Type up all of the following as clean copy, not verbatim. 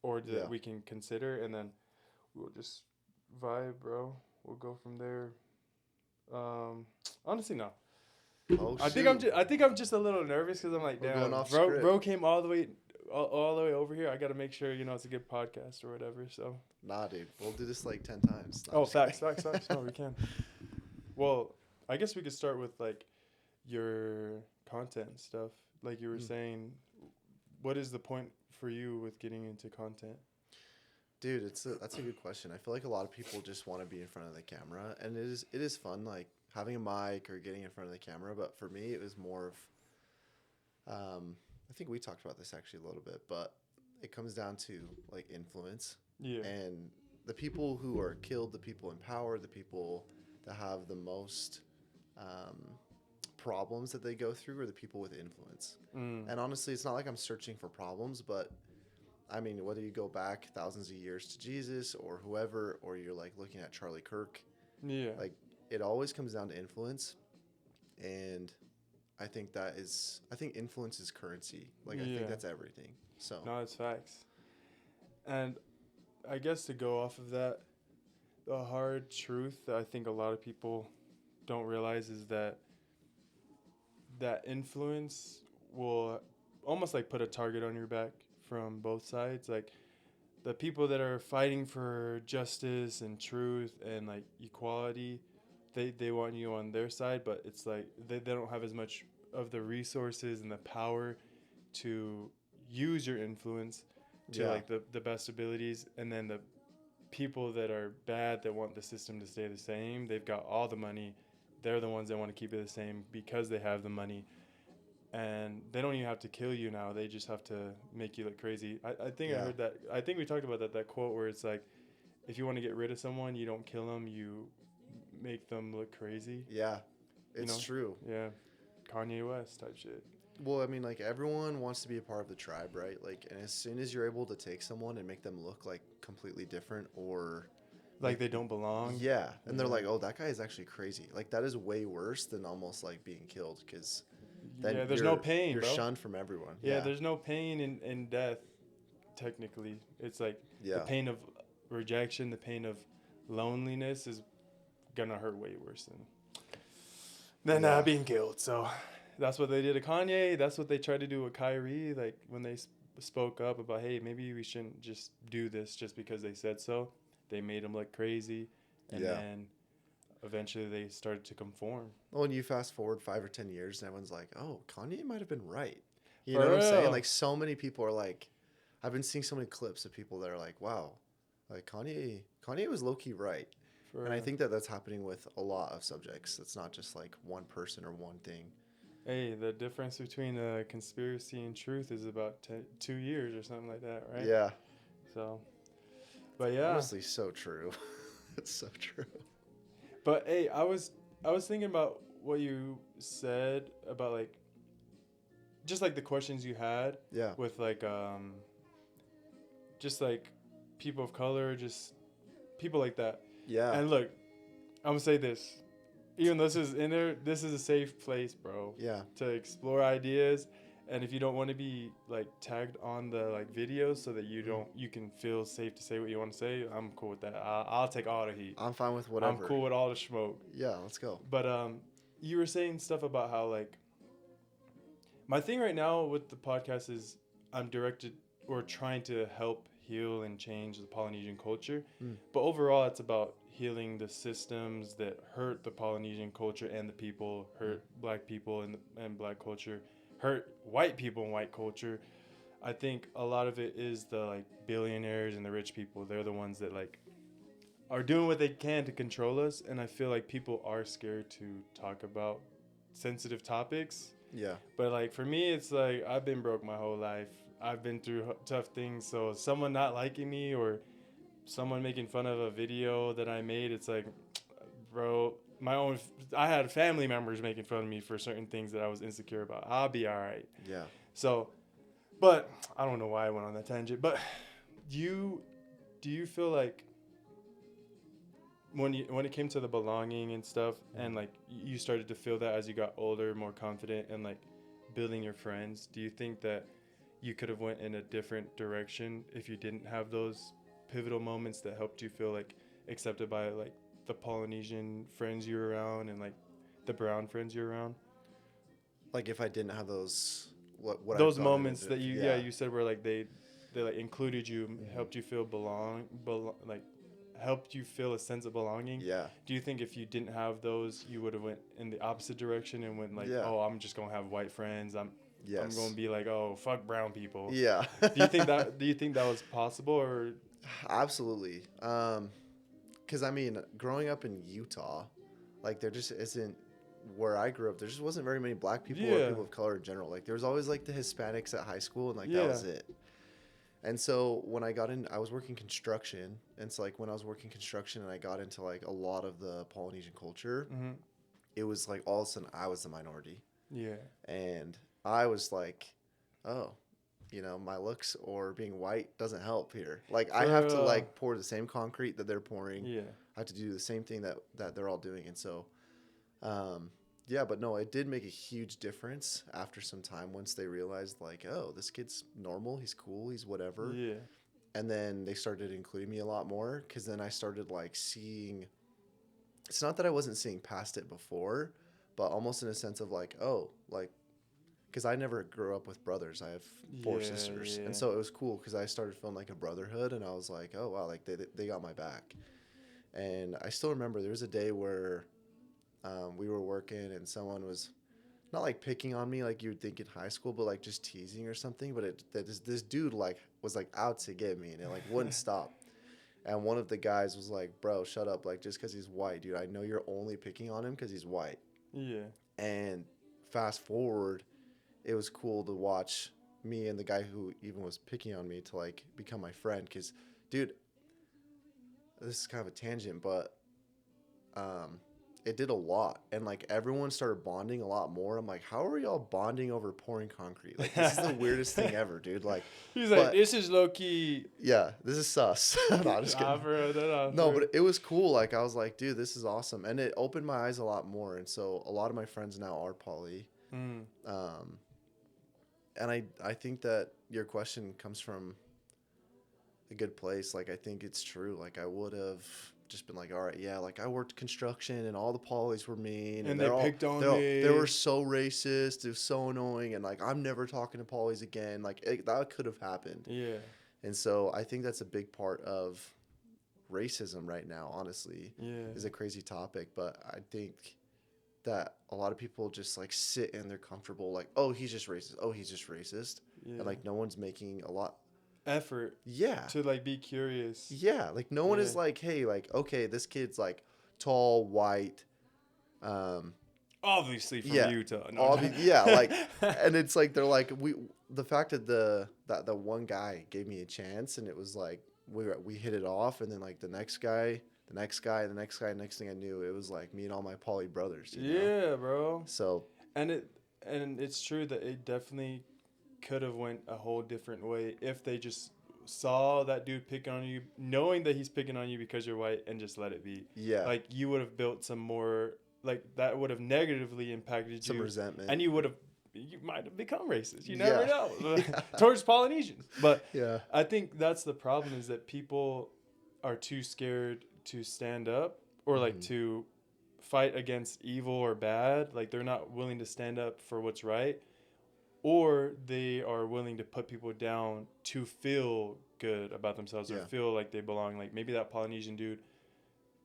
or that we can consider, and then we'll just vibe, bro. We'll go from there. Honestly, no. Oh I think shoot, I think I'm just a little nervous because I'm like, we're going damn, off bro script. came all the way over here. I got to make sure it's a good podcast or whatever. So. Nah, dude, we'll do this like 10 times. Nah, I'm Oh, just kidding. facts. No, we can. Well, I guess we could start with like your content and stuff. Like you were Mm. saying, what is the point for you with getting into content? Dude, that's a good question. I feel like a lot of people just want to be in front of the camera, and it is fun, like having a mic or getting in front of the camera. But for me, it was more of, I think we talked about this actually a little bit, but it comes down to like influence Yeah. and the people who are killed, the people in power, the people that have the most um, problems that they go through, are the people with influence. Mm. And honestly, it's not like I'm searching for problems, but I mean, whether you go back thousands of years to Jesus or whoever, or you're like looking at Charlie Kirk, Yeah. like it always comes down to influence. And I think influence is currency. Like, I think Yeah. that's everything. So, No, it's facts. And I guess to go off of that, the hard truth that I think a lot of people don't realize is that influence will almost like put a target on your back from both sides. Like the people that are fighting for justice and truth and like equality, they want you on their side, but it's like they don't have as much of the resources and the power to use your influence to yeah. like the best abilities. And then the people that are bad that want the system to stay the same, they've got all the money. They're the ones that want to keep it the same because they have the money, and they don't even have to kill you now. They just have to make you look crazy. I think I Yeah. heard that. I think we talked about that quote where it's like, if you want to get rid of someone, you don't kill them, you make them look crazy. Yeah. You It's know? true. Yeah. Kanye West type shit. Well, I mean, like everyone wants to be a part of the tribe, right? Like, and as soon as you're able to take someone and make them look like completely different or Like they don't belong. yeah, and they're Yeah. like, "Oh, that guy is actually crazy." Like that is way worse than almost like being killed because then Yeah, there's no you're pain, you're bro. shunned from everyone. Yeah, Yeah. there's no pain in death, technically. It's like the Yeah. pain of rejection, the pain of loneliness is gonna hurt way worse than Yeah. being killed. So that's what they did to Kanye. That's what they tried to do with Kyrie. Like when they spoke up about, hey, maybe we shouldn't just do this just because they said so. They made him look crazy, and Yeah. then eventually they started to conform. Well, when you fast forward 5 or 10 years, and everyone's like, "Oh, Kanye might have been right." You know For what I'm saying? real. Like so many people are like, I've been seeing so many clips of people that are like, "Wow, like Kanye was low key right." For And I real. think that that's happening with a lot of subjects. It's not just like one person or one thing. Hey, the difference between conspiracy and truth is about 2 years or something like that, right? Yeah. So, but yeah. Honestly, so true. It's so true. But hey, I was thinking about what you said about like just like the questions you had Yeah. with like just like people of color, just people like that. Yeah. And look, I'm gonna say this. Even though this is in there, this is a safe place, bro, Yeah. to explore ideas. And if you don't want to be like tagged on the like videos so that you can feel safe to say what you want to say, I'm cool with that. I'll take all the heat. I'm fine with I'm whatever. cool with all the smoke. Yeah, let's go. But you were saying stuff about how like my thing right now with the podcast is I'm directed or trying to help heal and change the Polynesian culture. Mm. But overall, it's about healing the systems that hurt the Polynesian culture and the people, hurt black people and black culture, hurt white people and white culture. I think a lot of it is the like billionaires and the rich people. They're the ones that like are doing what they can to control us, and I feel like people are scared to talk about sensitive topics. Yeah. But like for me, it's like I've been broke my whole life. I've been through tough things. So someone not liking me or someone making fun of a video that I made, it's like, bro, I had family members making fun of me for certain things that I was insecure about. I'll be all right. Yeah. So, but I don't know why I went on that tangent. But do you feel like when it came to the belonging and stuff, and like you started to feel that as you got older, more confident, and like building your friends, do you think that you could have went in a different direction if you didn't have those pivotal moments that helped you feel like accepted by like the Polynesian friends you're around and like the brown friends you're around? Like if I didn't have those, what I've Those gone moments into, that you yeah, you said were like they like included you, helped you feel like helped you feel a sense of belonging. yeah, Do you think if you didn't have those, you would have went in the opposite direction and went like, yeah, oh, I'm just gonna have white friends. I'm gonna yes, be like, oh, fuck brown people. yeah. Do you think that was possible or? Absolutely. Because I mean, growing up in Utah, like there just isn't where I grew up. There just wasn't very many black people or Yeah, people of color in general. Like there was always like the Hispanics at high school, and like that yeah. was it. And so when I got in, I was working construction, and so like when I was working construction, and I got into like a lot of the Polynesian culture, Mm-hmm. it was like all of a sudden I was the minority, Yeah, and I was like, oh, my looks or being white doesn't help here. Like I for have to like pour the same concrete that they're pouring. yeah, I have to do the same thing that they're all doing. And so, um, yeah, but no, it did make a huge difference after some time once they realized like, oh, this kid's normal. He's cool. He's whatever. yeah, And then they started including me a lot more because then I started like seeing, it's not that I wasn't seeing past it before, but almost in a sense of like, oh, like, because I never grew up with brothers. I have four yeah, sisters. yeah. And so it was cool because I started feeling like a brotherhood and I was like, oh, wow, like they got my back. And I still remember there was a day where we were working and someone was not like picking on me like you would think in high school, but like just teasing or something. But this dude like was like out to get me and it like wouldn't stop. And one of the guys was like, bro, shut up. Like just because he's white, dude, I know you're only picking on him because he's white. Yeah. And fast forward, it was cool to watch me and the guy who even was picking on me to like become my friend because dude, this is kind of a tangent, but um it did a lot and like everyone started bonding a lot more. I'm like, how are y'all bonding over pouring concrete? Like this is the weirdest thing ever, dude. Like, He's like, but this is low key. yeah, this is sus. No, just Nah, kidding. bro, No, but it was cool. Like I was like, dude, this is awesome, and it opened my eyes a lot more. And so a lot of my friends now are poly. Mm, um and I think that your question comes from a good place. Like I think it's true. Like I would have just been like, all right, yeah, like I worked construction and all the polys were mean and and they picked on me. they were so racist. It was so annoying and like I'm never talking to polys again. Like that could have happened. Yeah, And so I think that's a big part of racism right now, honestly. yeah, Is a crazy topic, but I think that a lot of people just like sit and they're comfortable like, oh, he's just racist. Oh, he's just racist. yeah. And like no one's making a lot. Effort Yeah. to like be curious. Yeah, like no one Yeah. is like, hey, like okay, this kid's like tall, white, Obviously from yeah, Utah. No, yeah, like, and it's like they're like the fact that the one guy gave me a chance and it was like we hit it off and then like the next guy, the next guy, the next guy, next thing I knew it was like me and all my poly brothers. You know? Yeah, bro. So And it's true that it definitely could have went a whole different way if they just saw that dude picking on you, knowing that he's picking on you because you're white, and just let it be. yeah, Like you would have built some more, like that would have negatively impacted some you, resentment. and you might have become racist. You Yeah. never know Yeah. towards Polynesians. But Yeah. I think that's the problem, is that people are too scared to stand up or like Mhm. to fight against evil or bad. Like they're not willing to stand up for what's right, or they are willing to put people down to feel good about themselves or Yeah. feel like they belong. Like maybe that Polynesian dude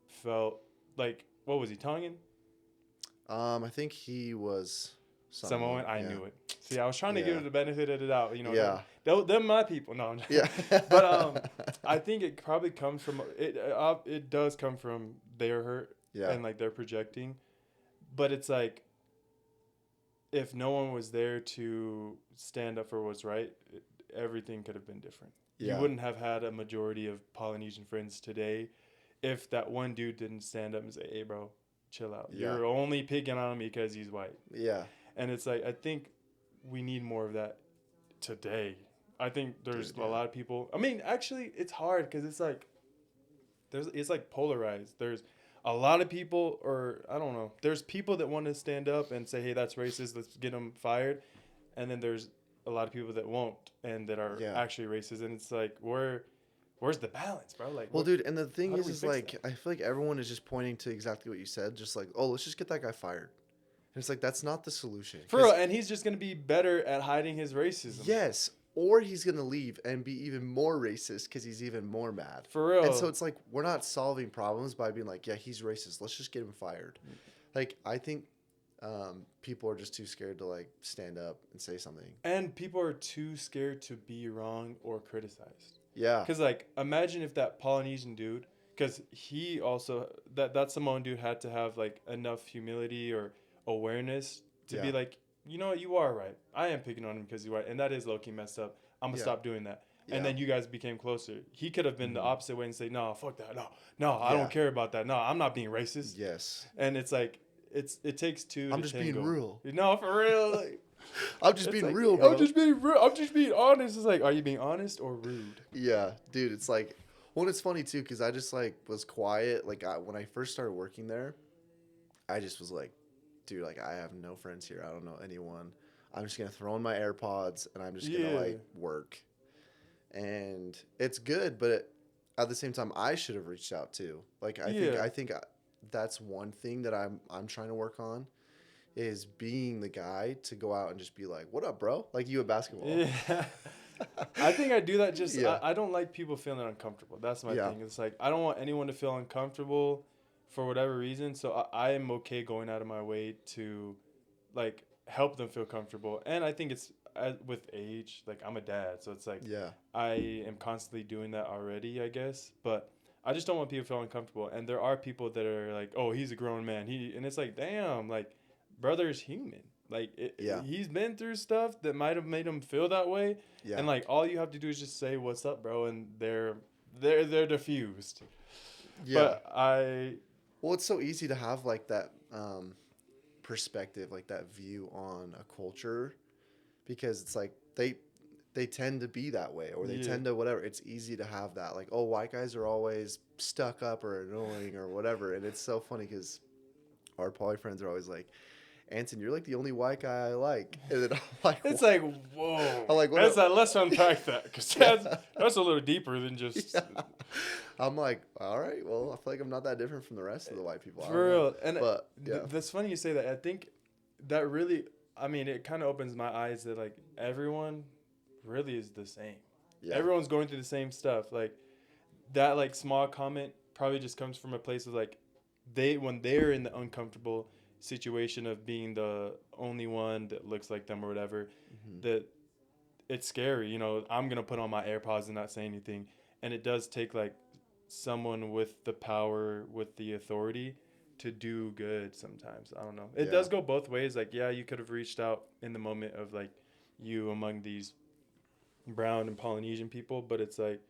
felt like, what was he, Tongan? I think he was Samoan? I yeah. knew it. See, I was trying to give Yeah. it the benefit of the doubt. You know, Yeah. they're my people. No, Yeah. but I think it probably comes from it. It does come from their hurt Yeah. and like they're projecting, but it's like if no one was there to stand up for what's right, everything could have been different. Yeah. You wouldn't have had a majority of Polynesian friends today if that one dude didn't stand up and say, "Hey, bro, chill out. Yeah. You're only picking on him because he's white." Yeah. And it's like, I think we need more of that today. I think there's Dude, a yeah. lot of people. I mean, actually, it's hard because it's like it's like polarized. There's a lot of people, or I don't know. There's people that want to stand up and say, "Hey, that's racist. Let's get them fired," and then there's a lot of people that won't and that are Yeah. actually racist, and it's like where's the balance, bro? Like, Well, what? dude, and the thing How do we is fix like, that? I feel like everyone is just pointing to exactly what you said, just like, oh, let's just get that guy fired. And it's like that's not the solution. For real, 'Cause and he's just gonna be better at hiding his racism. yes, or he's gonna leave and be even more racist because he's even more mad. For And so real. it's like we're not solving problems by being like, yeah, he's racist. Let's just get him fired. Like I think people are just too scared to like stand up and say something. And people are too scared to be wrong or criticized. Yeah, Cause like imagine if that Polynesian dude, cause he also that Samoan dude had to have like enough humility or awareness to yeah, be like, you know what, you are right. I am picking on him because you're right, and that is low key messed up. I'm gonna yeah, stop doing that. And yeah, then you guys became closer. He could have been the Mhm. opposite way and say, no, fuck that, no, I yeah, don't care about that. No, I'm not being racist. yes. And it's like it takes two I'm to just tango. being real. No, for real. Like, I'm just it's being like, real, bro. I'm just being real. I'm just being honest. It's like, are you being honest or rude? Yeah, dude, it's like, well, it's funny too because I just like was quiet. Like when I first started working there, I just was like, dude, like I have no friends here. I don't know anyone. I'm just gonna throw in my AirPods and I'm just gonna Yeah. like work. And it's good, but at the same time, I should have reached out too. Like Yeah. I think that's one thing that I'm trying to work on is being the guy to go out and just be like, "What up, bro?" Like you at basketball. Yeah. I think I do that just Yeah, I don't like people feeling uncomfortable. That's my yeah, thing. It's like I don't want anyone to feel uncomfortable for whatever reason. So I am okay going out of my way to like help them feel comfortable. And I think it's with age, like I'm a dad, so it's like yeah, I am constantly doing that already, I guess. But I just don't want people to feel uncomfortable. And there are people that are like, "Oh, he's a grown man." And it's like, "Damn, like brother's human." Like yeah, he's been through stuff that might have made him feel that way, yeah, and like all you have to do is just say what's up, bro, and they're diffused. yeah. But I Well, it's so easy to have like that perspective, like that view on a culture, because it's like they tend to be that way, or they yeah. tend to whatever. It's easy to have that, like, oh, white guys are always stuck up or annoying or whatever. And it's so funny because our poly friends are always like, Anton, you're like the only white guy I like. And then I'm like, It's what? like whoa. I'm like, what? That's let's unpack that because that's a little deeper than just Yeah. I'm like, all right, well, I feel like I'm not that different from the rest of the white people. I don't for know. real. And But yeah, that's funny you say that. I think that really, I mean, it kind of opens my eyes that like everyone really is the same. yeah, Everyone's going through the same stuff. Like that, like small comment probably just comes from a place of like when they're in the uncomfortable situation of being the only one that looks like them or whatever, hmm, that it's scary. You know, I'm gonna put on my AirPods and not say anything, and it does take like someone with the power, with the authority to do good sometimes. I don't know. It yeah, does go both ways. Like, yeah, you could have reached out in the moment of like you among these brown and Polynesian people, but it's like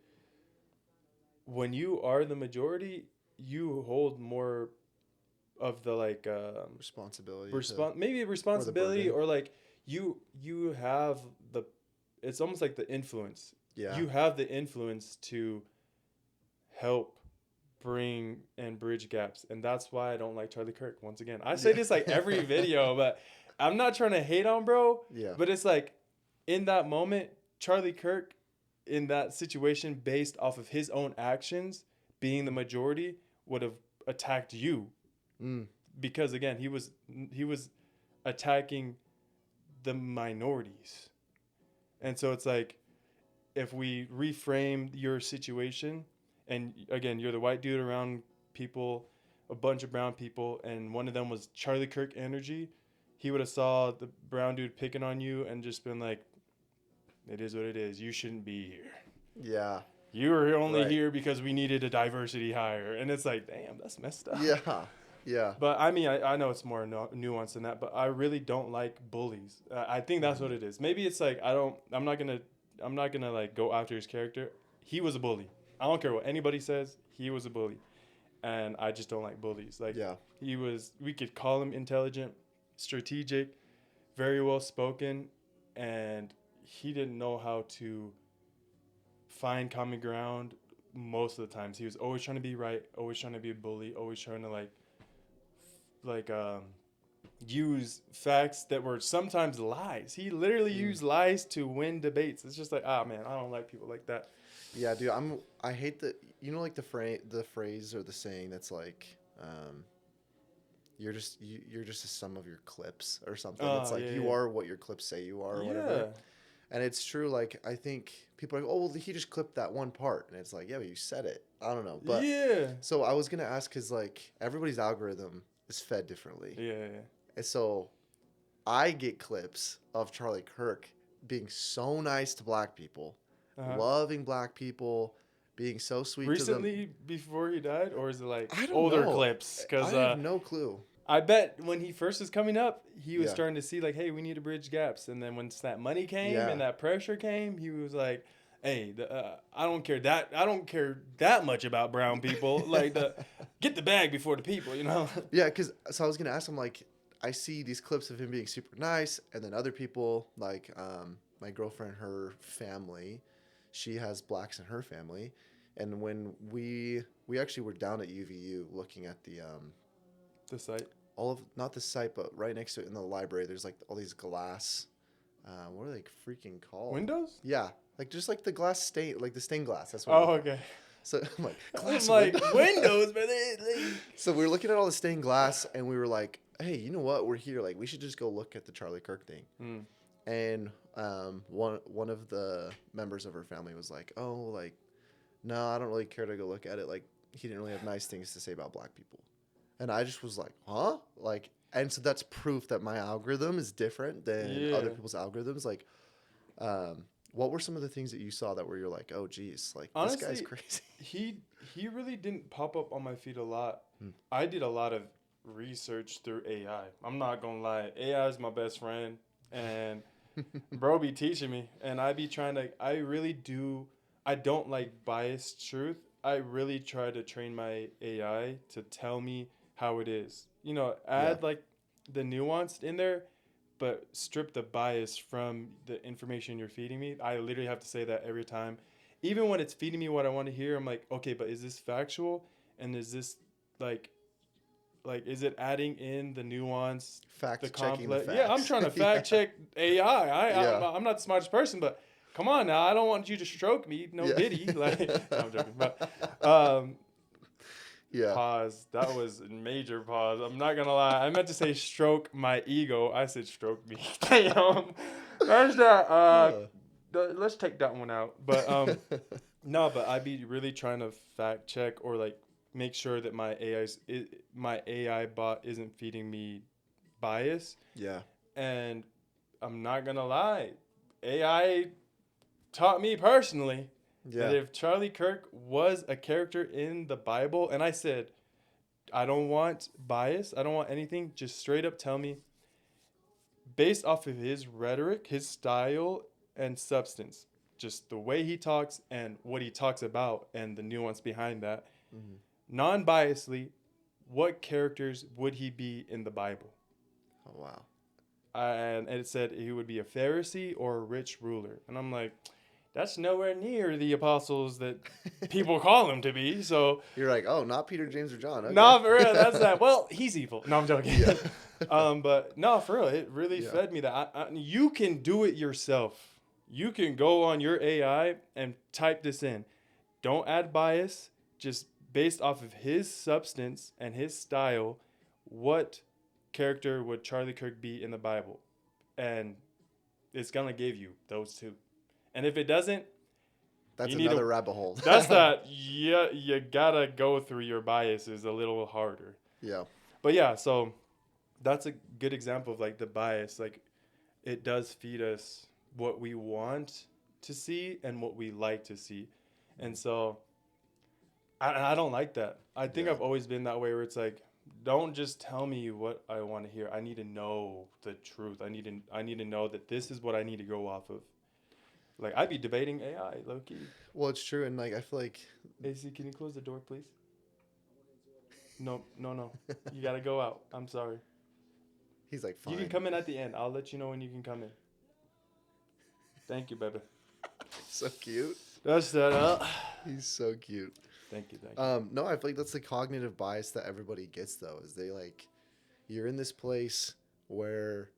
when you are the majority, you hold more of the like responsibility to maybe or the responsibility burden. or like you have the it's almost like the influence. Yeah, You have the influence to help bring and bridge gaps, and that's why I don't like Charlie Kirk. Once again, I say yeah, this like every video, but I'm not trying to hate on bro, yeah, but it's like in that moment, Charlie Kirk in that situation based off of his own actions being the majority would have attacked you mm, because again he was attacking the minorities. And so it's like if we reframe your situation and again you're the white dude around people, a bunch of brown people, and one of them was Charlie Kirk energy, he would have saw the brown dude picking on you and just been like, it is what it is, you shouldn't be here, yeah, you were only right, here because we needed a diversity hire. And it's like, damn, that's messed up. yeah, yeah, But I mean, I know it's more nuanced than that, but I really don't like bullies. I think that's what hmm, it is. Maybe it's like I'm not gonna like go after his character. He was a bully. I don't care what anybody says. He was a bully, and I just don't like bullies. Like yeah, he was, we could call him intelligent, strategic, very well spoken, and he didn't know how to find common ground. Most of the times, he was always trying to be right, always trying to be a bully, always trying to like use facts that were sometimes lies. He literally used lies to win debates. It's just like, ah, man, I don't like people like that. Yeah, dude. I hate that. You know, like the phrase or the saying that's like, um, you're just a sum of your clips or something. It's Oh, like yeah, you are what your clips say you are or yeah. whatever. And it's true. Like I think people are like, oh well, he just clipped that one part, and it's like, yeah, but you said it. I don't know, but Yeah. Yeah. so I was gonna ask because like everybody's algorithm is fed differently, Yeah. and so I get clips of Charlie Kirk being so nice to black people, Uh-huh. loving black people, being so sweet to them. Recently, before he died, or is it like I don't older know. clips? I Because have no clue. I bet when he first was coming up, he was Yeah. starting to see like, hey, we need to bridge gaps. And then once that money came Yeah. and that pressure came, he was like, hey, I don't care that much about brown people. Like get the bag before the people, you know? Yeah, because so I was gonna ask him like, I see these clips of him being super nice, and then other people like my girlfriend, her family, she has blacks in her family, and when we actually were down at UVU looking at the The site. all of not the site but right next to it in the library, there's like all these glass, what are they freaking called? Windows? Yeah, like just like the glass stain, like the stained glass. That's what. Oh, okay. So I'm like I'm glass like, window. windows, man. So we were looking at all the stained glass, and we were like, "Hey, you know what? We're here. Like, we should just go look at the Charlie Kirk thing." Mm. And one of the members of her family was like, "Oh, like, no, I don't really care to go look at it. Like, he didn't really have nice things to say about black people." And I just was like, "Huh?" Like, and so that's proof that my algorithm is different than other Yeah. people's algorithms. Like, what were some of the things that you saw that where you're like, "Oh, geez, like this guy's Honestly, crazy." he really didn't pop up on my feed a lot. Hmm. I did a lot of research through AI. I'm not gonna lie, AI is my best friend, and bro be teaching me, and I be trying to. I really do. I don't like biased truth. I really try to train my AI to tell me how it is. You know, Yeah. add like the nuanced in there, but strip the bias from the information you're feeding me. I literally have to say that every time. Even when it's feeding me what I want to hear, I'm like, okay, but is this factual? And is this like is it adding in the nuance, Fact the checking the complex? facts. Yeah, I'm trying to Yeah. fact check AI. Yeah. I'm not the smartest person, but come on now, I don't want you to stroke me, no Yeah. Diddy. Like, no, I'm joking, but um, Yeah. pause. That was a major pause. I'm not gonna lie. I meant to say stroke my ego. I said stroke me. Damn. There's that. Let's take that one out. But no, but I'd be really trying to fact check or like make sure that my AI bot isn't feeding me bias. Yeah. And I'm not gonna lie, AI taught me personally that Yeah. if Charlie Kirk was a character in the Bible, and I said, I don't want bias, I don't want anything, just straight up tell me, based off of his rhetoric, his style, and substance, just the way he talks and what he talks about and the nuance behind that, Hmm. non biasedly, what characters would he be in the Bible? Oh wow. And it said he would be a Pharisee or a rich ruler. And I'm like, that's nowhere near the apostles that people call him to be. So, You're like, oh, not Peter, James, or John. Okay. no, for real, that's that. Well, he's evil. No, I'm joking. Yeah. But no, for real, it really Yeah. fed me that you can do it yourself. You can go on your AI and type this in. Don't add bias, just based off of his substance and his style, what character would Charlie Kirk be in the Bible? And it's gonna give you those two. And if it doesn't, That's you need another to, rabbit hole. that's that. Yeah, you gotta go through your biases a little harder. Yeah. But yeah, so that's a good example of like the bias. Like it does feed us what we want to see and what we like to see. And so I don't like that. I think Yeah. I've always been that way where it's like, don't just tell me what I want to hear. I need to know the truth. I need to know that this is what I need to go off of. Like I'd be debating AI, low key. Well, it's true, and like I feel like AC, can you close the door, please? No, no, no. You gotta go out. I'm sorry. he's like, fine. You can come in at the end. I'll let you know when you can come in. Thank you, baby. So cute. That's that. He's so cute. Thank you, thank you. No, I feel like that's the cognitive bias that everybody gets though. Is they like, you're in this place where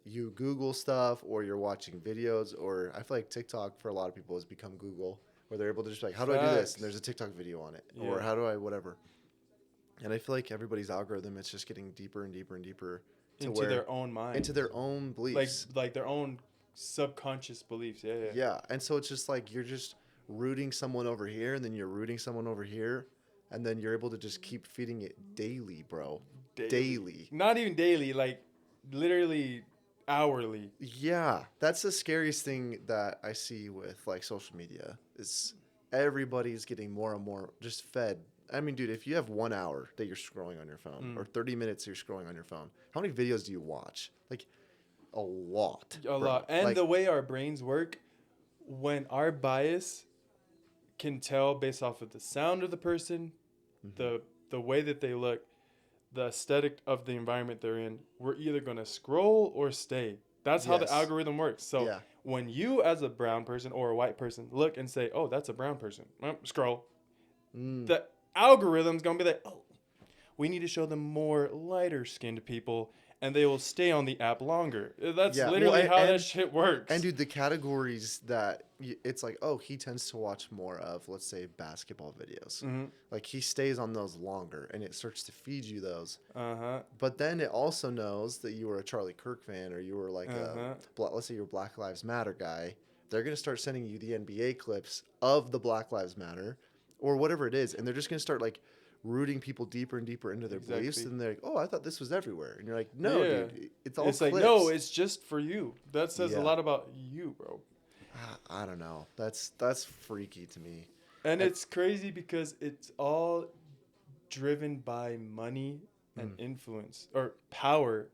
you Google stuff or you're watching videos, or I feel like TikTok for a lot of people has become Google, where they're able to just be like, how do I do this? And there's a TikTok video on it, or Yeah. how do I whatever. And I feel like everybody's algorithm, it's just getting deeper and deeper and deeper to Into where their own mind. into their own beliefs. Like their own subconscious beliefs. Yeah, yeah. Yeah, and so it's just like you're just rooting someone over here, and then you're rooting someone over here, and then you're able to just keep feeding it daily, bro. Daily. Not even daily, like literally hourly. Yeah, that's the scariest thing that I see with like social media is everybody's getting more and more just fed. I mean, dude, if you have 1 hour that you're scrolling on your phone or 30 minutes you're scrolling on your phone, how many videos do you watch? Like a lot. A lot. And like, the way our brains work, when our bias can tell based off of the sound of the person, the way that they look, the aesthetic of the environment they're in, we're either going to scroll or stay. That's how the Yes. algorithm works. So when you as a brown person or a white person look and say, oh, that's a brown person, scroll, the algorithm's going to be like, oh, we need to show them more lighter skinned people and they will stay on the app longer. That's literally how that shit works. And dude, the categories that it's like, oh, he tends to watch more of, let's say, basketball videos. Like he stays on those longer, and it starts to feed you those. But then it also knows that you were a Charlie Kirk fan, or you were like let's say you're a Black Lives Matter guy. They're gonna start sending you the NBA clips of the Black Lives Matter, or whatever it is, and they're just gonna start like rooting people deeper and deeper into their beliefs, and they're like, "Oh, I thought this was everywhere," and you're like, "No, dude, it's all." It's clips. Like, no, it's just for you. That says a lot about you, bro. I don't know. That's freaky to me. And it's crazy because it's all driven by money and influence, or power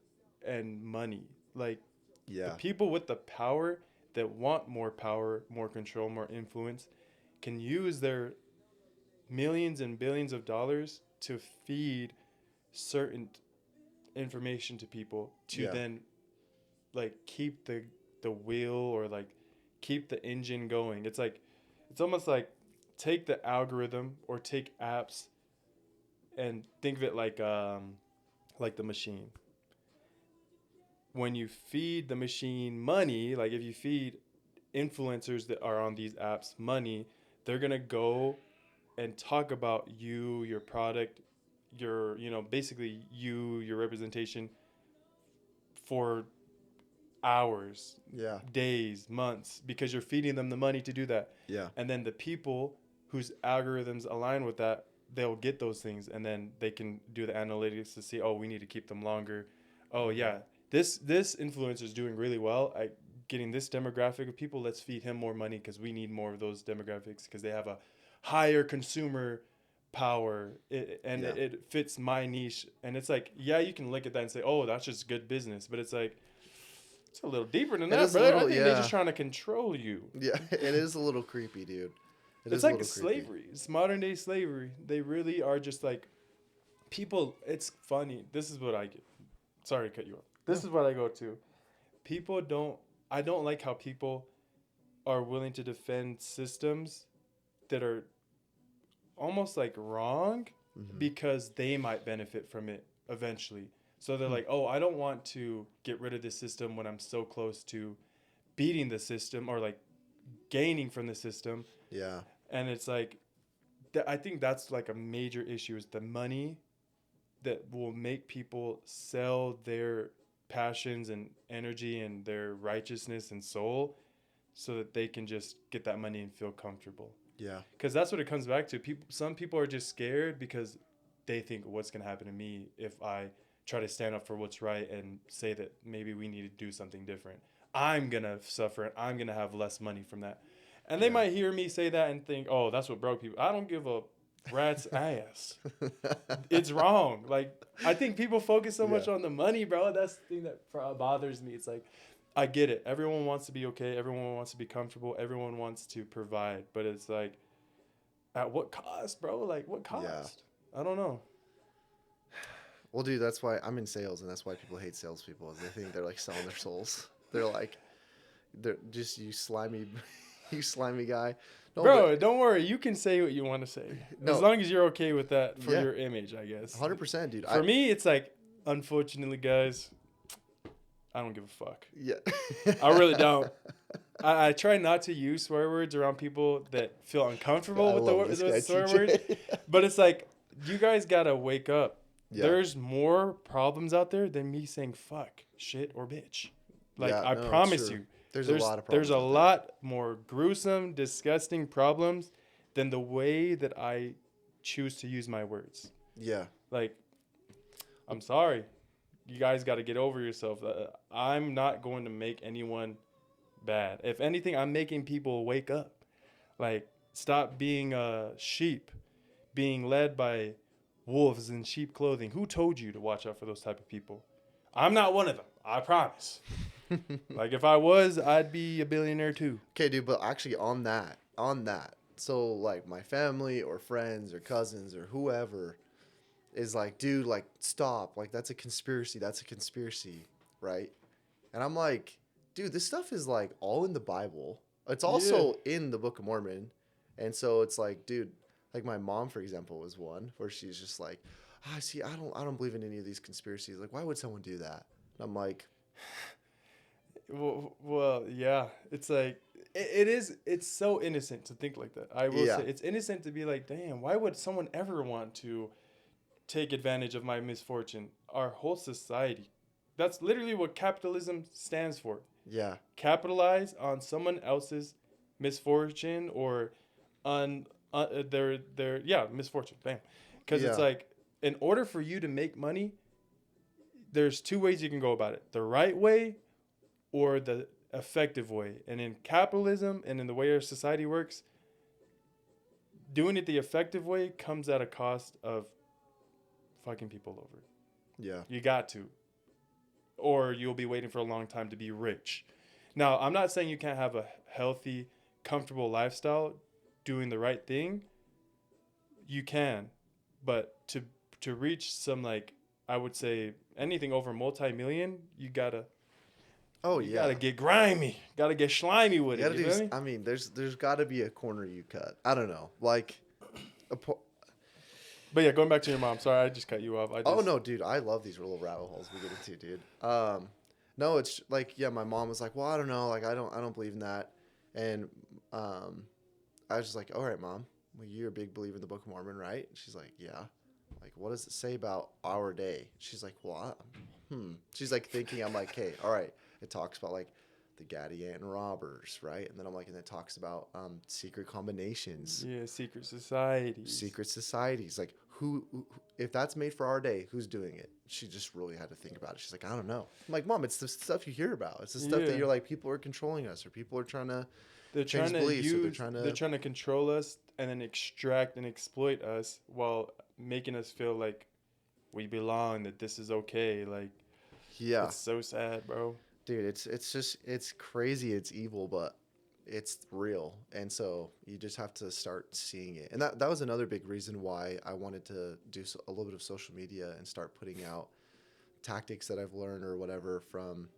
and money. Like, the people with the power that want more power, more control, more influence, can use their millions and billions of dollars to feed certain information to people to then like keep the wheel, or like keep the engine going. It's like, it's almost like take the algorithm or take apps and think of it like the machine. When you feed the machine money, like if you feed influencers that are on these apps money, they're gonna go and talk about you, your product, your, basically you, your representation for hours, days, months, because you're feeding them the money to do that. And then the people whose algorithms align with that, they'll get those things, and then they can do the analytics to see, oh, we need to keep them longer. Oh yeah, this influencer is doing really well at getting this demographic of people. Let's feed him more money because we need more of those demographics because they have a higher consumer power, it fits my niche. And it's like, you can look at that and say, oh, that's just good business, but it's like, it's a little deeper than that, brother. I think they're just trying to control you. Yeah, it is a little creepy, dude. It's like slavery. It's modern day slavery. They really are just like people. It's funny. This is what I get. Sorry to cut you off. This is what I go to. I don't like how people are willing to defend systems that are almost like wrong because they might benefit from it eventually. So they're like, oh, I don't want to get rid of this system when I'm so close to beating the system or like gaining from the system. Yeah. And it's like, I think that's like a major issue, is the money that will make people sell their passions and energy and their righteousness and soul so that they can just get that money and feel comfortable. Yeah. Because that's what it comes back to. Some people are just scared because they think, what's going to happen to me if I try to stand up for what's right and say that maybe we need to do something different. I'm going to suffer and I'm going to have less money from that. And they might hear me say that and think, oh, that's what broke people. I don't give a rat's ass. It's wrong. Like, I think people focus so much on the money, bro. That's the thing that bothers me. It's like, I get it. Everyone wants to be okay. Everyone wants to be comfortable. Everyone wants to provide. But it's like, at what cost, bro? Like, what cost? Yeah. I don't know. Well, dude, that's why I'm in sales, and that's why people hate salespeople. Is they think they're like selling their souls. They're like, they're just you slimy guy. No, bro, don't worry. You can say what you want to say. As long as you're okay with that for your image, I guess. 100%, dude. For me, it's like, unfortunately, guys, I don't give a fuck. Yeah. I really don't. I try not to use swear words around people that feel I uncomfortable with love this the guy, swear words. TJ. But it's like, you guys gotta wake up. Yeah. There's more problems out there than me saying fuck, shit, or bitch. Like, Yeah, I no, it's promise true. you, There's a lot of there's problems a out there. lot more gruesome, disgusting problems than the way that I choose to use my words. Yeah. Like, I'm sorry. You guys got to get over yourself. I'm not going to make anyone bad. If anything, I'm making people wake up. Like, stop being a sheep, being led by wolves in sheep clothing. Who told you to watch out for those type of people? I'm not one of them. I promise. Like, if I was, I'd be a billionaire too. Okay, dude, but actually on that, so like my family or friends or cousins or whoever is like, dude, like stop, like that's a conspiracy, right? And I'm like, dude, this stuff is like all in the Bible. It's Yeah. also in the Book of Mormon, and so it's like, dude, like my mom, for example, was one where she's just like, ah, see, I don't believe in any of these conspiracies. Like, why would someone do that? And I'm like, Well, yeah. It's like, it is, it's so innocent to think like that. I will yeah, say, it's innocent to be like, damn, why would someone ever want to take advantage of my misfortune? Our whole society. That's literally what capitalism stands for. yeah, Capitalize on someone else's misfortune or on their yeah, misfortune. Bam. Because it's yeah. like, in order for you to make money, there's two ways you can go about it: the right way or the effective way. And in capitalism and in the way our society works, doing it the effective way comes at a cost of fucking people over. Yeah. You got to, or you'll be waiting for a long time to be rich. Now, I'm not saying you can't have a healthy, comfortable lifestyle doing the right thing. You can, but to reach some, like, I would say anything over multi-million, Oh you yeah. gotta get grimy, gotta get slimy with You it. gotta You do. feel me? I mean, there's got to be a corner you cut. I don't know. Like, a But yeah, going back to your mom. Sorry, I just cut you off. oh no, dude, I love these little rabbit holes we get into, dude. No, it's like yeah, my mom was like, well, I don't know, like I don't believe in that, and I was just like, all right, mom, well, you're a big believer in the Book of Mormon, right? She's like, yeah. Like, what does it say about our day? She's like, well, She's like thinking, I'm like, hey, all right. It talks about like the Gadianton robbers, right? And then I'm like, and it talks about secret combinations, Yeah, secret societies. secret societies. Like, if that's made for our day, who's doing it? She just really had to think about it. She's like, I don't know. I'm like, mom, it's the stuff you hear about. It's the stuff that Yeah. you're like, people are controlling us, or people are trying to They're change trying to beliefs, or use. They're trying to control us and then extract and exploit us while making us feel like we belong. That this is okay. Like, yeah, it's so sad, bro. dude, it's just it's crazy. It's evil, but it's real, and so you just have to start seeing it. And that was another big reason why I wanted to do a little bit of social media and start putting out tactics that I've learned or whatever from.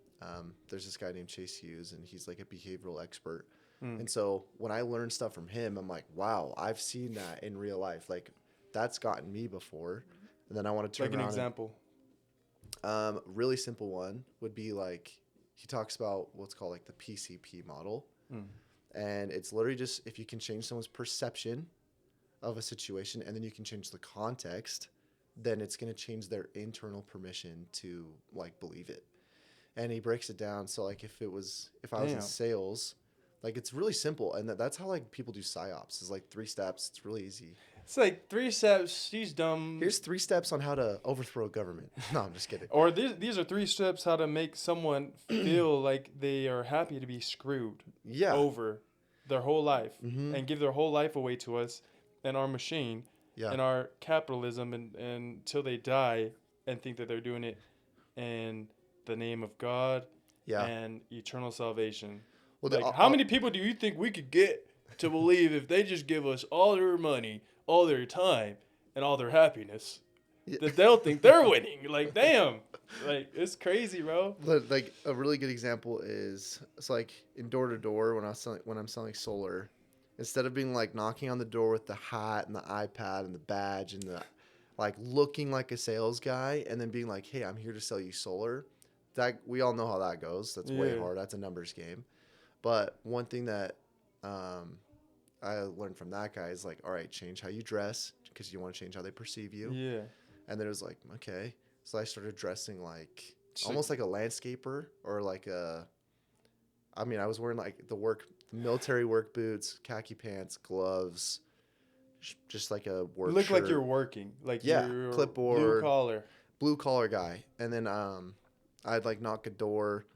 There's this guy named Chase Hughes, and he's like a behavioral expert. And so when I learn stuff from him, I'm like, wow, I've seen that in real life. Like, that's gotten me before. And then I want to turn Like an around. example. Really simple one would be like, he talks about what's called like the PCP model. And it's literally just if you can change someone's perception of a situation and then you can change the context, then it's going to change their internal permission to like believe it. And he breaks it down. So like if I was in Damn. sales, like it's really simple. And that's how like people do psyops is like 3 steps. It's really easy. It's like 3 steps. She's dumb. Here's 3 steps on how to overthrow a government. No, I'm just kidding. Or these are 3 steps how to make someone feel like they are happy to be screwed Yeah. over their whole life Mhm. and give their whole life away to us and our machine Yeah. and our capitalism and until they die and think that they're doing it in the name of God Yeah. and eternal salvation. Well, Like, how many people do you think we could get to believe if they just give us all their money, all their time, and all their happiness, that they'll think they're winning? Like, damn. Like, it's crazy, bro. But like a really good example is it's like in door to door when I'm selling solar, instead of being like knocking on the door with the hat and the iPad and the badge and the like looking like a sales guy and then being like, hey, I'm here to sell you solar. that we all know how that goes. That's way Yeah. hard. That's a numbers game. But one thing that um, I learned from that guy is like, all right, change how you dress because you want to change how they perceive you. Yeah. And then it was like, okay. So I started dressing like Just almost like a landscaper or like a. I mean, I was wearing like the military work boots, khaki pants, gloves, just like a you work look like shirt. you're working, like Yeah, you're blue clipboard, collar. blue collar guy. And then I'd like knock a door,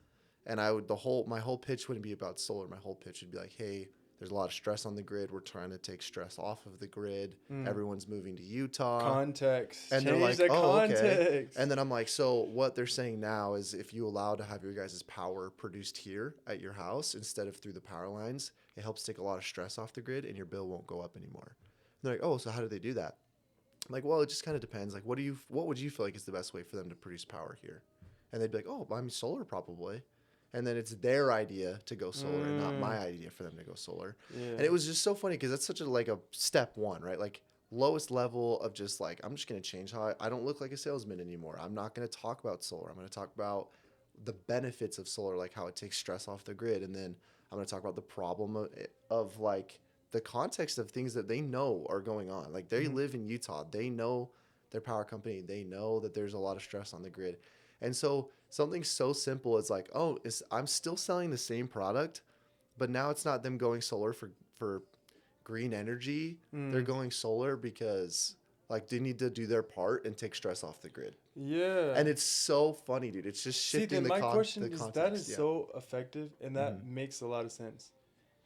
and I would my whole pitch wouldn't be about solar. My whole pitch would be like, hey, there's a lot of stress on the grid. We're trying to take stress off of the grid. Everyone's moving to Utah. Context. And Change they're like, the oh, context. okay. And then I'm like, so what they're saying now is if you allow to have your guys' power produced here at your house instead of through the power lines, it helps take a lot of stress off the grid and your bill won't go up anymore. And they're like, oh, so how do they do that? I'm like, well, it just kind of depends. Like, what would you feel like is the best way for them to produce power here? And they'd be like, oh, I mean, solar probably. And then it's their idea to go solar and not my idea for them to go solar. Yeah. And it was just so funny because that's such a step one, right? Like lowest level of just like, I'm just going to change how I don't look like a salesman anymore. I'm not going to talk about solar. I'm going to talk about the benefits of solar, like how it takes stress off the grid. And then I'm going to talk about the problem of like the context of things that they know are going on. Like they live in Utah. They know their power company. They know that there's a lot of stress on the grid. And so something so simple is like, oh, I'm still selling the same product, but now it's not them going solar for green energy. They're going solar because like they need to do their part and take stress off the grid. Yeah. And it's so funny, dude. It's just shifting then my question the is context. that is so effective and that makes a lot of sense.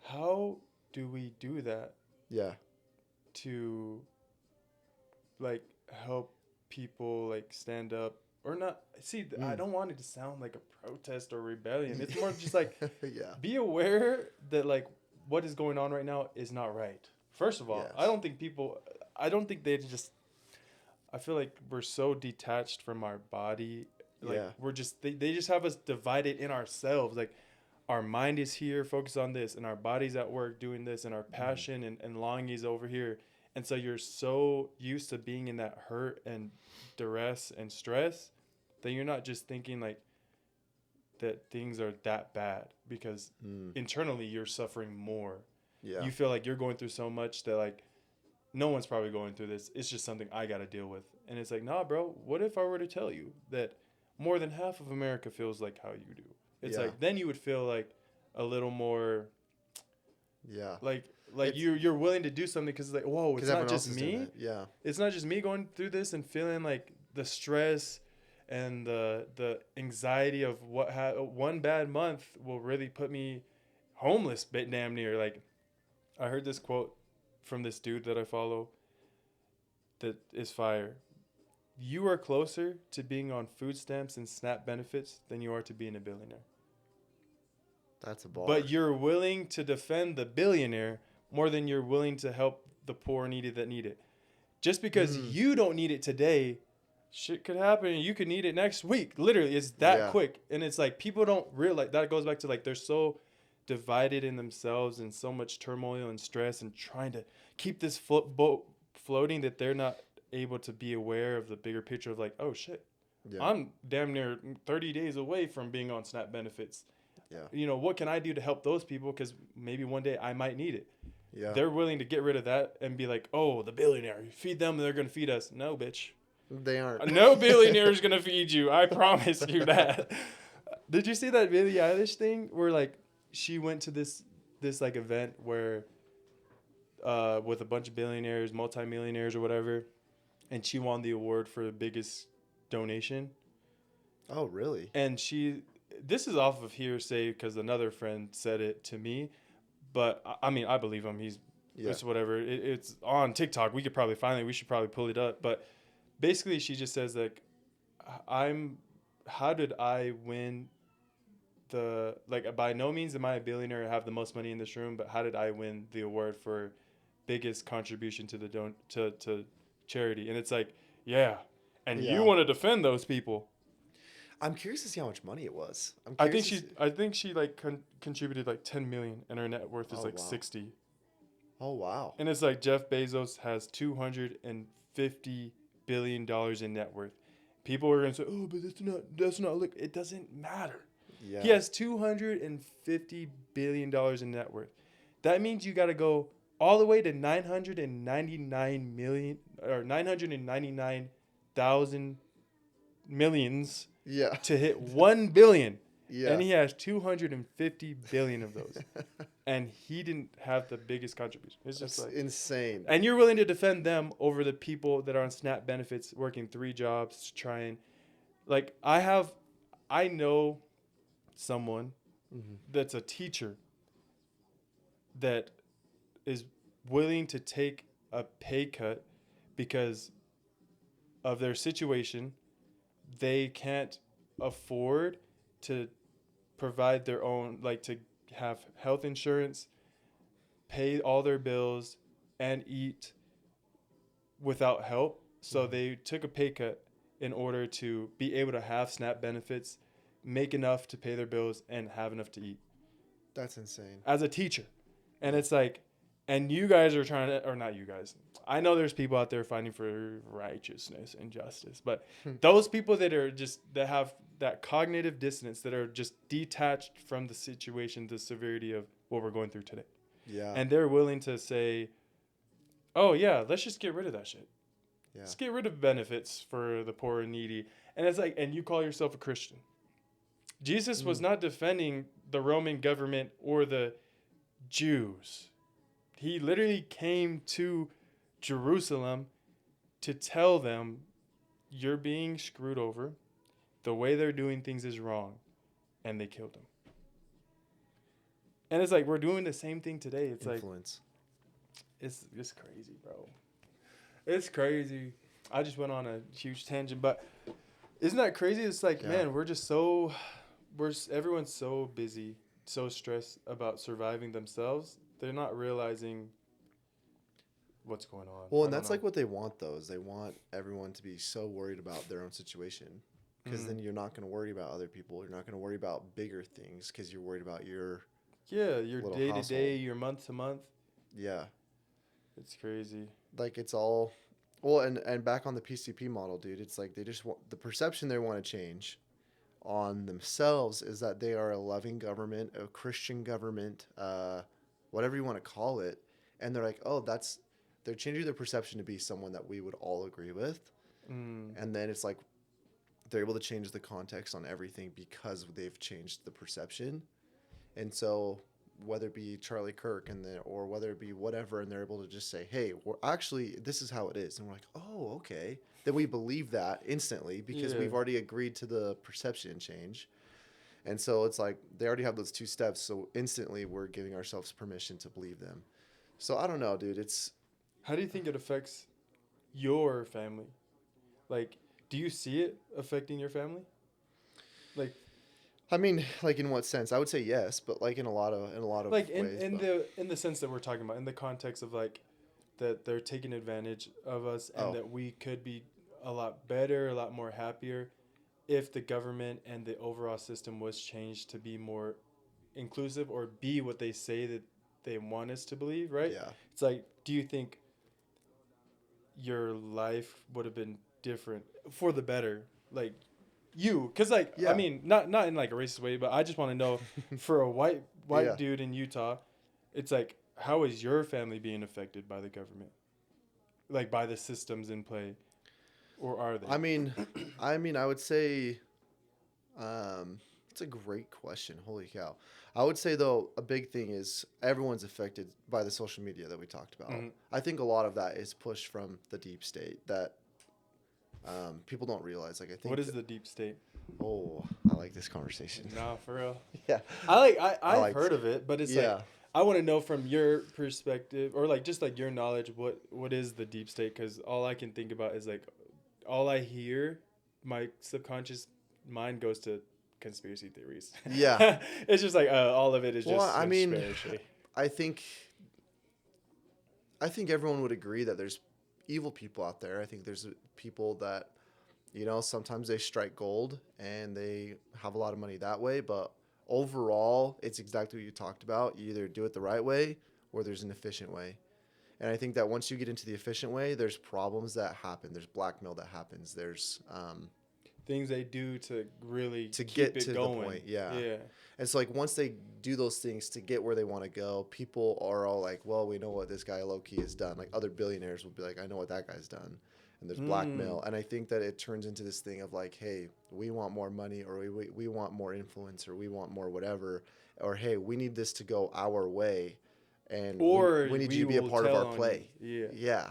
How do we do that Yeah. to like help people like stand up or not? See, I don't want it to sound like a protest or rebellion. It's more just like Yeah. be aware that like what is going on right now is not right. First of all, Yes. I don't think they just I feel like we're so detached from our body. Like Yeah. we're just they just have us divided in ourselves. Like our mind is here focused on this and our body's at work doing this and our passion and longing is over here. And so you're so used to being in that hurt and duress and stress that you're not just thinking like that things are that bad because internally you're suffering more. Yeah. You feel like you're going through so much that like no one's probably going through this. It's just something I got to deal with. And it's like, nah, bro, what if I were to tell you that more than half of America feels like how you do? It's like, then you would feel like a little more, like you're willing to do something because it's like, whoa, it's not just me. Yeah. It's not just me going through this and feeling like the stress and the anxiety of one bad month will really put me homeless, bit damn near. Like, I heard this quote from this dude that I follow that is fire. You are closer to being on food stamps and SNAP benefits than you are to being a billionaire. That's a bar. But you're willing to defend the billionaire more than you're willing to help the poor needy that need it. Just because you don't need it today, shit could happen and you could need it next week. Literally, it's that quick. And it's like people don't realize that goes back to like they're so divided in themselves and so much turmoil and stress and trying to keep this boat floating that they're not able to be aware of the bigger picture of like, oh shit, I'm damn near 30 days away from being on SNAP benefits. Yeah. You know, what can I do to help those people? Because maybe one day I might need it. Yeah. They're willing to get rid of that and be like, oh, the billionaire, you feed them, they're going to feed us. No, bitch. They aren't. No billionaire is going to feed you. I promise you that. Did you see that Billie Eilish thing where like she went to this like event where with a bunch of billionaires, multimillionaires or whatever, and she won the award for the biggest donation? Oh, really? And this is off of hearsay because another friend said it to me, but I mean, I believe him. It's whatever. It's on TikTok. We should probably pull it up. But basically, she just says like, how did I win by no means am I a billionaire or have the most money in this room, but how did I win the award for biggest contribution to to charity? And it's like, you want to defend those people. I'm curious to see how much money it was. I think she like contributed like 10 million and her net worth is 60. Oh wow. And it's like Jeff Bezos has $250 billion in net worth. people are gonna say, "Oh, but that's not look." It doesn't matter. Yeah. He has $250 billion in net worth. That means you got to go all the way to 999 million or 999,000 millions Yeah. to hit 1 billion. Yeah. And he has 250 billion of those. And he didn't have the biggest contribution. It's just That's like insane. and you're willing to defend them over the people that are on SNAP benefits working 3 jobs to try and like I know someone Mm-hmm. that's a teacher that is willing to take a pay cut because of their situation. They can't afford to provide their own, like to have health insurance, pay all their bills, and eat without help. So they took a pay cut in order to be able to have SNAP benefits, make enough to pay their bills, and have enough to eat. That's insane. As a teacher. And it's like, and you guys are trying to, or not you guys. I know there's people out there fighting for righteousness and justice, but those people that are just, that have that cognitive dissonance, that are just detached from the situation, the severity of what we're going through today. Yeah. And they're willing to say, oh, yeah, let's just get rid of that shit. Yeah. Let's get rid of benefits for the poor and needy. And it's like, and you call yourself a Christian. Jesus was not defending the Roman government or the Jews. He literally came to Jerusalem to tell them, you're being screwed over. The way they're doing things is wrong. And they killed him. And it's like, we're doing the same thing today. It's Influence. like, it's crazy, bro. It's crazy. I just went on a huge tangent, but isn't that crazy? It's like, man, everyone's so busy, so stressed about surviving themselves. They're not realizing what's going on. Well, and that's like what they want, though, is they want everyone to be so worried about their own situation. Because then you're not going to worry about other people. You're not going to worry about bigger things because you're worried about your your little day to day, household. your month to month. Yeah. It's crazy. Like, it's all... Well, and back on the PCP model, dude, it's like they just want... The perception they want to change on themselves is that they are a loving government, a Christian government, whatever you want to call it. And they're like, oh, that's... They're changing their perception to be someone that we would all agree with. And then it's like they're able to change the context on everything because they've changed the perception. And so whether it be Charlie Kirk or whether it be whatever, and they're able to just say, hey, actually, this is how it is. And we're like, oh, okay. Then we believe that instantly because we've already agreed to the perception change. And so it's like they already have those 2 steps. So instantly we're giving ourselves permission to believe them. So I don't know, dude. How do you think it affects your family? Like, do you see it affecting your family? Like, I mean, like in what sense? I would say yes, but like in a lot of like ways. In the sense that we're talking about, in the context of like that they're taking advantage of us and that we could be a lot better, a lot more happier if the government and the overall system was changed to be more inclusive or be what they say that they want us to believe, right? Yeah. It's like, do you think your life would have been different for the better? Like, because like, I mean, not in like a racist way, but I just want to know for a white dude in Utah, it's like, how is your family being affected by the government? Like by the systems in play, or are they? I mean, I would say, it's a great question. Holy cow. I would say, though, a big thing is everyone's affected by the social media that we talked about. I think a lot of that is pushed from the deep state that people don't realize. Like, I think. What is the deep state? Oh, I like this conversation. Nah, for real. Yeah. I've heard of it, but it's like, I want to know from your perspective, or like just like your knowledge, what is the deep state? Because all I can think about is like, all I hear, my subconscious mind goes to conspiracy theories. Yeah. It's just like all of it is just I mean, conspiracy. I think everyone would agree that there's evil people out there. I think there's people that, sometimes they strike gold and they have a lot of money that way, but overall, it's exactly what you talked about. You either do it the right way or there's an efficient way. And I think that once you get into the efficient way, there's problems that happen. There's blackmail that happens. There's things they do to really to keep get it to the going. point. Yeah. Yeah. And so, like, once they do those things to get where they want to go, people are all like, well, we know what this guy low key has done. Like, other billionaires will be like, I know what that guy's done. And there's Mm. blackmail. And I think that it turns into this thing of like, hey, we want more money, or we want more influence, or we want more whatever. Or, hey, we need this to go our way. And Or we need you we to be a will part of tell our on you. play. Yeah. Yeah.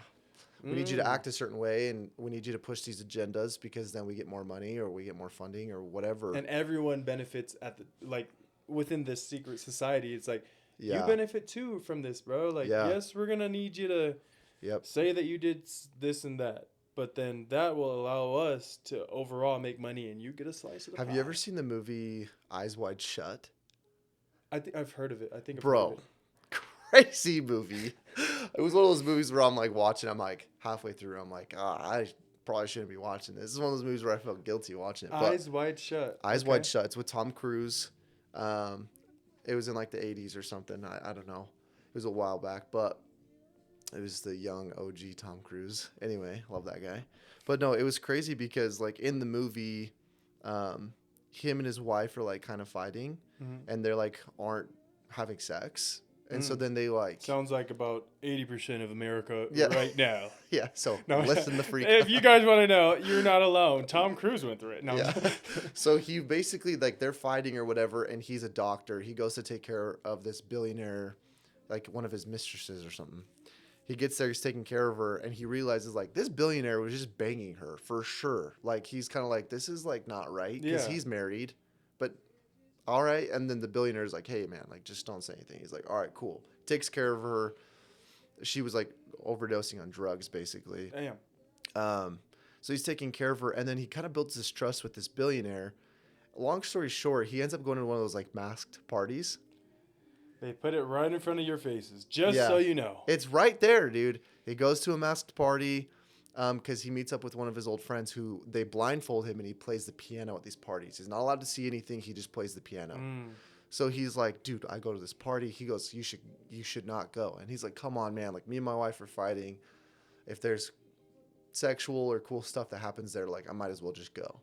We need you to Mm. act a certain way, and we need you to push these agendas because then we get more money, or we get more funding, or whatever. And everyone benefits at the like within this secret society. It's like you Yeah. benefit too from this, bro. Like, Yeah. yes, we're gonna need you to Yep. say that you did this and that, but then that will allow us to overall make money, and you get a slice of the Have pie. you ever seen the movie Eyes Wide Shut? I think I've heard of it. I think I've heard of Bro, it. crazy movie. It was one of those movies where I'm like watching, I'm like halfway through, I'm like, I probably shouldn't be watching this. This is one of those movies where I felt guilty watching it. But Eyes wide shut. Eyes Okay. Wide Shut. It's with Tom Cruise. Um, it was in like the 80s or something. I don't know. It was a while back, but it was the young OG Tom Cruise. Anyway, love that guy. But no, it was crazy because like in the movie, him and his wife are like kind of fighting, Mhm. and they're like aren't having sex, and so Mm. then they like Sounds like about 80% of America Yeah. right now. yeah. So No, listen, the freak. if you guys want to know, you're not alone. Tom Cruise went through it. No. Yeah. So he basically like they're fighting or whatever, and he's a doctor. He goes to take care of this billionaire, like one of his mistresses or something. He gets there, he's taking care of her, and he realizes like this billionaire was just banging her for sure. Like he's kind of like this is like not right because Yeah. he's married, but all right. And then the billionaire's like, hey man, like just don't say anything. He's like, all right, cool. Takes care of her. She was like overdosing on drugs basically. Damn. So he's taking care of her, and then he kind of builds this trust with this billionaire. Long story short, he ends up going to one of those like masked parties. They put it right in front of your faces, just Yeah. so you know. It's right there, dude. He goes to a masked party because he meets up with one of his old friends who they blindfold him, and he plays the piano at these parties. He's not allowed to see anything. He just plays the piano. Mm. So he's like, dude, I go to this party. He goes, you should not go. And he's like, come on, man. Like me and my wife are fighting. If there's sexual or cool stuff that happens there, like I might as well just go.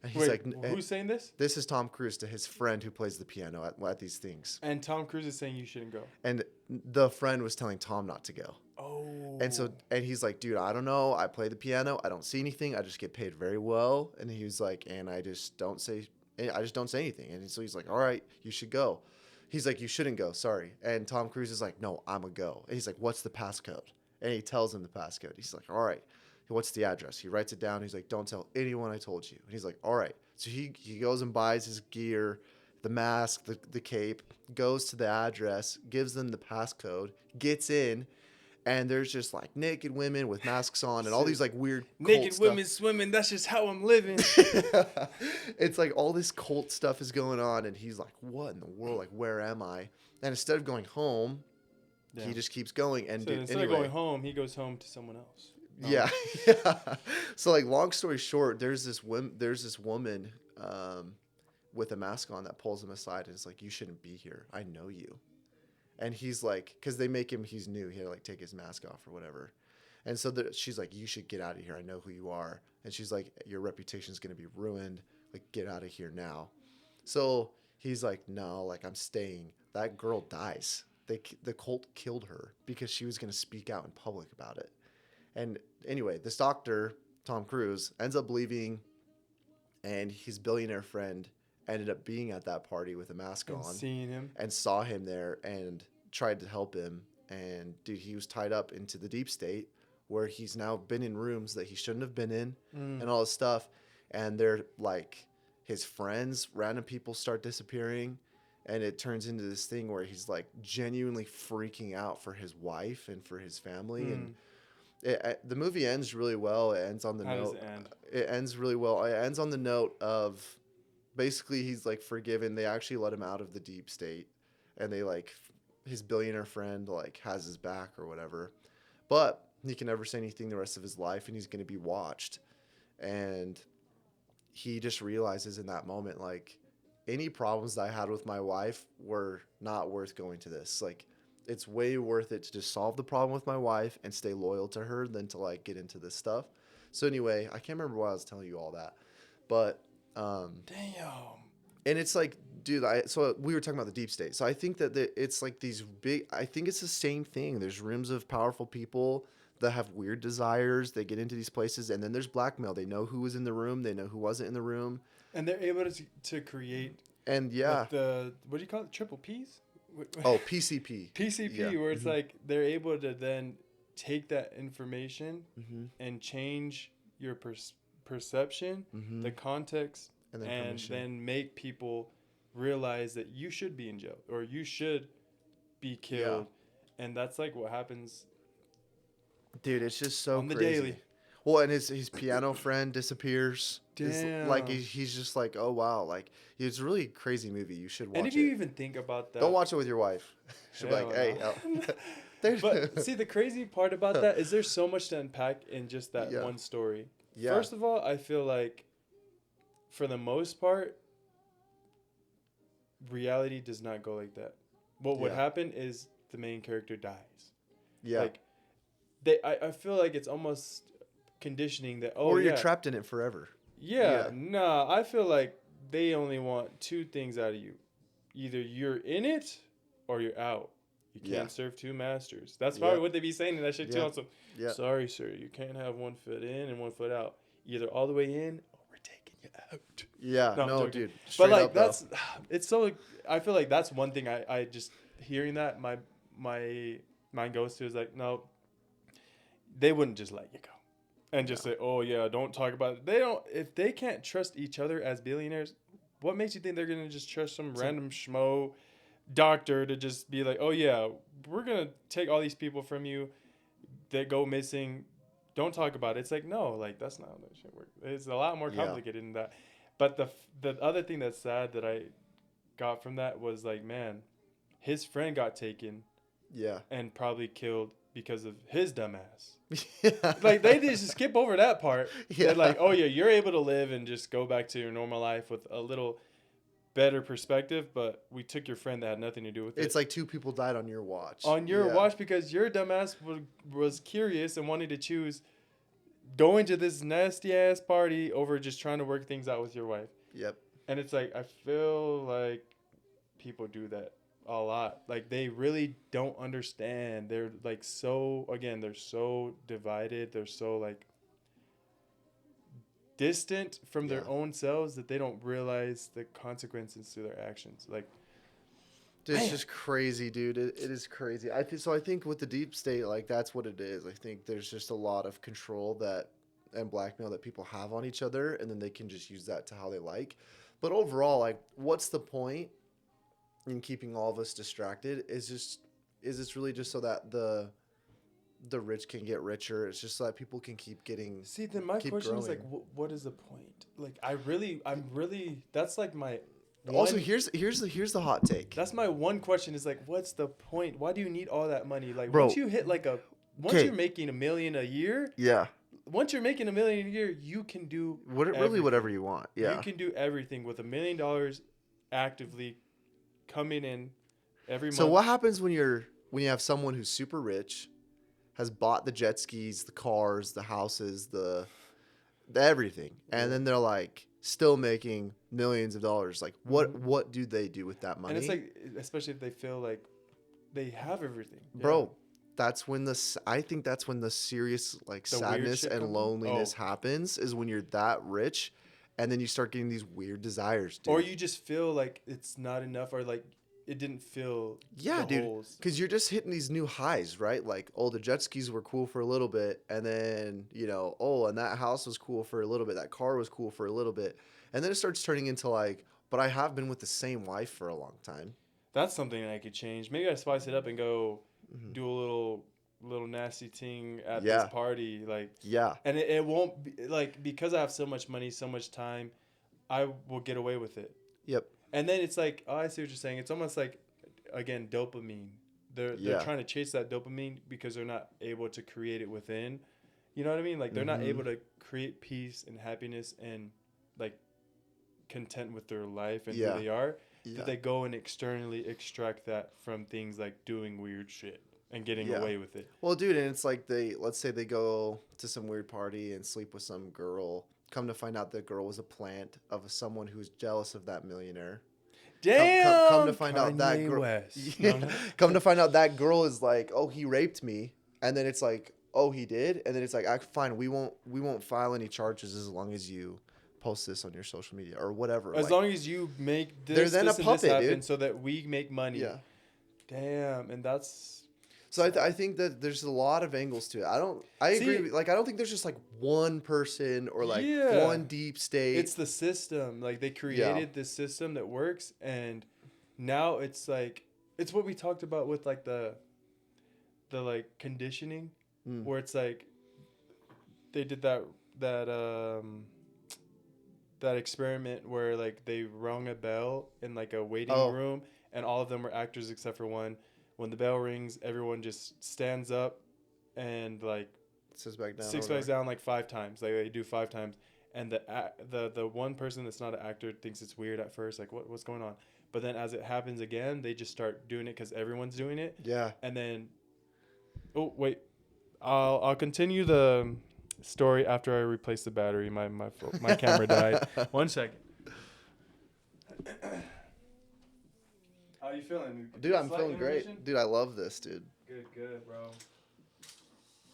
And he's Wait, like, who's saying this? this is Tom Cruise to his friend who plays the piano at these things. And Tom Cruise is saying you shouldn't go. And the friend was telling Tom not to go. Oh. And he's like, dude, I don't know. I play the piano. I don't see anything. I just get paid very well. And he was like, and I just don't say anything. And so he's like, all right, you should go. He's like, you shouldn't go. Sorry. And Tom Cruise is like, no, I'm a go. And he's like, what's the passcode? And he tells him the passcode. He's like, all right, what's the address? He writes it down. He's like, don't tell anyone I told you. And he's like, all right. So he goes and buys his gear, the mask, the cape, goes to the address, gives them the passcode, gets in, and there's just like naked women with masks on and all these like weird naked cult women swimming. That's just how I'm living. stuff. It's like all this cult stuff is going on, and he's like, what in the world? Like, where am I? And instead of going home, Yeah. he just keeps going. And So dude, instead anyway, of going home, he goes home to someone else. No. yeah, yeah. So like, long story short, there's this woman with a mask on that pulls him aside and is like, you shouldn't be here. I know you. And he's like, because they make him, he's new. He had to like take his mask off or whatever. And so she's like, you should get out of here. I know who you are. And she's like, your reputation's going to be ruined. Like, get out of here now. So he's like, no, like I'm staying. That girl dies. The cult killed her because she was going to speak out in public about it. And anyway, this doctor, Tom Cruise, ends up leaving, and his billionaire friend ended up being at that party with a mask And on seeing him. and saw him there and tried to help him. And dude, he was tied up into the deep state where he's now been in rooms that he shouldn't have been in and all this stuff. And they're like, his friends, random people start disappearing. And it turns into this thing where he's like genuinely freaking out for his wife and for his family. And the movie ends really well. It ends on the How note. does it end? It ends really well. It ends on the note of basically he's like forgiven. They actually let him out of the deep state, and they like his billionaire friend like has his back or whatever. But he can never say anything the rest of his life, and he's going to be watched. And he just realizes in that moment, like, any problems that I had with my wife were not worth going to this. Like, it's way worth it to just solve the problem with my wife and stay loyal to her than to like get into this stuff. So anyway, I can't remember why I was telling you all that, But Damn. and it's like, dude, so we were talking about the deep state. So I think that it's like these big. I think it's the same thing. There's rooms of powerful people that have weird desires. They get into these places, and then there's blackmail. They know who was in the room. They know who wasn't in the room. And they're able to create And with the what do you call it? Triple P's? oh, PCP. PCP, Yeah. where it's like they're able to then take that information Mm-hmm. and change your perception, Mm-hmm. the context, And then and permission. then make people realize that you should be in jail or you should be killed. And that's like what happens Dude, it's just so on the crazy. daily. Well, and his piano friend disappears. Damn. Like he's just like, oh wow, like it's a really crazy movie. You should watch And if it. you even think about that, Don't watch it with your wife. She'll be Hell like, hey, no. But see, the crazy part about that is there's so much to unpack in just that Yeah. one story. Yeah. First of all, I feel like for the most part, reality does not go like that. What would Yeah. happen is the main character dies. yeah. Like I feel like it's almost conditioning that or yeah, you're trapped in it forever. yeah, Yeah. nah, I feel like they only want two things out of you. Either you're in it or you're out. You can't Yeah. serve two masters. That's probably Yeah. what they be saying in that shit too. Yeah. Also, Yeah. sorry, sir, you can't have one foot in and one foot out. Either all the way in or we're taking you out. Yeah. No, I'm No, joking. dude. But Straight like up, though. that's, it's so. I feel like that's one thing I just hearing that my mind goes to is like, no, they wouldn't just let you go and just say, oh yeah, don't talk about it. They don't. If they can't trust each other as billionaires, what makes you think they're gonna just trust some random schmo doctor to just be like, oh yeah, we're gonna take all these people from you that go missing. Don't talk about it. It's like, no, like that's not how that shit works. It's a lot more Yeah. complicated than that. But the other thing that's sad that I got from that was like, man, his friend got taken Yeah. and probably killed because of his dumbass. Yeah. Like they just skip over that part. Yeah. They're like, oh yeah, you're able to live and just go back to your normal life with a little better perspective, but we took your friend that had nothing to do with it. It's like two people died on your watch. On your Yeah. watch because your dumbass was curious and wanted to choose going to this nasty ass party over just trying to work things out with your wife. Yep. And it's like, I feel like people do that a lot. Like they really don't understand. They're like so, again, they're so divided. They're so like distant from their Yeah. own selves that they don't realize the consequences to their actions. Like, Dude, it's Man. just crazy, dude. It is crazy. So I think with the deep state, like that's what it is. I think there's just a lot of control and blackmail that people have on each other, and then they can just use that to how they like. But overall, like, what's the point in keeping all of us distracted? Is this really just so that the rich can get richer? It's just so that people can keep getting. see, then my Keep question is like, growing. what is the point? Like, I'm really, that's like my. Also, one- here's the hot take. That's my one question is like, what's the point? Why do you need all that money? Like, Bro. once you hit like once 'Kay. you're making $1 million a year, Yeah. once you're making $1 million a year, you can do Really, everything. whatever you want. Yeah. You can do everything with $1 million actively coming in every month. So what happens when you have someone who's super rich, has bought the jet skis, the cars, the houses, the everything, and then they're like still making millions of dollars? Like what do they do with that money? And it's like, especially if they feel like they have everything, Bro, that's when I think that's when the serious like The weird sadness shit and comes in? loneliness happens, is when you're that rich, and then you start getting these weird desires, dude. Or you just feel like it's not enough, or like it didn't fill Yeah, the dude. holes. Because you're just hitting these new highs, right? Like, oh, the jet skis were cool for a little bit. And then, oh, and that house was cool for a little bit. That car was cool for a little bit. And then it starts turning into like, but I have been with the same wife for a long time. That's something I could change. Maybe I spice it up and go do a little nasty thing at Yeah. this party, like, Yeah. and it won't be like, because I have so much money, so much time, I will get away with it. Yep. And then it's like, oh, I see what you're saying. It's almost like, again, dopamine. They're Yeah. trying to chase that dopamine because they're not able to create it within. You know what I mean? Like they're not Mhm. able to create peace and happiness and like content with their life and Yeah. who they are. Yeah. That they go and externally extract that from things like doing weird shit and getting Yeah. away with it. Well, dude, and it's like let's say they go to some weird party and sleep with some girl come to find out the girl was a plant of someone who's jealous of that millionaire. Come Damn. to find out that Kanye girl. West. Yeah, No, no. come to find out that girl is like, oh, he raped me, and then it's like, oh, he did, and then it's like, fine, we won't file any charges as long as you post this on your social media or whatever. As Like, long as you make they're this, then this, a and this puppet, happen dude. so that we make money. Yeah. Damn. And that's So sad. I think that there's a lot of angles to it. I agree. See- Like, I don't think there's just like one person or like Yeah. one deep state. It's the system. Like they created this system that works, and now it's like it's what we talked about with like the like conditioning, Mm. where it's like they did that experiment where like they rung a bell in like a waiting Oh. room, and all of them were actors except for one. When the bell rings, everyone just stands up and like Sits back down. six or bags whatever. down like 5 times. Like they do 5 times, and the one person that's not an actor thinks it's weird at first, like what's going on. But then as it happens again, they just start doing it because everyone's doing it, Yeah. and then oh wait, I'll continue the story after I replace the battery. My camera died. 1 second. How you feeling? Dude, I'm Slight feeling great. intermission? Dude, I love this, dude. Good, bro.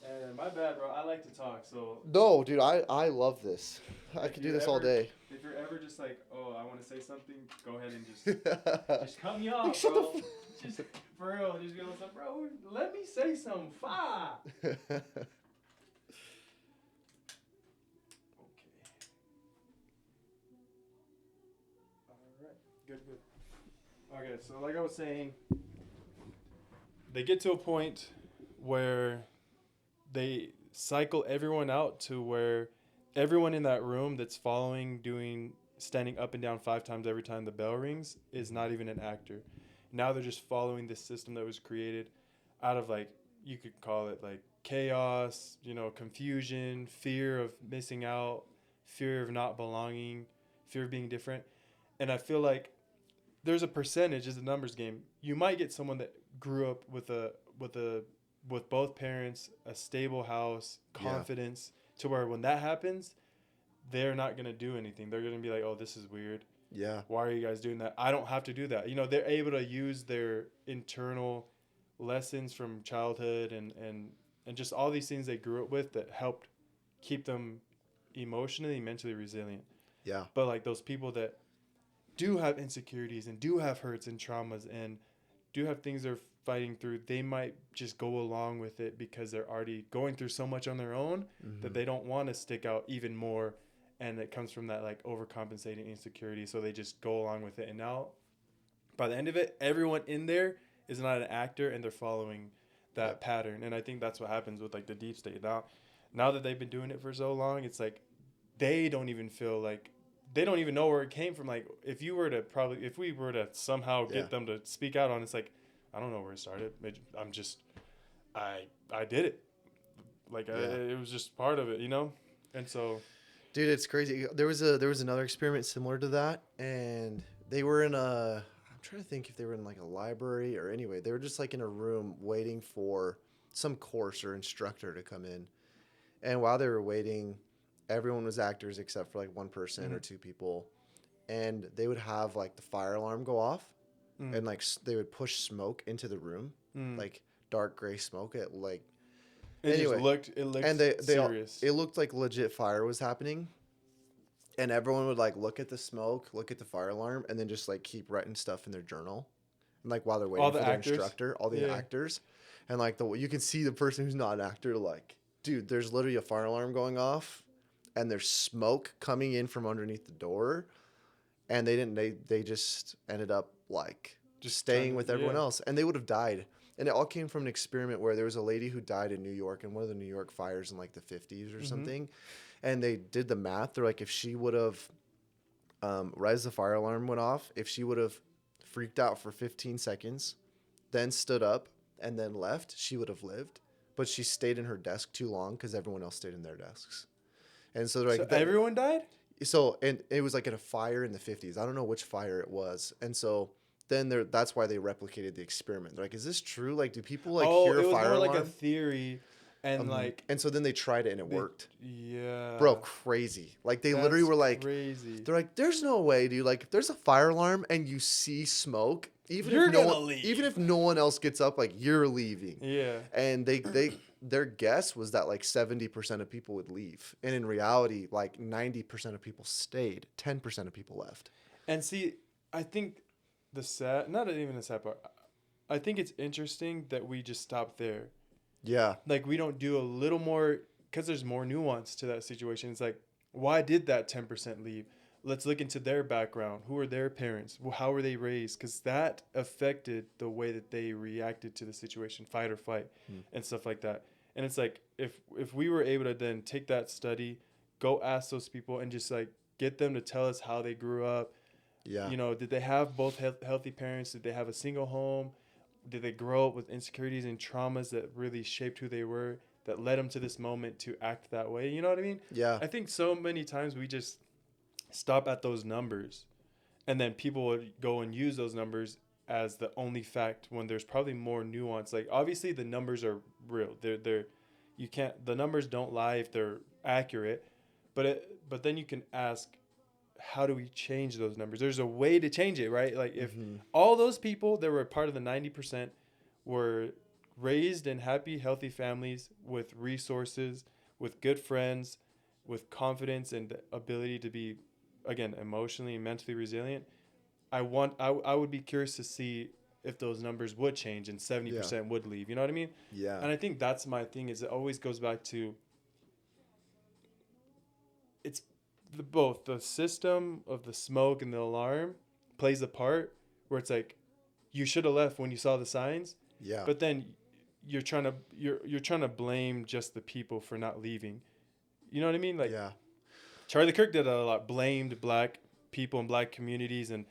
And my bad, bro. I like to talk, so No, dude, I love this. I If could do you this all ever- day. if you're ever just like, oh, I want to say something, go ahead and just cut me off, Shut bro. the Just for real, just be like, bro, let me say something. Fire. Okay. All right. Good. Okay, so like I was saying, they get to a point where they cycle everyone out to where everyone in that room that's standing up and down 5 times every time the bell rings is not even an actor. Now they're just following this system that was created out of like, you could call it like chaos, confusion, fear of missing out, fear of not belonging, fear of being different. And I feel like there's a percentage, it's a numbers game. You might get someone that grew up with both parents, a stable house, confidence, to where when that happens, they're not going to do anything. They're going to be like, oh, this is weird. Yeah. Why are you guys doing that? I don't have to do that. They're able to use their internal lessons from childhood and just all these things they grew up with that helped keep them emotionally, mentally resilient. Yeah. But like those people that do have insecurities and do have hurts and traumas and do have things they're fighting through, they might just go along with it because they're already going through so much on their own that they don't want to stick out even more. And it comes from that like overcompensating insecurity. So they just go along with it. And now by the end of it, everyone in there is not an actor and they're following that pattern. And I think that's what happens with like the deep state. Now that they've been doing it for so long, it's like they don't even feel like they don't even know where it came from. Like if we were to somehow get them to speak out on, it's like, I don't know where it started. I did it. Like it was just part of it, And so, dude, it's crazy. There was another experiment similar to that, and they were in a. I'm trying to think if they were in like a library or anyway. They were just like in a room waiting for some course or instructor to come in, and while they were waiting, everyone was actors except for like one person or two people, and they would have like the fire alarm go off, and like they would push smoke into the room, like dark gray smoke. It like. It Anyway, looked and serious. It looked like legit fire was happening, and everyone would like look at the smoke, look at the fire alarm, and then just like keep writing stuff in their journal, and like while they're waiting for their instructor, all the actors, and like you can see the person who's not an actor, like, dude, there's literally a fire alarm going off, and there's smoke coming in from underneath the door, and they just ended up like just staying with everyone else, and they would have died. And it all came from an experiment where there was a lady who died in New York in one of the New York fires in like the 50s or something. And they did the math. They're like, if she would have, right as the fire alarm went off, if she would have freaked out for 15 seconds, then stood up and then left, she would have lived. But she stayed in her desk too long because everyone else stayed in their desks. And so they're like, everyone died? So, and it was like at a fire in the 50s. I don't know which fire it was. And so then that's why they replicated the experiment. They're like, is this true? Like, do people like hear a fire alarm? Like a theory And like And so then they tried it and it they, worked. yeah, Bro, crazy. Like they literally that's were like, crazy. they're like, there's no way, dude. Like if there's a fire alarm and you see smoke, You're gonna leave. even if no one else gets up, like you're leaving. Yeah. And their guess was that like 70% of people would leave. And in reality, like 90% of people stayed. 10% of people left. And see, I think not even the sad part. I think it's interesting that we just stop there. Yeah. Like we don't do a little more because there's more nuance to that situation. It's like, why did that 10% leave? Let's look into their background. Who are their parents? How were they raised? Because that affected the way that they reacted to the situation, fight or flight, and stuff like that. And it's like if we were able to then take that study, go ask those people, and just like get them to tell us how they grew up. Yeah. You know, did they have both healthy parents? Did they have a single home? Did they grow up with insecurities and traumas that really shaped who they were, that led them to this moment to act that way? You know what I mean? Yeah. I think so many times we just stop at those numbers, and then people would go and use those numbers as the only fact when there's probably more nuance. Like obviously the numbers are real. They're you can't the numbers don't lie if they're accurate, but then you can ask, how do we change those numbers? There's a way to change it, right? Like if all those people that were part of the 90% were raised in happy, healthy families with resources, with good friends, with confidence and the ability to be, again, emotionally and mentally resilient, I would be curious to see if those numbers would change and 70% would leave. You know what I mean? Yeah. And I think that's my thing, is it always goes back to it's both the system of the smoke and the alarm plays a part where it's like you should have left when you saw the signs. Yeah. But then you're trying to blame just the people for not leaving. You know what I mean? Like yeah. Charlie Kirk did that a lot, blamed black people and black communities and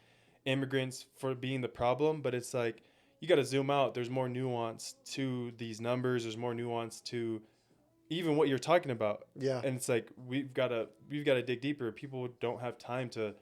immigrants for being the problem, but it's like you got to zoom out. There's more nuance to these numbers. There's more nuance to even what you're talking about. Yeah. And it's like we've got to dig deeper. People don't have time to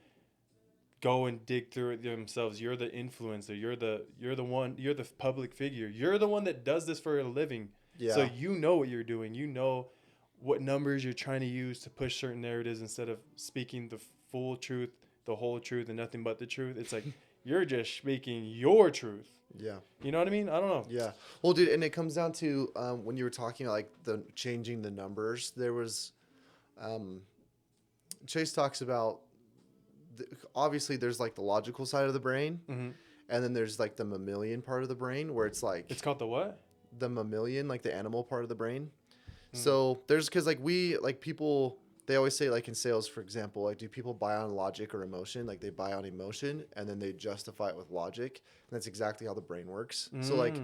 go and dig through it themselves. You're the influencer. You're the one. You're the public figure. You're the one that does this for a living. Yeah. So you know what you're doing. You know what numbers you're trying to use to push certain narratives instead of speaking the full truth, the whole truth, and nothing but the truth. It's like you're just speaking your truth. Yeah. You know what I mean? I don't know. Yeah. Well, dude, and it comes down to when you were talking about like the changing the numbers, there was Chase talks about obviously there's like the logical side of the brain, and then there's like the mammalian part of the brain where it's like it's called the what? The mammalian, like the animal part of the brain. So there's because like people, they always say like in sales, for example, like do people buy on logic or emotion? Like they buy on emotion and then they justify it with logic. And that's exactly how the brain works. So like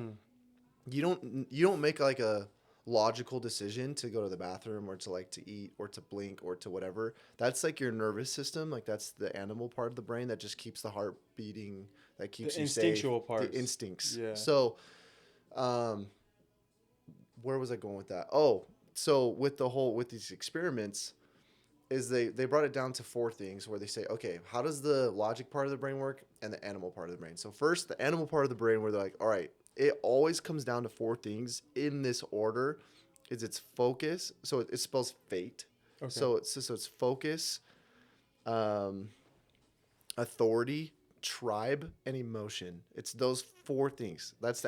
you don't make like a logical decision to go to the bathroom or to like to eat or to blink or to whatever. That's like your nervous system. Like that's the animal part of the brain that just keeps the heart beating, that keeps the you instinctual safe. parts. The instincts. Yeah. So where was I going with that? Oh, so with these experiments is they brought it down to 4 things where they say, okay, how does the logic part of the brain work and the animal part of the brain? So first, the animal part of the brain where they're like, all right, it always comes down to 4 things in this order. Is its focus. So it spells fate. Okay. So it's focus, authority, tribe, and emotion. It's those 4 things. That's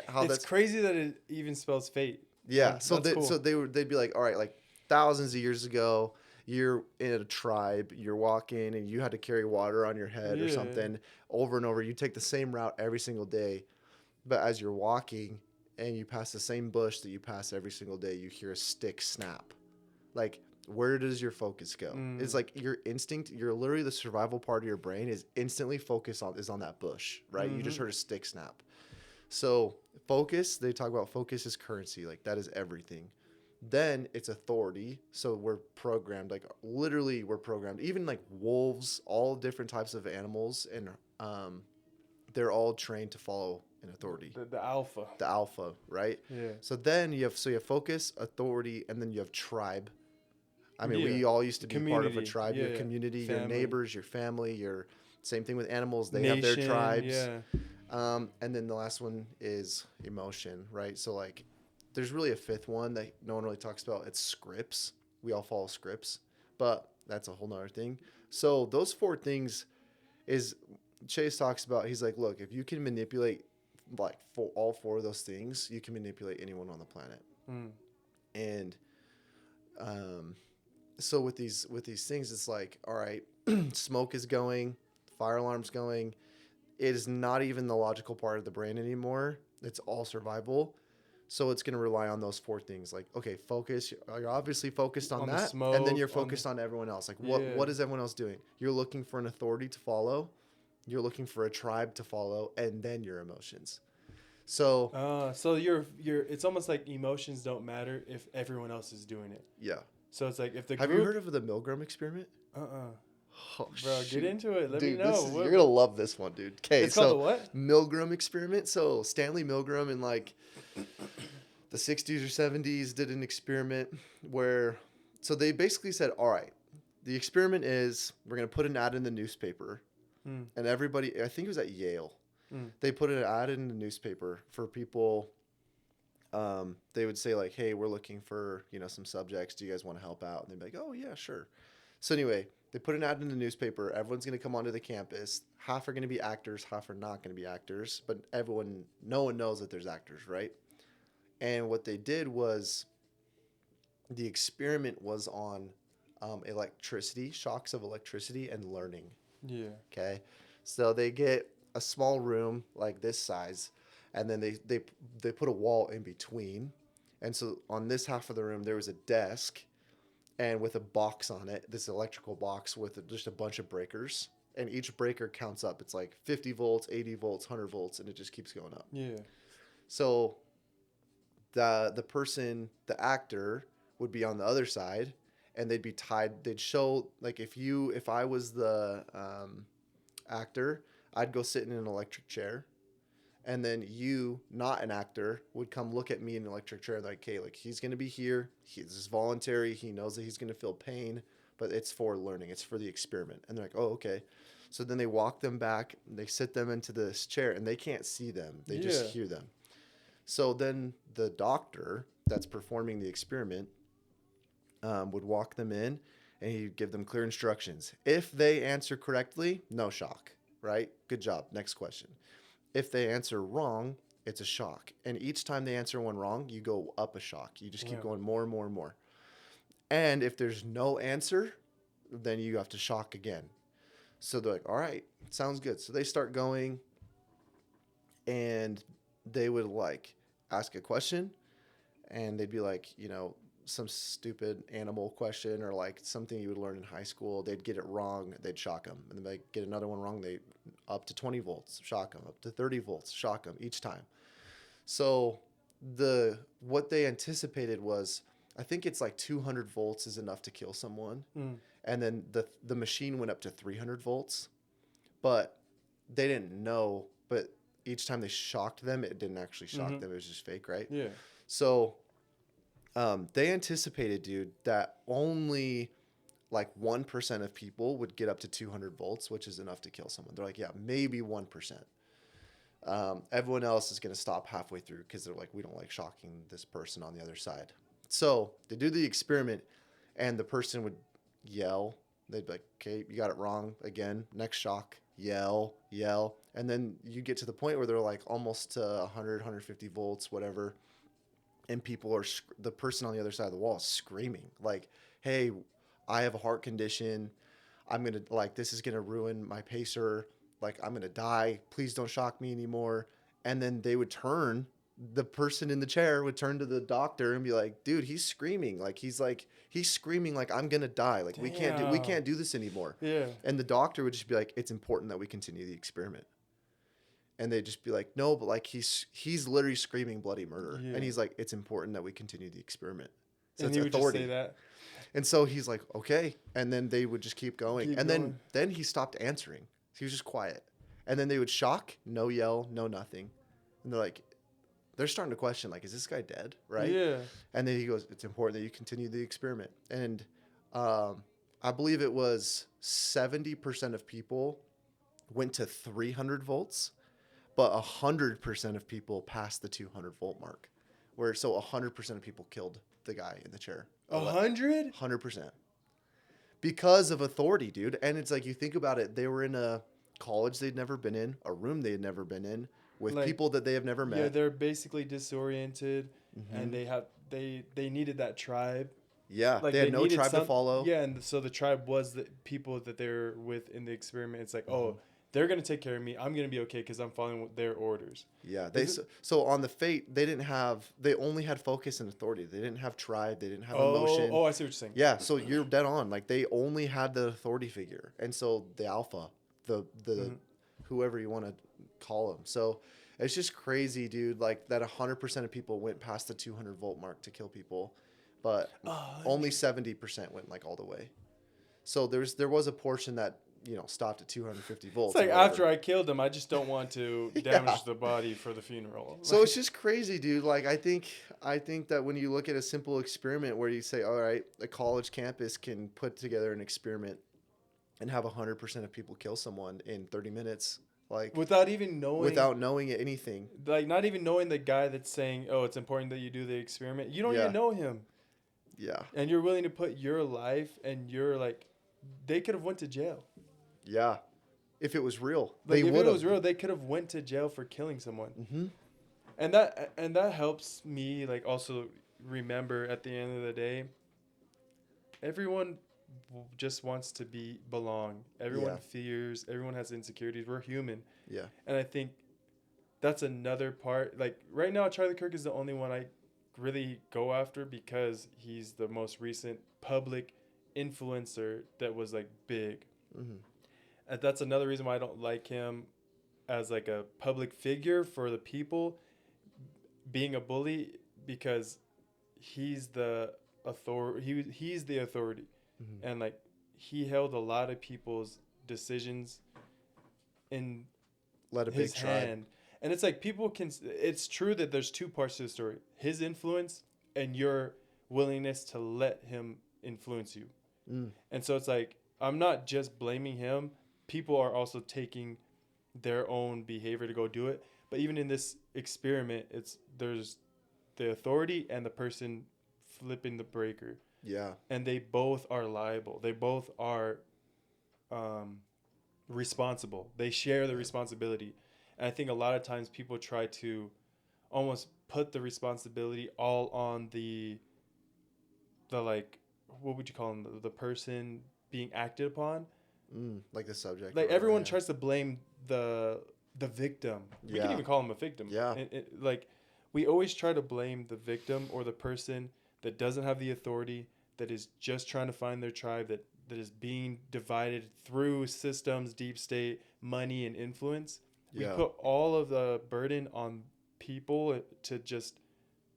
crazy that it even spells fate. Yeah. So cool. they'd be like, all right, like thousands of years ago, you're in a tribe, you're walking and you had to carry water on your head or something over and over. You take the same route every single day. But as you're walking and you pass the same bush that you pass every single day, you hear a stick snap. Like, where does your focus go? It's like your instinct, literally the survival part of your brain is instantly focused on that bush, right? You just heard a stick snap. So focus, they talk about focus is currency. Like that is everything. Then it's authority. So we're programmed, like literally we're programmed. Even like wolves, all different types of animals, and they're all trained to follow an authority. The alpha. The alpha, right? Yeah. So then you have focus, authority, and then you have tribe. I mean, we all used to be part of a tribe. Your community, family. Your neighbors, your family, your same thing with animals. They have their tribes. Yeah. And then the last one is emotion, right? So like there's really a fifth one that no one really talks about. It's scripts. We all follow scripts, but that's a whole nother thing. So those four things is Chase talks about. He's like, look, if you can manipulate like for all four of those things, you can manipulate anyone on the planet. Mm. And so with these things, it's like, all right, smoke is going, fire alarm's going. It is not even the logical part of the brain anymore. It's all survival. So it's going to rely on those four things. Like, okay, focus. You're obviously focused on the that, smoke, and then you're focused on everyone else. Like, what is everyone else doing? You're looking for an authority to follow. You're looking for a tribe to follow, and then your emotions. So, so you're it's almost like emotions don't matter if everyone else is doing it. yeah. So it's like if the Have group, you heard of the Milgram experiment? Oh, bro, shoot. get into it. Let Dude, me know. you're gonna love this one, dude. Okay, It's called the what? Milgram experiment. So Stanley Milgram in like the 60s or 70s did an experiment where, so they basically said, all right, the experiment is we're gonna put an ad in the newspaper, and everybody, I think it was at Yale, they put an ad in the newspaper for people. They would say like, hey, we're looking for, some subjects. Do you guys want to help out? And they'd be like, oh yeah, sure. So anyway, they put an ad in the newspaper. Everyone's going to come onto the campus. Half are going to be actors, half are not going to be actors. But no one knows that there's actors, right? And what they did was the experiment was on electricity, shocks of electricity and learning. Yeah. Okay. So they get a small room like this size, and then they put a wall in between. And so on this half of the room, there was a desk and with a box on it, this electrical box with just a bunch of breakers. And each breaker counts up. It's like 50 volts, 80 volts, 100 volts, and it just keeps going up. Yeah. So the person, the actor, would be on the other side, and they'd be tied. They'd show, like, if I was the actor, I'd go sit in an electric chair. And then you, not an actor, would come look at me in an electric chair like, hey, like he's going to be here. This is voluntary. He knows that he's going to feel pain, but it's for learning. It's for the experiment. And they're like, oh, okay. So then they walk them back. They sit them into this chair, and they can't see them. They just hear them. So then the doctor that's performing the experiment would walk them in, and he'd give them clear instructions. If they answer correctly, no shock, right? Good job. Next question. If they answer wrong, it's a shock. And each time they answer one wrong, you go up a shock. You just keep going more and more and more. And if there's no answer, then you have to shock again. So they're like, all right, sounds good. So they start going, and they would like ask a question, and they'd be like, some stupid animal question or like something you would learn in high school. They'd get it wrong. They'd shock them. And they get another one wrong. They up to 20 volts, shock them. Up to 30 volts, shock them each time. So what they anticipated was, I think it's like 200 volts is enough to kill someone. And then the machine went up to 300 volts, but they didn't know. But each time they shocked them, it didn't actually shock them. It was just fake, right? Yeah. So they anticipated, dude, that only like 1% of people would get up to 200 volts, which is enough to kill someone. They're like, yeah, maybe 1%. Everyone else is going to stop halfway through because they're like, we don't like shocking this person on the other side. So they do the experiment, and the person would yell. They'd be like, okay, you got it wrong again. Next shock, yell. And then you get to the point where they're like almost to 100, 150 volts, whatever. And the person on the other side of the wall is screaming like, hey, I have a heart condition. This is going to ruin my pacer. Like, I'm going to die. Please don't shock me anymore. And then the person in the chair would turn to the doctor and be like, dude, he's screaming. He's screaming like, I'm going to die. Like, we can't do this anymore. Yeah. And the doctor would just be like, it's important that we continue the experiment. And they'd just be like, no, but like he's literally screaming bloody murder. Yeah. And he's like, it's important that we continue the experiment. So and it's he authority. Would just say that. And so he's like, okay. And then they would just keep going. Then he stopped answering. He was just quiet. And then they would shock, no yell, no nothing. And they're starting to question, like, is this guy dead? Right? Yeah. And then he goes, it's important that you continue the experiment. And I believe it was 70% of people went to 300 volts. But 100% of people passed the 200 volt mark, where so 100% of people killed the guy in the chair. 100? 100%. Because of authority, dude. And it's like, you think about it, they were in a college they'd never been in, a room they had never been in, with Like, people that they have never yeah, met. they're basically disoriented, and Hmm. they needed that tribe. Yeah, Like they had they no needed tribe to some, follow. yeah, and so the tribe was the people that they're with in the experiment. It's like, Hmm. oh, they're gonna take care of me. I'm gonna be okay because I'm following their orders. Yeah, Is it? so on the fate, they only had focus and authority. They didn't have tribe, they didn't have Oh, emotion. oh, I see what you're saying. Yeah, so you're dead on. Like, they only had the authority figure. And so the alpha, the Mhm. whoever you want to call him. So it's just crazy, dude, like that 100% of people went past the 200-volt mark to kill people, but only 70% went like all the way. So there was a portion that, stopped at 250 It's volts or like whatever. after I killed them, I just don't want to Yeah. damage the body for the funeral. So it's just crazy, dude. Like, I think that when you look at a simple experiment where you say, all right, a college campus can put together an experiment and have 100% of people kill someone in 30 minutes, like, without even knowing, without knowing anything. like not even knowing the guy that's saying, "Oh, it's important that you do the experiment." You don't Yeah. even know him, Yeah. and you're willing to put your life and your like, they could have went to jail. Yeah. If it was real, Like they if would it have. was real, they could have went to jail for killing someone. Mm-hmm. And that helps me like also remember at the end of the day, everyone just wants to belong. Everyone Yeah. fears. Everyone has insecurities. We're human, Yeah. and I think that's another part. Like right now, Charlie Kirk is the only one I really go after because he's the most recent public influencer that was like big. Mm-hmm. And that's another reason why I don't like him as like a public figure for the people being a bully, because he's the he's the authority, Mm-hmm. and like he held a lot of people's decisions in Let a big his tribe. hand. And it's like people can, it's true that there's two parts to the story: his influence and your willingness to let him influence you. Mm. And so it's like I'm not just blaming him, people are also taking their own behavior to go do it. But even in this experiment, there's the authority and the person flipping the breaker, Yeah. and they both are liable. They both are um, responsible. They share the responsibility. And I think a lot of times people try to almost put the responsibility all on the like, what would you call them, the person being acted upon. Like the subject. Like or whatever, everyone yeah. tries to blame the victim. We can Yeah. even call him a victim. Yeah. Like we always try to blame the victim or the person that doesn't have the authority, that is just trying to find their tribe, that is being divided through systems, deep state, money, and influence. We Yeah. put all of the burden on people to just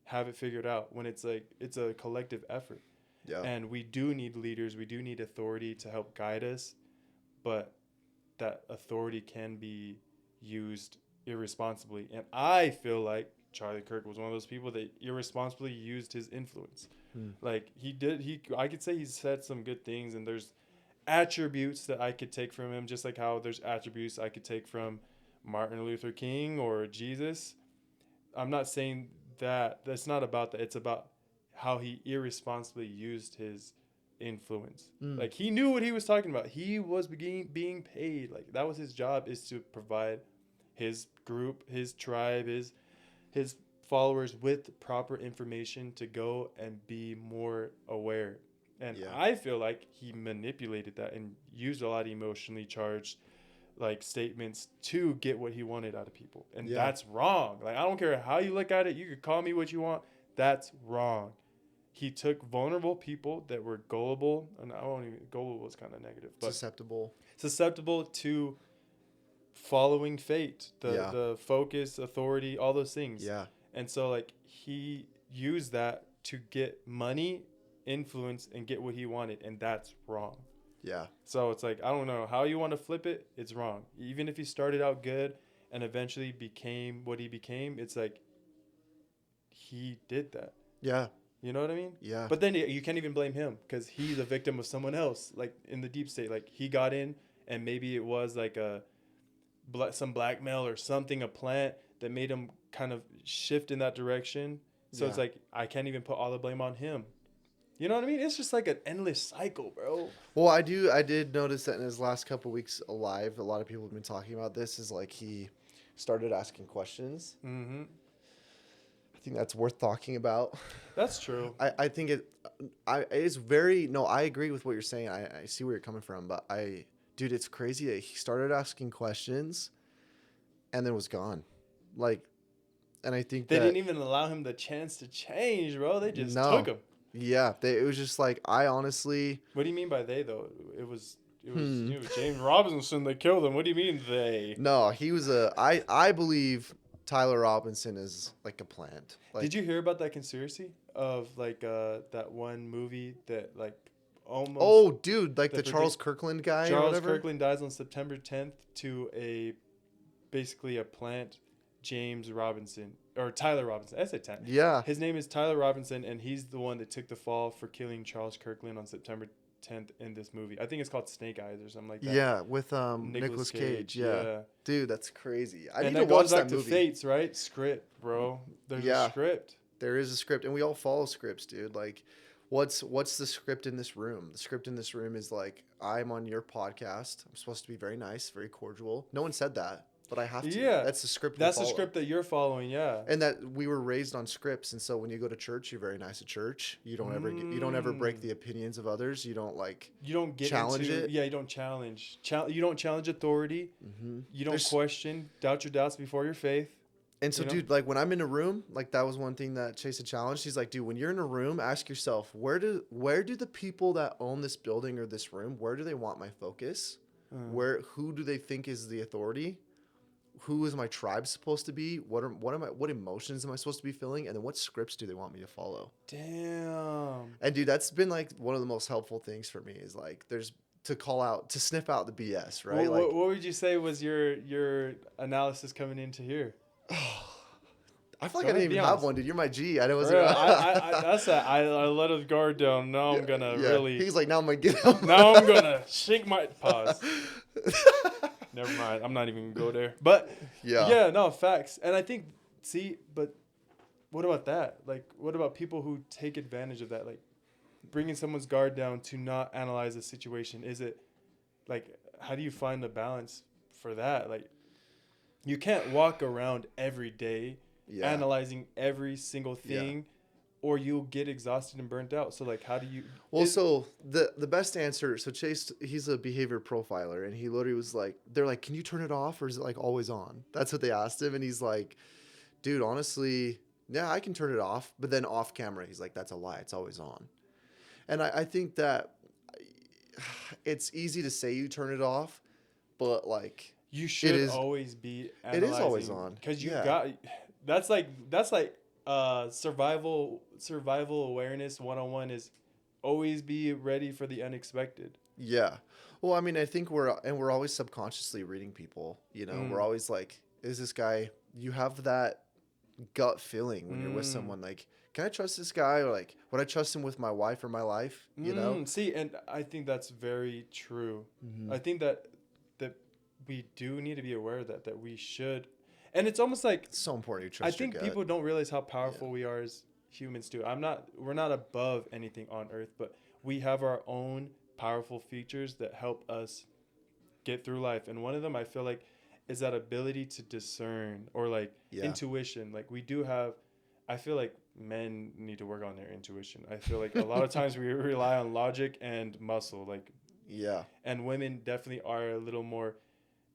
have it figured out, when it's like it's a collective effort. Yeah. And we do need leaders, we do need authority to help guide us, but that authority can be used irresponsibly. And I feel like Charlie Kirk was one of those people that irresponsibly used his influence. Hmm. Like I could say he said some good things, and there's attributes that I could take from him, just like how there's attributes I could take from Martin Luther King or Jesus. I'm not saying that. That's not about that. It's about how he irresponsibly used his influence. Mm. Like he knew what he was talking about. He was being paid. Like that was his job, is to provide his group, his tribe, his followers with proper information to go and be more aware. And Yeah. I feel like he manipulated that and used a lot of emotionally charged like statements to get what he wanted out of people. And Yeah. that's wrong. Like I don't care how you look at it, you could call me what you want. That's wrong. He took vulnerable people that were gullible, and I won't even, gullible was kind of negative, but susceptible to following fate, Yeah. the focus, authority, all those things. Yeah. And so like he used that to get money, influence, and get what he wanted, and that's wrong. Yeah. So it's like I don't know how you want to flip it, it's wrong. Even if he started out good and eventually became what he became, it's like he did that. Yeah. You know what I mean? Yeah. But then you can't even blame him, because he's a victim of someone else, like in the deep state. Like he got in, and maybe it was like some blackmail or something, a plant that made him kind of shift in that direction, So it's Yeah. like I can't even put all the blame on him. You know what I mean? It's just like an endless cycle, bro. Well, I did notice that in his last couple weeks alive, a lot of people have been talking about this. Is like he started asking questions. Mm-hmm. I think that's worth talking about. That's true. I think it is very, no, I agree with what you're saying. I see where you're coming from, but dude, it's crazy that he started asking questions and then was gone. Like, and I think They that, didn't even allow him the chance to change, bro. They just took no, him. yeah, it was just like, I honestly, What do you mean by they though? It was hmm, James Robinson that killed him. What do you mean they? no, he was I believe Tyler Robinson is like a plant. Like, Did you hear about that conspiracy of like that one movie that like almost oh, dude, like the the Charles Kirkland guy or Charles whatever? Kirkland dies on September 10th to a basically a plant James Robinson or Tyler Robinson. I said 10. Yeah. His name is Tyler Robinson, and he's the one that took the fall for killing Charles Kirkland on September 10th in this movie. I think it's called Snake Eyes or something like that. Yeah, with Nicolas Cage. Yeah. Dude, that's crazy. I And need that to watch goes back that to movie. Fates, right? Script, bro. There's Yeah. a script. There is a script, and we all follow scripts, dude. Like, what's the script in this room? The script in this room is like, I'm on your podcast. I'm supposed to be very nice, very cordial. No one said that, but I have to. Yeah. That's the script. That's we the follow. script that you're following, yeah. And that we were raised on scripts, and so when you go to church, you're very nice at church. You don't ever you don't ever break the opinions of others. You don't like You don't get challenge into, it. Yeah, you don't challenge. You don't challenge authority. Mm-hmm. You don't question. Doubt your doubts before your faith. And so, You know? dude, like when I'm in a room, like that was one thing that Chase had challenged. He's like, dude, when you're in a room, ask yourself, where do the people that own this building or this room, where do they want my focus? Who do they think is the authority? Who is my tribe supposed to be? What emotions am I supposed to be feeling? And then what scripts do they want me to follow? Damn. And dude, that's been like one of the most helpful things for me is like there's to sniff out the BS, right? What would you say was your analysis coming into here? I feel like Go I didn't ahead, even be have honest. one, dude. You're my G. I know. Bro, I let his guard down. Now I'm gonna really. He's like, now I'm gonna get him. Now I'm gonna shake my pause. Never mind. I'm not even gonna go there. But yeah, no facts. And I think, but what about that? Like, what about people who take advantage of that? Like, bringing someone's guard down to not analyze the situation. Is it like, how do you find the balance for that? Like, you can't walk around every day analyzing every single thing, or you'll get exhausted and burnt out. So like, how do you? Well, so the best answer. So Chase, he's a behavior profiler, and he literally was like, they're like, can you turn it off, or is it like always on? That's what they asked him, and he's like, dude, honestly, yeah, I can turn it off, but then off camera, he's like, that's a lie. It's always on. And I think that it's easy to say you turn it off, but like you should always be analyzing. It is always on because you got. That's like survival awareness 101 is always be ready for the unexpected. Yeah. Well, I mean, I think we're always subconsciously reading people, you know. We're always like, is this guy, you have that gut feeling when you're with someone, like, can I trust this guy, or like, would I trust him with my wife or my life, you know? See, and I think that's very true. I think that we do need to be aware of that we should. And it's almost like it's so important to trust I think your gut. people don't realize how powerful we are as humans too. We're not above anything on earth, but we have our own powerful features that help us get through life. And one of them I feel like is that ability to discern, or like intuition. Like I feel like men need to work on their intuition. I feel like a lot of times we rely on logic and muscle, like and women definitely are a little more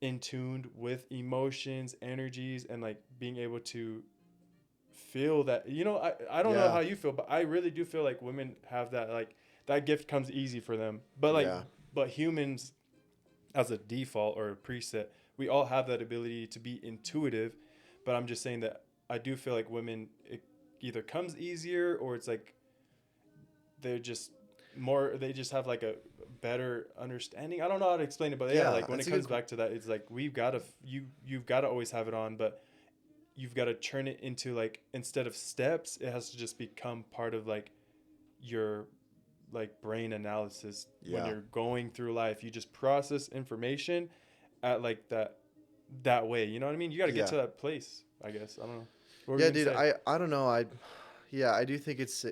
in tuned with emotions, energies, and like being able to feel that, you know, I don't know how you feel, but I really do feel like women have that, like that gift comes easy for them. But like, but humans as a default or a preset, we all have that ability to be intuitive. But I'm just saying that I do feel like women, it either comes easier, or it's like they just have like a better understanding. I don't know how to explain it, but like when it comes back to that, it's like you've got to always have it on, but you've got to turn it into, like, instead of steps, it has to just become part of like your like brain analysis. When you're going through life, you just process information at like that way, you know what I mean? You got to get to that place, I guess. I don't know. Dude, I don't know. Yeah, I do think it's.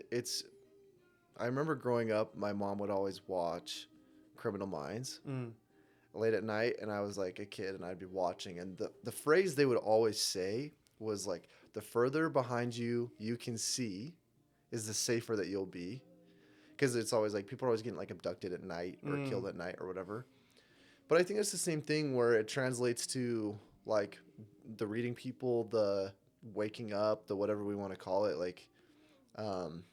I remember growing up, my mom would always watch Criminal Minds Mm. late at night, and I was like a kid, and I'd be watching, and the phrase they would always say was like, "The further behind you can see, is the safer that you'll be," because it's always like people are always getting like abducted at night or Mm. killed at night or whatever. But I think it's the same thing where it translates to like the reading people, the waking up, the whatever we want to call it, like um,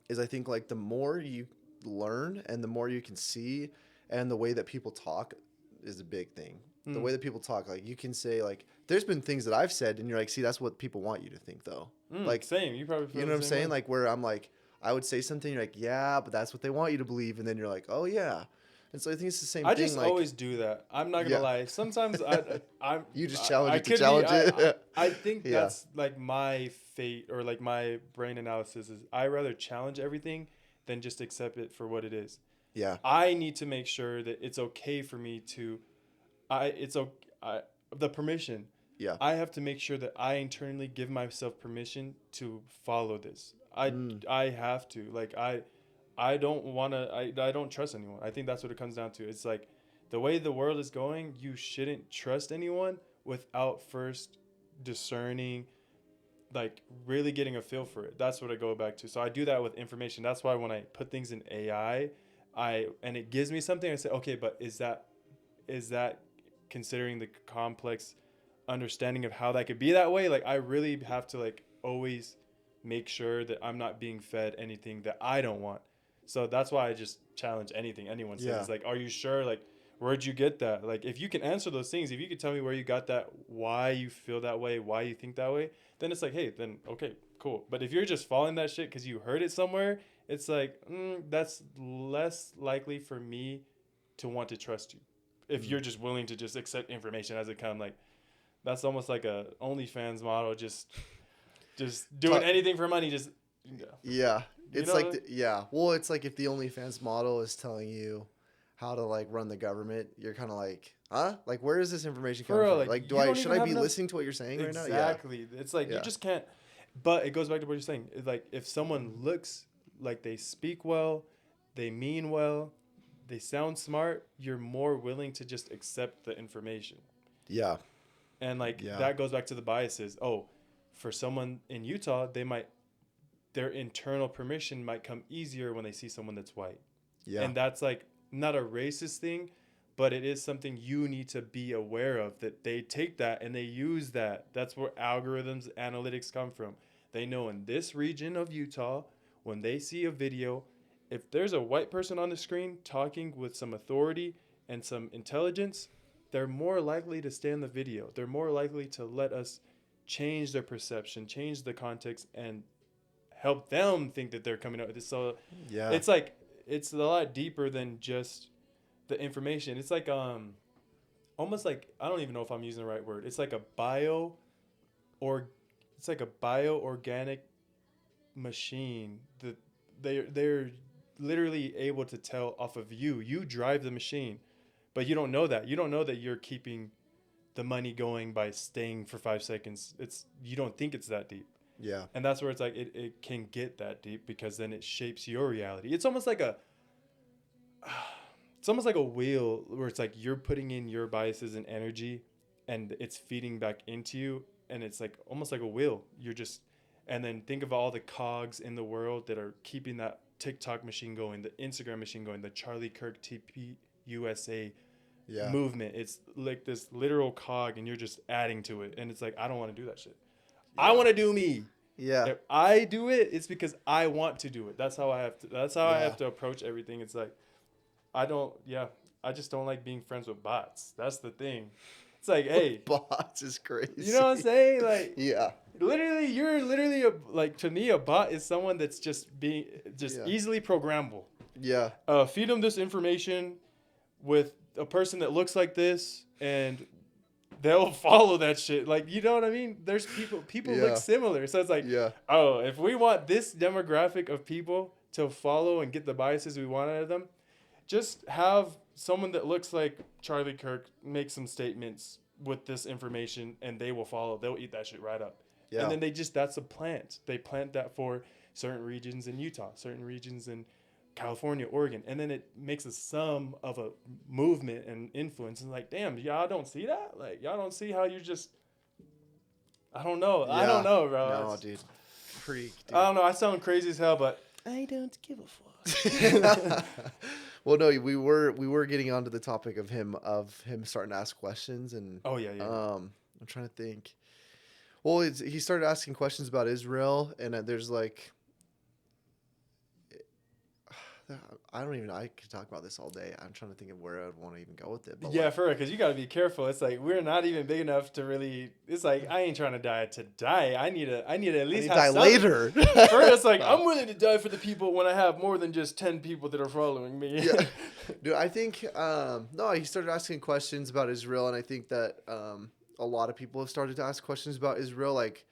is I think like the more you learn and the more you can see and the way that people talk is a big thing. The Mm. way that people talk, like you can say like there's been things that I've said and you're like, see, that's what people want you to think though. Mm. Like, Same. You probably you feel know what the I'm same saying? way. Like where I'm like, I would say something, you're like, yeah, but that's what they want you to believe, and then you're like, oh yeah. And so I think it's the same I thing. just Like, always do that. I'm not gonna yeah, lie. Sometimes you just challenge I it to could be challenge it. I think Yeah, that's like my fate or like my brain analysis is I rather challenge everything than just accept it for what it is. yeah, I need to make sure that it's okay for me to I it's okay I, the permission. yeah. I have to make sure that I internally give myself permission to follow this. Mm, I have to. Like I don't want to I don't trust anyone. I think that's what it comes down to. It's like the way the world is going, you shouldn't trust anyone without first discerning, like really getting a feel for it. That's what I go back to. So I do that with information. That's why when I put things in AI, and it gives me something, I say, okay, but is that considering the complex understanding of how that could be that way? Like I really have to like always make sure that I'm not being fed anything that I don't want. So that's why I just challenge anything anyone yeah, says. Like, are you sure? Like, where'd you get that? Like, if you can answer those things, if you could tell me where you got that, why you feel that way, why you think that way, then it's like, hey, then okay, cool. But if you're just following that shit because you heard it somewhere, it's like, that's less likely for me to want to trust you. If mm. you're just willing to just accept information as it comes, like that's almost like a OnlyFans model, just doing Ta- anything for money, just yeah. yeah. You It's know what I like mean? yeah. Well, it's like if the OnlyFans model is telling you how to like run the government, you're kind of like, huh? Like, where is this information For coming real, from? like Like, you don't should even I have be enough. listening to what you're saying right now? Yeah, Exactly. It's like you yeah, just can't. But it goes back to what you're saying. It's like if someone looks like they speak well, they mean well, they sound smart, you're more willing to just accept the information. yeah, And like yeah, that goes back to the biases. Oh, for someone in Utah, their internal permission might come easier when they see someone that's white. yeah, And that's like not a racist thing, but it is something you need to be aware of, that they take that and they use that. That's where algorithms, analytics come from. They know in this region of Utah, when they see a video, if there's a white person on the screen talking with some authority and some intelligence, they're more likely to stay in the video. They're more likely to let us change their perception, change the context, and help them think that they're coming out with this. So yeah, it's like it's a lot deeper than just the information. It's like almost like I don't even know if I'm using the right word. It's like a or it's like a bio organic machine that they're literally able to tell off of you. You drive the machine, but you don't know that. You don't know that you're keeping the money going by staying for 5 seconds. It's you don't think it's that deep. yeah, And that's where it's like it can get that deep because then it shapes your reality. It's almost like a wheel where it's like you're putting in your biases and energy and it's feeding back into you, and it's like almost like a wheel. You're just and then think of all the cogs in the world that are keeping that TikTok machine going, the Instagram machine going, the Charlie Kirk TP USA yeah, movement. It's like this literal cog and you're just adding to it. And it's like I don't want to do that shit. I yeah, want to do me. yeah, If I do it, it's because I want to do it. That's how I have to. That's how I yeah. have to approach everything. It's like I don't. Yeah, I just don't like being friends with bots. That's the thing. It's like, hey, Bots is crazy. you know what I'm saying? Like, Yeah, literally, you're literally like to me, a bot is someone that's just yeah, easily programmable. yeah, Feed them this information with a person that looks like this, and they'll follow that shit. Like, you know what I mean? There's people look yeah, similar. So it's like, yeah, oh, if we want this demographic of people to follow and get the biases we want out of them, just have someone that looks like Charlie Kirk make some statements with this information and they will follow. They'll eat that shit right up. Yeah. And then that's a plant. They plant that for certain regions in Utah, certain regions in California, Oregon. And then it makes a sum of a movement and influence. And like, damn, y'all don't see that? Like, y'all don't see how you just, I don't know. I don't Yeah. know, bro. No, dude. Freak, dude. I don't know. I sound crazy as hell, but I don't give a fuck. Well, no, we were getting onto the topic of him starting to ask questions, and Oh, yeah. I'm trying to think. Well, he started asking questions about Israel, and there's like, I could talk about this all day. I'm trying to think of where I'd want to even go with it. But Yeah, like, for real, because you got to be careful. It's like we're not even big enough to really. It's like I ain't trying to die to die. I need to at least have die something. later. For real, it's like I'm willing to die for the people when I have more than just 10 people that are following me. Yeah, dude. I think no. He started asking questions about Israel, and I think that a lot of people have started to ask questions about Israel. Like,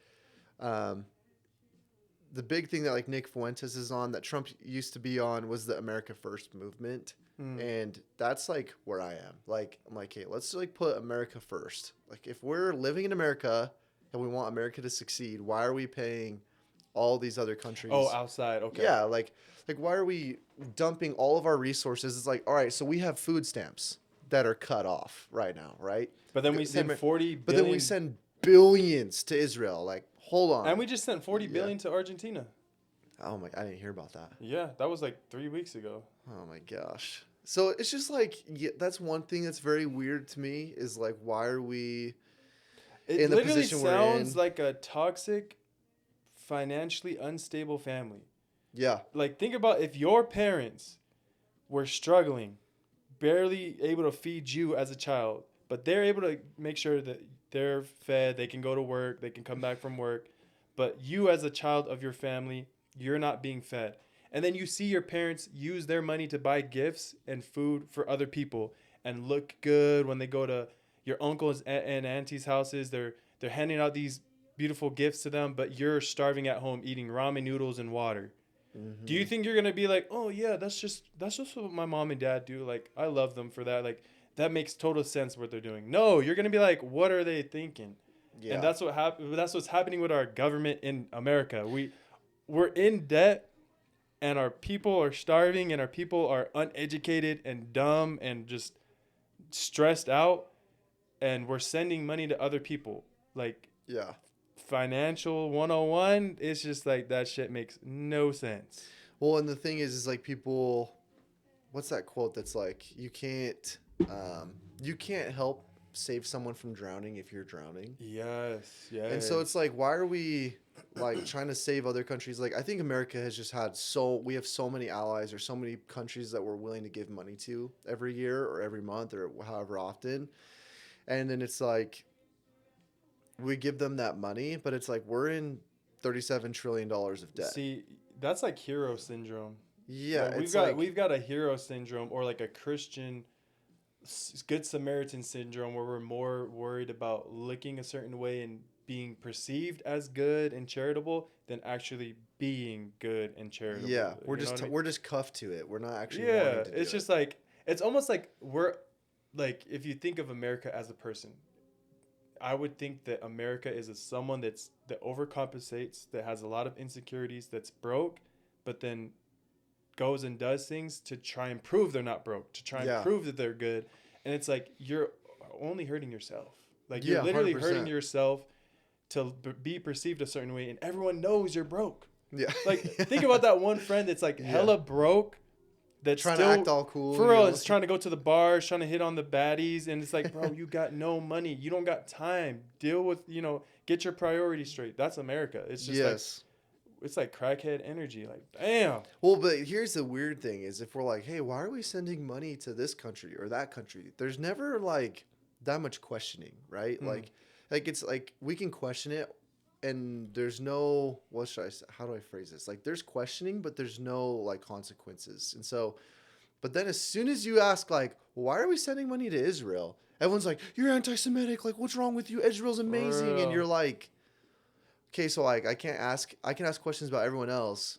the big thing that like Nick Fuentes is on, that Trump used to be on, was the America First movement. And that's like where I am. Like, I'm like, hey, let's like put America first. Like, if we're living in America and we want America to succeed, why are we paying all these other countries? Oh, outside. Okay. Yeah, like why are we dumping all of our resources? It's like, all right, so we have food stamps that are cut off right now, right? But then we send 40 billion. But then we send billions to Israel. Like, hold on. And we just sent 40 billion to Argentina. Oh my! I didn't hear about that. Yeah, that was like 3 weeks ago. Oh my gosh! So it's just like, yeah, that's one thing that's very weird to me. Is like, why are we in the position we're in? It sounds like a toxic, financially unstable family. Yeah. Like, think about if your parents were struggling, barely able to feed you as a child, but they're able to make sure that they're fed, they can go to work, they can come back from work, but you as a child of your family, you're not being fed. And then you see your parents use their money to buy gifts and food for other people and look good when they go to your uncles and aunties' houses. They're handing out these beautiful gifts to them, but you're starving at home eating ramen noodles and water. Mm-hmm. Do you think you're gonna be like, oh yeah, that's just what my mom and dad do? Like, I love them for that. Like, that makes total sense what they're doing. No, you're gonna be like, what are they thinking? Yeah. And that's what's happening with our government in America. We're in debt, and our people are starving, and our people are uneducated and dumb and just stressed out, and we're sending money to other people. Like, yeah, financial 101, it's just like that shit makes no sense. Well, and the thing is like people, what's that quote that's like, you can't help save someone from drowning if you're drowning. Yes. And so it's like, why are we like trying to save other countries? Like, I think America has just had we have so many allies or so many countries that we're willing to give money to every year or every month or however often. And then it's like, we give them that money, but it's like we're in $37 trillion of debt. See, that's like hero syndrome. Yeah. Like, we've got a hero syndrome, or like a Christian Good Samaritan syndrome, where we're more worried about looking a certain way and being perceived as good and charitable than actually being good and charitable. Yeah, we're just cuffed to it. We're not actually. Yeah, it's just like, it's almost like we're like, if you think of America as a person, I would think that America is someone that overcompensates, that has a lot of insecurities, that's broke, but then goes and does things to try and prove they're not broke, to try and prove that they're good. And it's like, you're only hurting yourself. Like, you're literally 100%. Hurting yourself to be perceived a certain way, and everyone knows you're broke. Yeah. Like, think about that one friend that's like hella broke, that's trying to act all cool. For real, it's trying to go to the bars, trying to hit on the baddies, and it's like, bro, you got no money. You don't got time. Deal with, get your priorities straight. That's America. It's just like, it's like crackhead energy. Like, damn. Well, but here's the weird thing is, if we're like, hey, why are we sending money to this country or that country? There's never like that much questioning, right? Like it's like we can question it, and there's no, how do I phrase this? Like, there's questioning, but there's no like consequences. And so, but then as soon as you ask like, why are we sending money to Israel? Everyone's like, you're anti-Semitic. Like, what's wrong with you? Israel's amazing. And you're like, okay, so like I can ask questions about everyone else,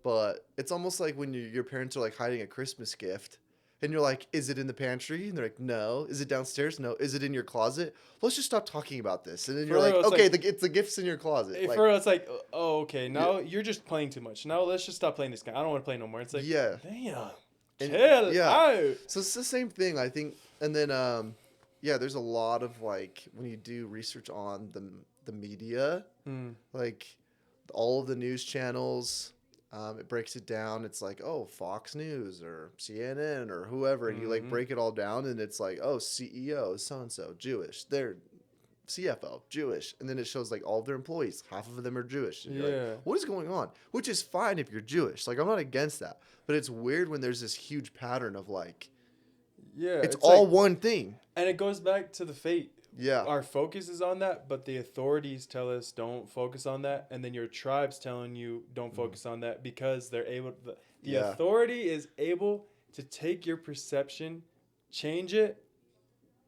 but it's almost like when your parents are like hiding a Christmas gift, And you're like, is it in the pantry? And they're like, no. Is it downstairs? No. Is it in your closet? Let's just stop talking about this. And then you're For like, real, it's okay, like, it's the gifts in your closet. hey, Like, for real, it's like, oh, okay, yeah, now you're just playing too much. Now let's just stop playing this game. I don't want to play no more. It's like, yeah. damn, And chill yeah. out. So it's the same thing, I think. And then, yeah, there's a lot of like when you do research on the media, like all of the news channels, it breaks it down. It's like, oh, Fox News or CNN or whoever, and you like break it all down, and it's like, oh, CEO so and so Jewish, they're CFO Jewish, and then it shows like all of their employees, half of them are Jewish. And you're like, what is going on? Which is fine if you're Jewish. Like I'm not against that, but it's weird when there's this huge pattern of like, Yeah, it's all like, one thing. and it goes back to the fate. Yeah. Our focus is on that, but the authorities tell us don't focus on that, and then your tribe's telling you don't focus on that because they're able. The authority is able to take your perception, change it,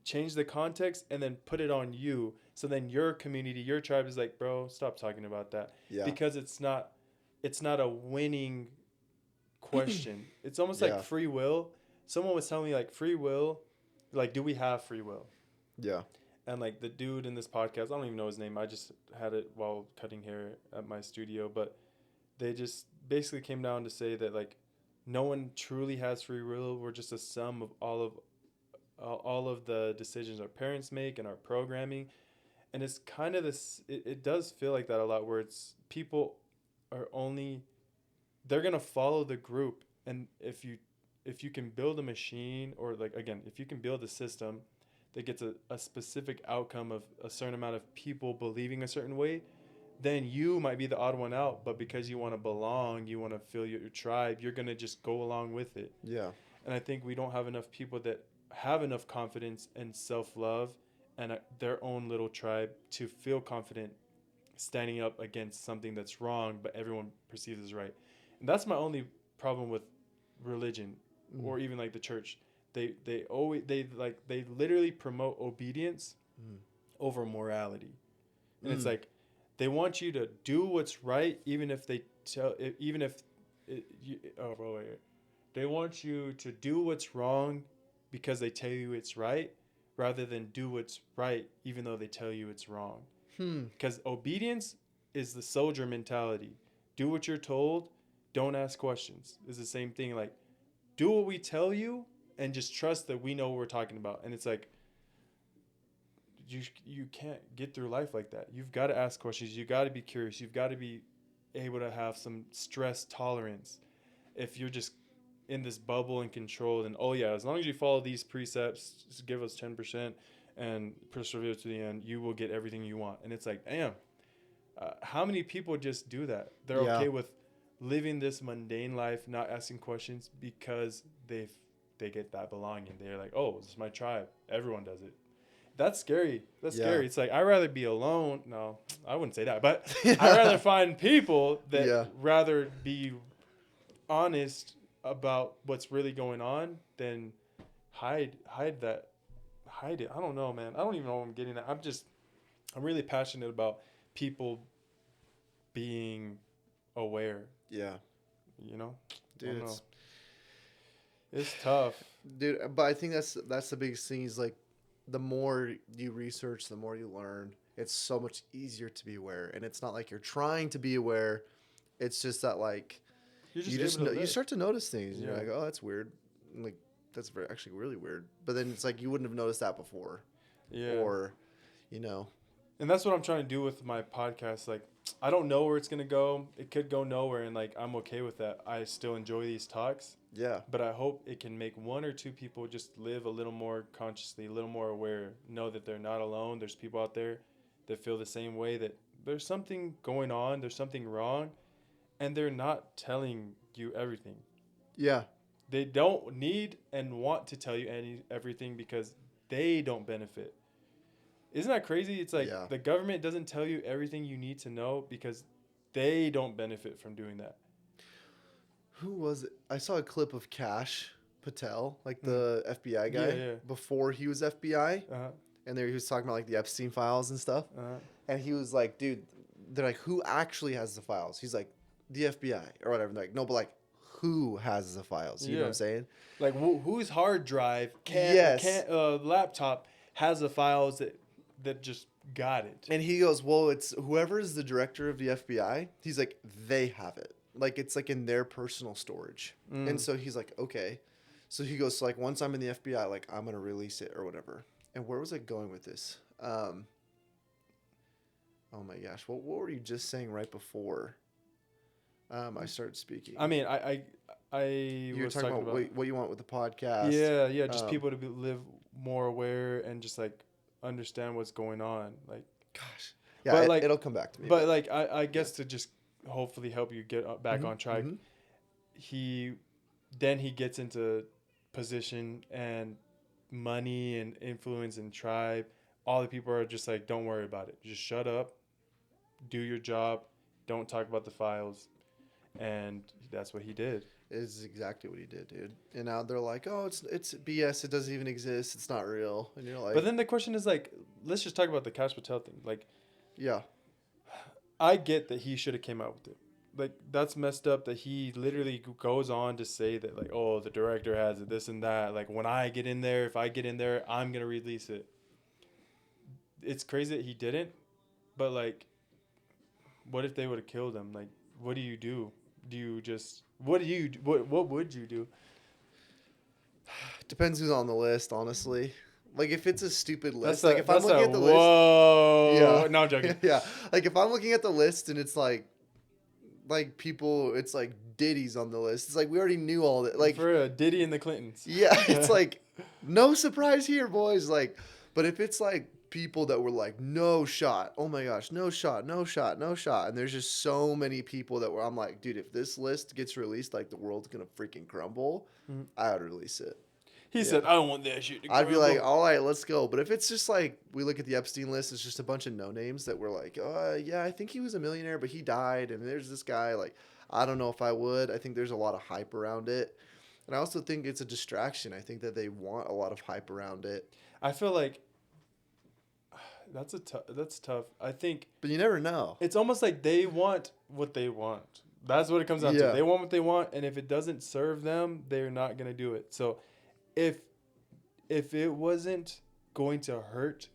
change the context, and then put it on you. So then your community, your tribe is like, bro, stop talking about that. Yeah. Because it's not a winning question. It's almost like free will. Someone was telling me like free will, like do we have free will? Yeah. And like the dude in this podcast, I don't even know his name. I just had it while cutting hair at my studio, but they just basically came down to say that like no one truly has free will. We're just a sum of all of the decisions our parents make and our programming. And it's kind of this, it does feel like that a lot, where it's people are only, they're going to follow the group. And if you can build a machine, or like, again, if you can build a system that gets a specific outcome of a certain amount of people believing a certain way, then you might be the odd one out. But because you want to belong, you want to feel your tribe, you're going to just go along with it. Yeah. And I think we don't have enough people that have enough confidence and self-love and their own little tribe to feel confident standing up against something that's wrong, but everyone perceives as right. And that's my only problem with religion, or even like the church. They literally promote obedience over morality. And it's like they want you to do what's right, even if they they want you to do what's wrong because they tell you it's right, rather than do what's right even though they tell you it's wrong. Because obedience is the soldier mentality. Do what you're told, don't ask questions. It's the same thing. Like, do what we tell you and just trust that we know what we're talking about. And it's like, you can't get through life like that. You've got to ask questions. You've got to be curious. You've got to be able to have some stress tolerance. If you're just in this bubble and controlled, and oh yeah, as long as you follow these precepts, just give us 10% and persevere to the end, you will get everything you want. And it's like, damn, how many people just do that? They're okay with living this mundane life, not asking questions because they get that belonging. They're like, oh, this is my tribe. Everyone does it. That's scary. That's scary. It's like, I'd rather be alone. No, I wouldn't say that, but I'd rather find people that rather be honest about what's really going on than hide it. I don't know, man. I don't even know what I'm getting at. I'm really passionate about people being aware. Yeah. You know? Dude, it's tough. Dude, but I think that's the biggest thing is like the more you research, the more you learn. It's so much easier to be aware. And it's not like you're trying to be aware. It's just that like you start to notice things. You're like, oh, that's weird. And like that's actually really weird. But then it's like you wouldn't have noticed that before. Yeah. Or, you know. And that's what I'm trying to do with my podcast. Like, I don't know where it's going to go. It could go nowhere, and like I'm okay with that. I still enjoy these talks. Yeah. But I hope it can make one or two people just live a little more consciously, a little more aware, know that they're not alone. There's people out there that feel the same way, that there's something going on, there's something wrong, and they're not telling you everything. Yeah. They don't need and want to tell you everything because they don't benefit. Isn't that crazy? It's like the government doesn't tell you everything you need to know because they don't benefit from doing that. Who was it? I saw a clip of Kash Patel, like the FBI guy, before he was FBI. And there he was talking about like the Epstein files and stuff. And he was like, dude, they're like, who actually has the files? He's like, the FBI or whatever. And they're like, no, but like, who has the files. You know what I'm saying? Like whose hard drive Yes. laptop has the files that just got it. And he goes, well, it's whoever is the director of the FBI. He's like, they have it. Like, it's like in their personal storage. And so he's like, okay. So he goes, so like, once I'm in the FBI, like, I'm going to release it or whatever. And where was I going with this? Oh my gosh. What were you just saying right before I started speaking? I mean, you were was talking about what you want with the podcast. Yeah, just people to live more aware and just like understand what's going on. Like, gosh. Yeah, but like, it'll come back to me. But like, I guess to just hopefully help you get back on track, he gets into position and money and influence and tribe. All the people are just like, don't worry about it. Just shut up, do your job, don't talk about the files. And that's what he did. Is exactly what he did, dude. And now they're like, oh, it's BS. It doesn't even exist. It's not real. And you're like, but then the question is like, let's just talk about the Cash Patel thing. Like, yeah, I get that he should have came out with it. Like, that's messed up that he literally goes on to say that, like, oh, the director has it, this and that. Like, when I get in there, if I get in there, I'm going to release it. It's crazy that he didn't. But, like, what if they would have killed him? Like, what do you do? Do you just... What would you do? Depends who's on the list, honestly. Like, if it's a stupid list, That's like, if I'm looking at the list... Whoa! Yeah. No, I'm joking. Yeah. Like, if I'm looking at the list and it's like people, it's like Diddy's on the list. It's like, we already knew all that. Like, for Diddy and the Clintons. Yeah, it's like, no surprise here, boys. Like, but if it's like people that were like, no shot, oh my gosh, no shot, no shot, no shot. And there's just so many people that were, I'm like, dude, if this list gets released, like, the world's going to freaking crumble. I would release it. He said, I don't want that shit to I'd be like, all right, let's go. But if it's just like, we look at the Epstein list, it's just a bunch of no names that were like, yeah, I think he was a millionaire, but he died. And there's this guy, like, I don't know if I would. I think there's a lot of hype around it. And I also think it's a distraction. I think that they want a lot of hype around it. I feel like that's tough. I think, but you never know. It's almost like they want what they want. That's what it comes down to. They want what they want, and if it doesn't serve them, they're not gonna do it. So, if it wasn't going to hurt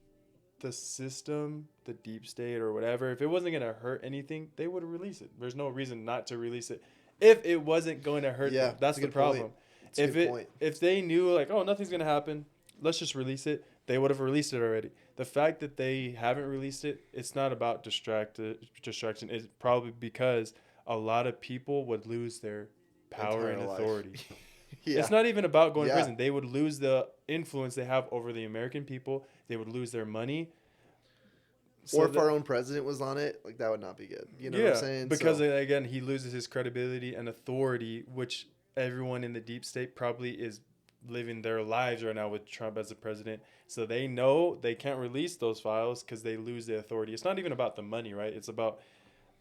the system, the deep state or whatever, if it wasn't gonna hurt anything, they would release it. There's no reason not to release it. If it wasn't going to hurt them, that's the problem. If they knew like, oh, nothing's gonna happen, let's just release it, they would have released it already. The fact that they haven't released it, it's not about distraction. It's probably because a lot of people would lose their power and authority. It's not even about going to prison. They would lose the influence they have over the American people. They would lose their money. Or if our own president was on it, like, that would not be good. You know what I'm saying? Because, again, he loses his credibility and authority, which everyone in the deep state probably is living their lives right now with Trump as the president. So they know they can't release those files because they lose their authority. It's not even about the money, right? It's about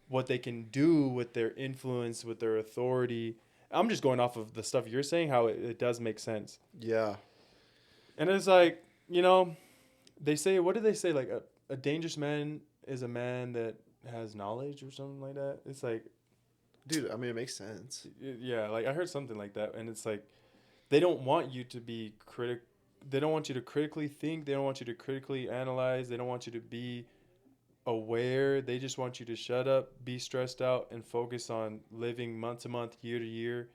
what they can do with their influence, with their authority. I'm just going off of the stuff you're saying, how it does make sense. Yeah. And it's like, you know, they say, what do they say? Like, a dangerous man is a man that has knowledge or something like that. It's like... Dude, I mean, it makes sense. Yeah, like, I heard something like that. And it's like, they don't want you to be they don't want you to critically think. They don't want you to critically analyze. They don't want you to be aware. They just want you to shut up, be stressed out, and focus on living month to month, year to year,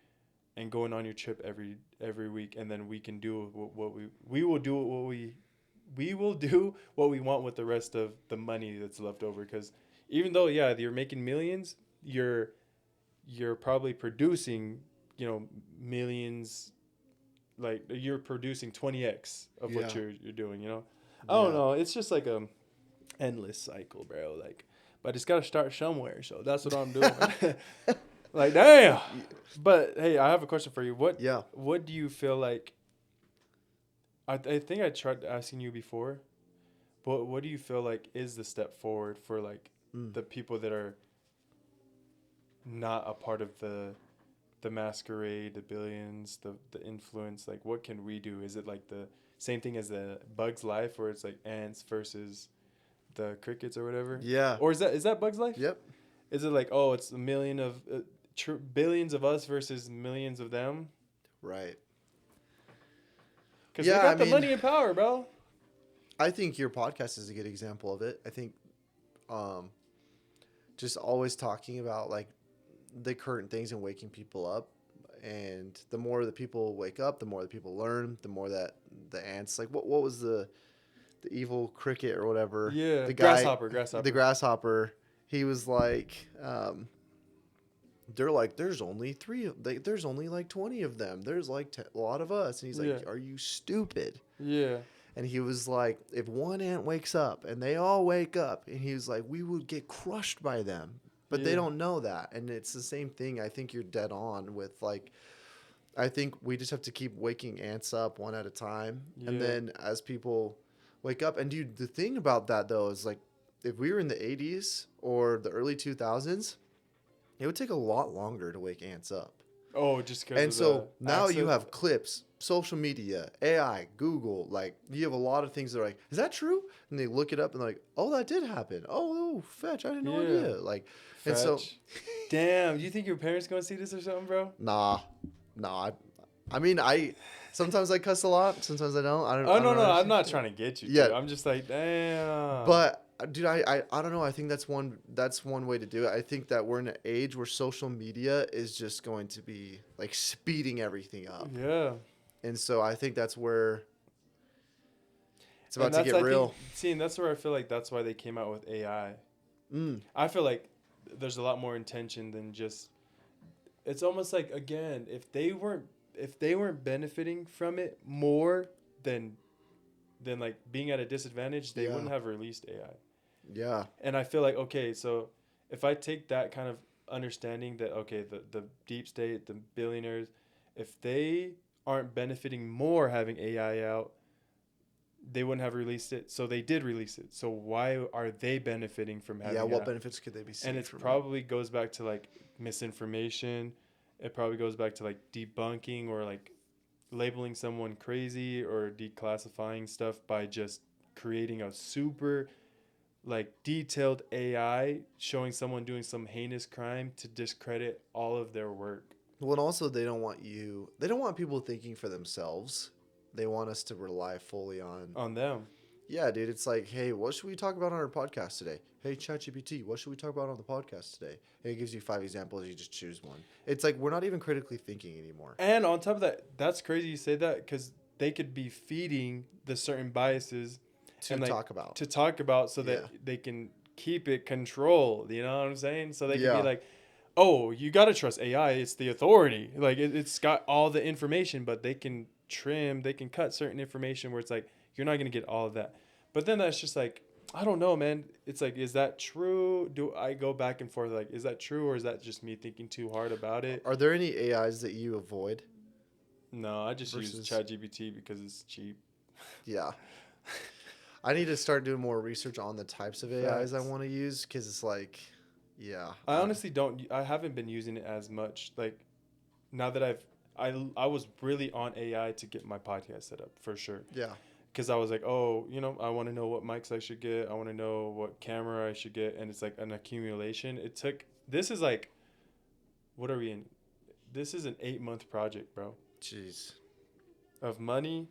and going on your trip every week. And then we can do what we will do what we want with the rest of the money that's left over. Because even though, yeah, you're making millions, you're probably producing, you know, millions. Like, you're producing 20x of what you're doing, you know? I don't know. It's just like a endless cycle, bro. Like, but it's got to start somewhere. So that's what I'm doing. Like, damn. But hey, I have a question for you. What do you feel like? I think I tried asking you before, but what do you feel like is the step forward for like the people that are not a part of the masquerade, the billions, the influence? Like, what can we do? Is it like the same thing as the Bug's Life, where it's like ants versus the crickets or whatever? Yeah. Or is that Bug's Life? Yep. Is it like, oh, it's a million of billions of us versus millions of them. Right. Because Yeah, they got I the mean, money and power, bro. I think your podcast is a good example of it. I think um, just always talking about like the current things and waking people up. And the more that people wake up, the more that people learn, the more that the ants like what was the evil cricket or whatever, Yeah, the guy, grasshopper, the grasshopper. grasshopper, he was like, they're like, there's only there's only like 20 of them. There's like a lot of us. And he's Yeah, like, are you stupid? yeah, And he was like, if one ant wakes up and they all wake up, and he was like, we would get crushed by them. But they yeah, don't know that. And it's the same thing. I think you're dead on with like, I think we just have to keep waking ants up one at a time. And yeah, then as people wake up, and dude, the thing about that though is like, if we were in the 80s or the early 2000s, it would take a lot longer to wake ants up. Oh, just because And of the so now you access. have clips, social media, AI, Google, like you have a lot of things that are like, is that true? And they look it up and they're like, oh, that did happen. Oh, fetch, I had no Yeah, idea. Like, and so, fetch. Damn, you think your parents gonna see this or something, bro? nah, nah. I mean, sometimes I cuss a lot, sometimes I don't. Oh I no, don't no, I'm understand. not trying to get you, Yeah, dude. I'm just like, damn. but dude, I don't know. I think that's one way to do it. I think that we're in an age where social media is just going to be like speeding everything up. Yeah, And so I think that's where it's and about to that's get I think, real. seeing that's where I feel like that's why they came out with AI. Mm. I feel like there's a lot more intention than just. It's almost like, again, if they weren't benefiting from it more than like being at a disadvantage, they Yeah. wouldn't have released AI. Yeah. And I feel like, okay, so if I take that kind of understanding that, okay, the deep state, the billionaires, if they aren't benefiting more having AI out, they wouldn't have released it. So they did release it. So why are they benefiting from having Yeah. it What out? benefits could they be seeing And it from probably goes back to like misinformation. It probably goes back to like debunking or like labeling someone crazy or declassifying stuff by just creating a super like detailed AI showing someone doing some heinous crime to discredit all of their work Well, and also they don't want they don't want people thinking for themselves. They want us to rely fully on. on them. Yeah, dude. It's like, hey, what should we talk about on our podcast today? Hey, ChatGPT, what should we talk about on the podcast today? And it gives you 5 examples. You just choose one. It's like we're not even critically thinking anymore. And on top of that, that's crazy you say that because they could be feeding the certain biases To and like talk about. to talk about so that Yeah. they can keep it controlled. You know what I'm saying? So they can Yeah. be like, oh, you got to trust AI. It's the authority. Like it's got all the information, but they can they can cut certain information where it's like, you're not going to get all of that. But then that's just like, I don't know, man. It's like, is that true? Do I go back and forth? Like, is that true? Or is that just me thinking too hard about it? Are there any AIs that you avoid? No, I just use Versus- ChatGPT because it's cheap. Yeah. I need to start doing more research on the types of AIs I Facts. want to use because it's like, yeah. I honestly I haven't been using it as much. Like, now that I was really on AI to get my podcast set up for sure. Yeah. Because I was like, oh, I want to know what mics I should get. I want to know what camera I should get. And it's like an accumulation. This is like, what are we in? This is an 8-month project, bro. Jeez. Of money,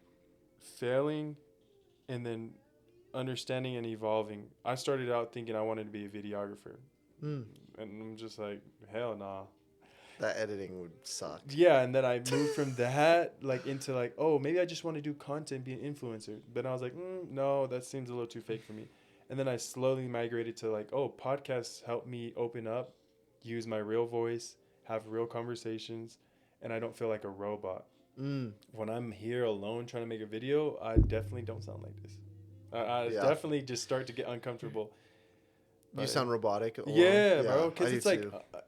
failing, and then understanding and evolving. I started out thinking I wanted to be a videographer. Mm. And I'm just like, hell nah. That editing would suck. Yeah, and then I moved from that like into like, oh, maybe I just want to do content, be an influencer. But I was like, no, that seems a little too fake for me. And then I slowly migrated to like, oh, podcasts help me open up, use my real voice, have real conversations, and I don't feel like a robot. Mm. When I'm here alone trying to make a video, I definitely don't sound like this. I Yeah. definitely just start to get uncomfortable. You sound robotic. alone. Yeah, bro. I Because do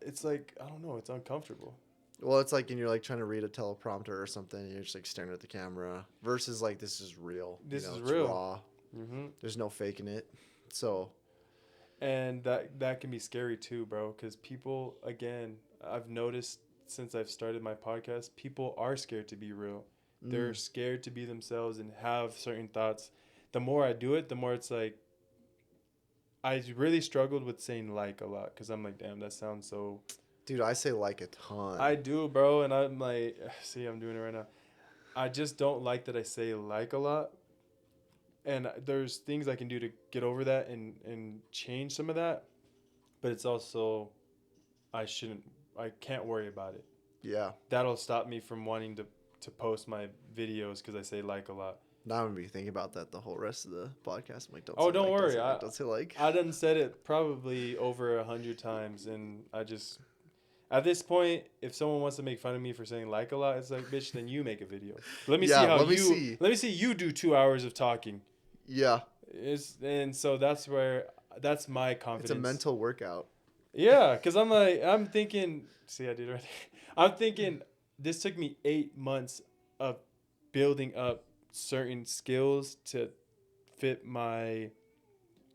it's like I don't know. It's uncomfortable. Well, it's like, and you're like trying to read a teleprompter or something, and you're just like staring at the camera. Versus like this is real. This is it's real. raw. Mm-hmm. There's no faking it. So. And that can be scary too, bro. Because people, again, I've noticed since I've started my podcast, people are scared to be real. They're scared to be themselves and have certain thoughts. The more I do it, the more it's like, I really struggled with saying like a lot because I'm like, damn, that sounds so Dude, I say like a ton. I do, bro, and I'm like, see, I'm doing it right now. I just don't like that I say like a lot, and there's things I can do to get over that and change some of that, but it's also I shouldn't, I can't worry about it. Yeah. That'll stop me from wanting to post my videos because I say like a lot. Now I'm gonna be thinking about that the whole rest of the podcast. I'm like, don't Oh, say don't like, don't worry. say like, don't say like. I done said it probably over 100 times, and I just at this point, if someone wants to make fun of me for saying like a lot, it's like, bitch, then you make a video. Let me see Yeah, how let me you see. let me see you do 2 hours of talking. Yeah, And so that's my it's confidence. a mental workout. Yeah, because I'm thinking. See, I did it right. I'm thinking this took me 8 months of building up certain skills to fit my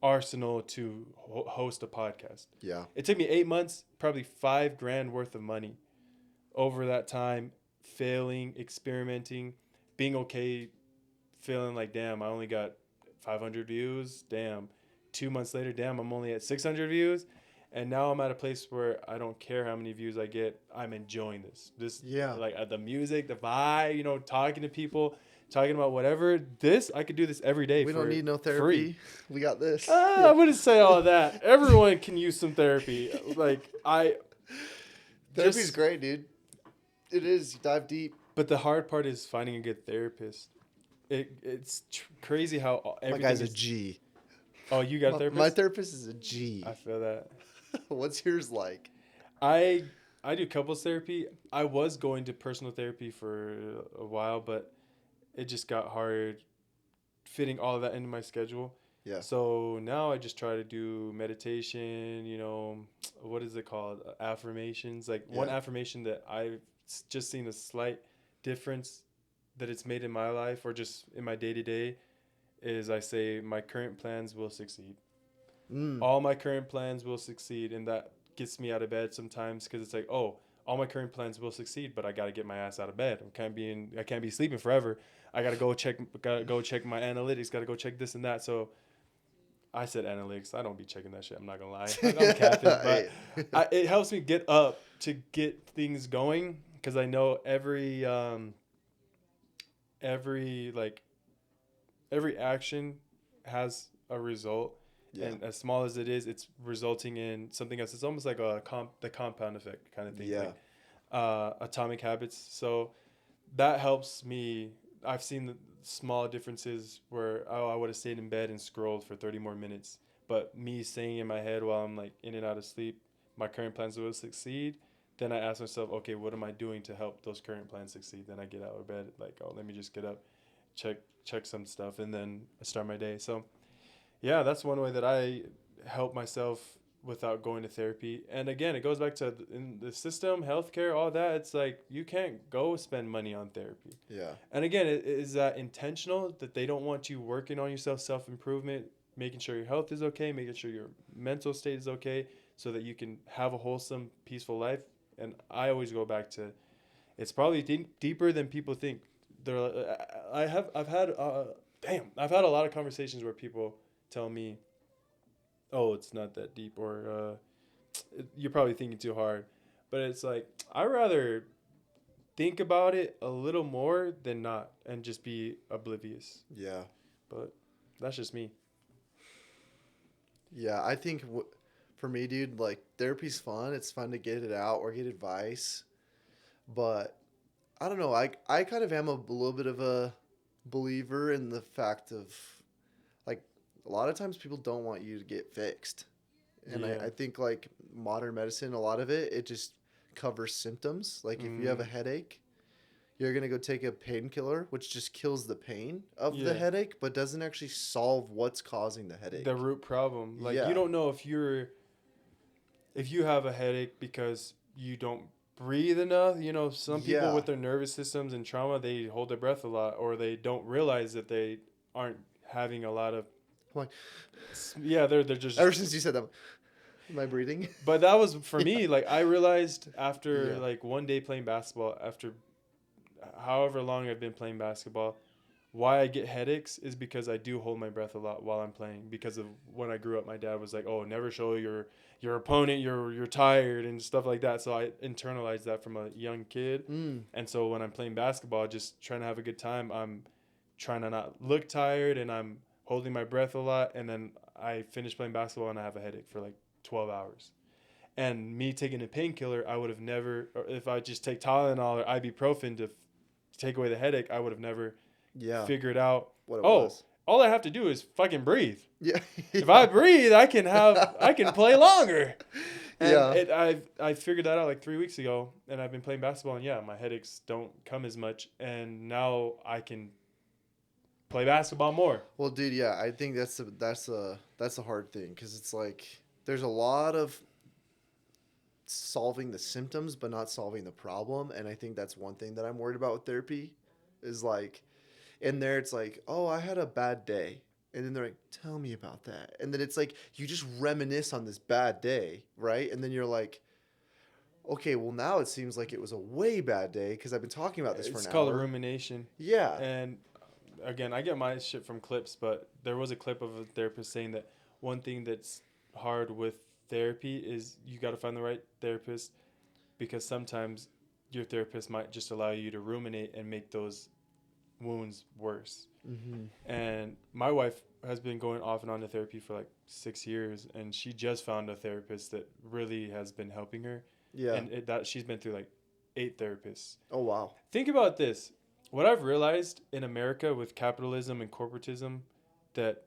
arsenal to host a podcast. Yeah. It took me 8 months, probably $5,000 worth of money over that time, failing, experimenting, being okay, feeling like, damn, I only got 500 views. Damn. 2 months later, damn, I'm only at 600 views. And now I'm at a place where I don't care how many views I get. I'm enjoying this. Yeah. Like the music, the vibe, talking to people, talking about whatever. I could do this every day. We don't need no therapy. Free. We got this. I wouldn't say all that. Everyone can use some therapy. Therapy's great, dude. It is. You dive deep. But the hard part is finding a good therapist. It's crazy how My everything guy's a is. G. Oh, you got a therapist? My therapist is a G. I feel that. What's yours like? I do couples therapy. I was going to personal therapy for a while, but it just got hard fitting all of that into my schedule. Yeah. So now I just try to do meditation, what is it called? Affirmations. Like one Yeah. affirmation that I've just seen a slight difference that it's made in my life or just in my day to day is I say my current plans will succeed. All my current plans will succeed, and that gets me out of bed sometimes because it's like, oh, all my current plans will succeed, but I got to get my ass out of bed. I can't be sleeping forever. I got to go check my analytics, got to go check this and that. So I said analytics. I don't be checking that shit. I'm not gonna lie. I'm capping, but it helps me get up to get things going because I know every action has a result. Yeah. And as small as it is, it's resulting in something else. It's almost like the compound effect kind of thing. Yeah. Like, atomic habits. So that helps me. I've seen the small differences where I would have stayed in bed and scrolled for 30 more minutes. But me saying in my head while I'm like in and out of sleep, my current plans will succeed. Then I ask myself, okay, what am I doing to help those current plans succeed? Then I get out of bed, like, oh, let me just get up, check some stuff, and then I start my day. So yeah, that's one way that I help myself without going to therapy. And again, it goes back to in the system, healthcare, all that. It's like you can't go spend money on therapy. Yeah. And again, is that intentional that they don't want you working on yourself, self-improvement, making sure your health is okay, making sure your mental state is okay so that you can have a wholesome, peaceful life? And I always go back to it's probably deeper than people think. I've had a lot of conversations where people tell me, oh, it's not that deep, or you're probably thinking too hard. But it's like, I'd rather think about it a little more than not and just be oblivious. Yeah. But that's just me. Yeah, I think for me, dude, like therapy's fun. It's fun to get it out or get advice. But I don't know. I kind of am a little bit of a believer in the fact of like a lot of times people don't want you to get fixed. And Yeah. I think like modern medicine, a lot of it just covers symptoms. Like if you have a headache, you're going to go take a painkiller, which just kills the pain of the headache, but doesn't actually solve what's causing the headache. The root problem. Like Yeah. you don't know if you have a headache because you don't breathe enough. Some people Yeah. with their nervous systems and trauma, they hold their breath a lot, or they don't realize that they aren't having a lot of. Like, yeah, they're just. ever since you said that, am I breathing? But that was for me. Like I realized after Yeah. like one day playing basketball, after however long I've been playing basketball, why I get headaches is because I do hold my breath a lot while I'm playing. Because of when I grew up, my dad was like, "Oh, never show your opponent you're tired," and stuff like that. So I internalized that from a young kid. Mm. And so when I'm playing basketball, just trying to have a good time, I'm trying to not look tired, and I'm holding my breath a lot. And then I finish playing basketball and I have a headache for like 12 hours. And me taking a painkiller, I would have never, or if I just take Tylenol or ibuprofen to take away the headache, I would have never Yeah. figured out, What it oh, was. all I have to do is fucking breathe. Yeah. If I breathe, I can play longer. And Yeah. I figured that out like 3 weeks ago, and I've been playing basketball, and yeah, my headaches don't come as much, and now I can play basketball more. Well, dude, yeah, I think that's a hard thing because it's like there's a lot of solving the symptoms but not solving the problem, and I think that's one thing that I'm worried about with therapy is like in there it's like, oh, I had a bad day, and then they're like, tell me about that, and then it's like you just reminisce on this bad day, right? And then you're like, okay, well now it seems like it was a way bad day because I've been talking about this for It's an called a hour. rumination. Yeah. And again, I get my shit from clips, but there was a clip of a therapist saying that one thing that's hard with therapy is you got to find the right therapist, because sometimes your therapist might just allow you to ruminate and make those wounds worse. Mm-hmm. And my wife has been going off and on to therapy for like 6 years, and she just found a therapist that really has been helping her. Yeah. And that she's been through like 8 therapists. Oh wow. Think about this. What I've realized in America with capitalism and corporatism, that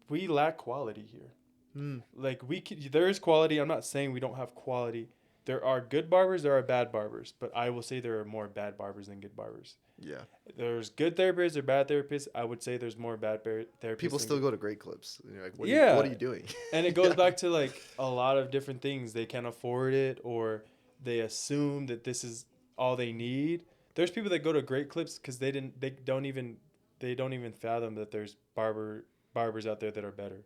we lack quality here. Mm. Like there is quality. I'm not saying we don't have quality. There are good barbers, there are bad barbers, but I will say there are more bad barbers than good barbers. Yeah. There's good therapists or bad therapists. I would say there's more bad therapists. People than still good. go to great clips. And you're like, Yeah. what are you doing? And it goes Yeah. back to like a lot of different things. They can't afford it, or they assume that this is all they need. There's people that go to great clips because they don't even fathom that there's barbers out there that are better.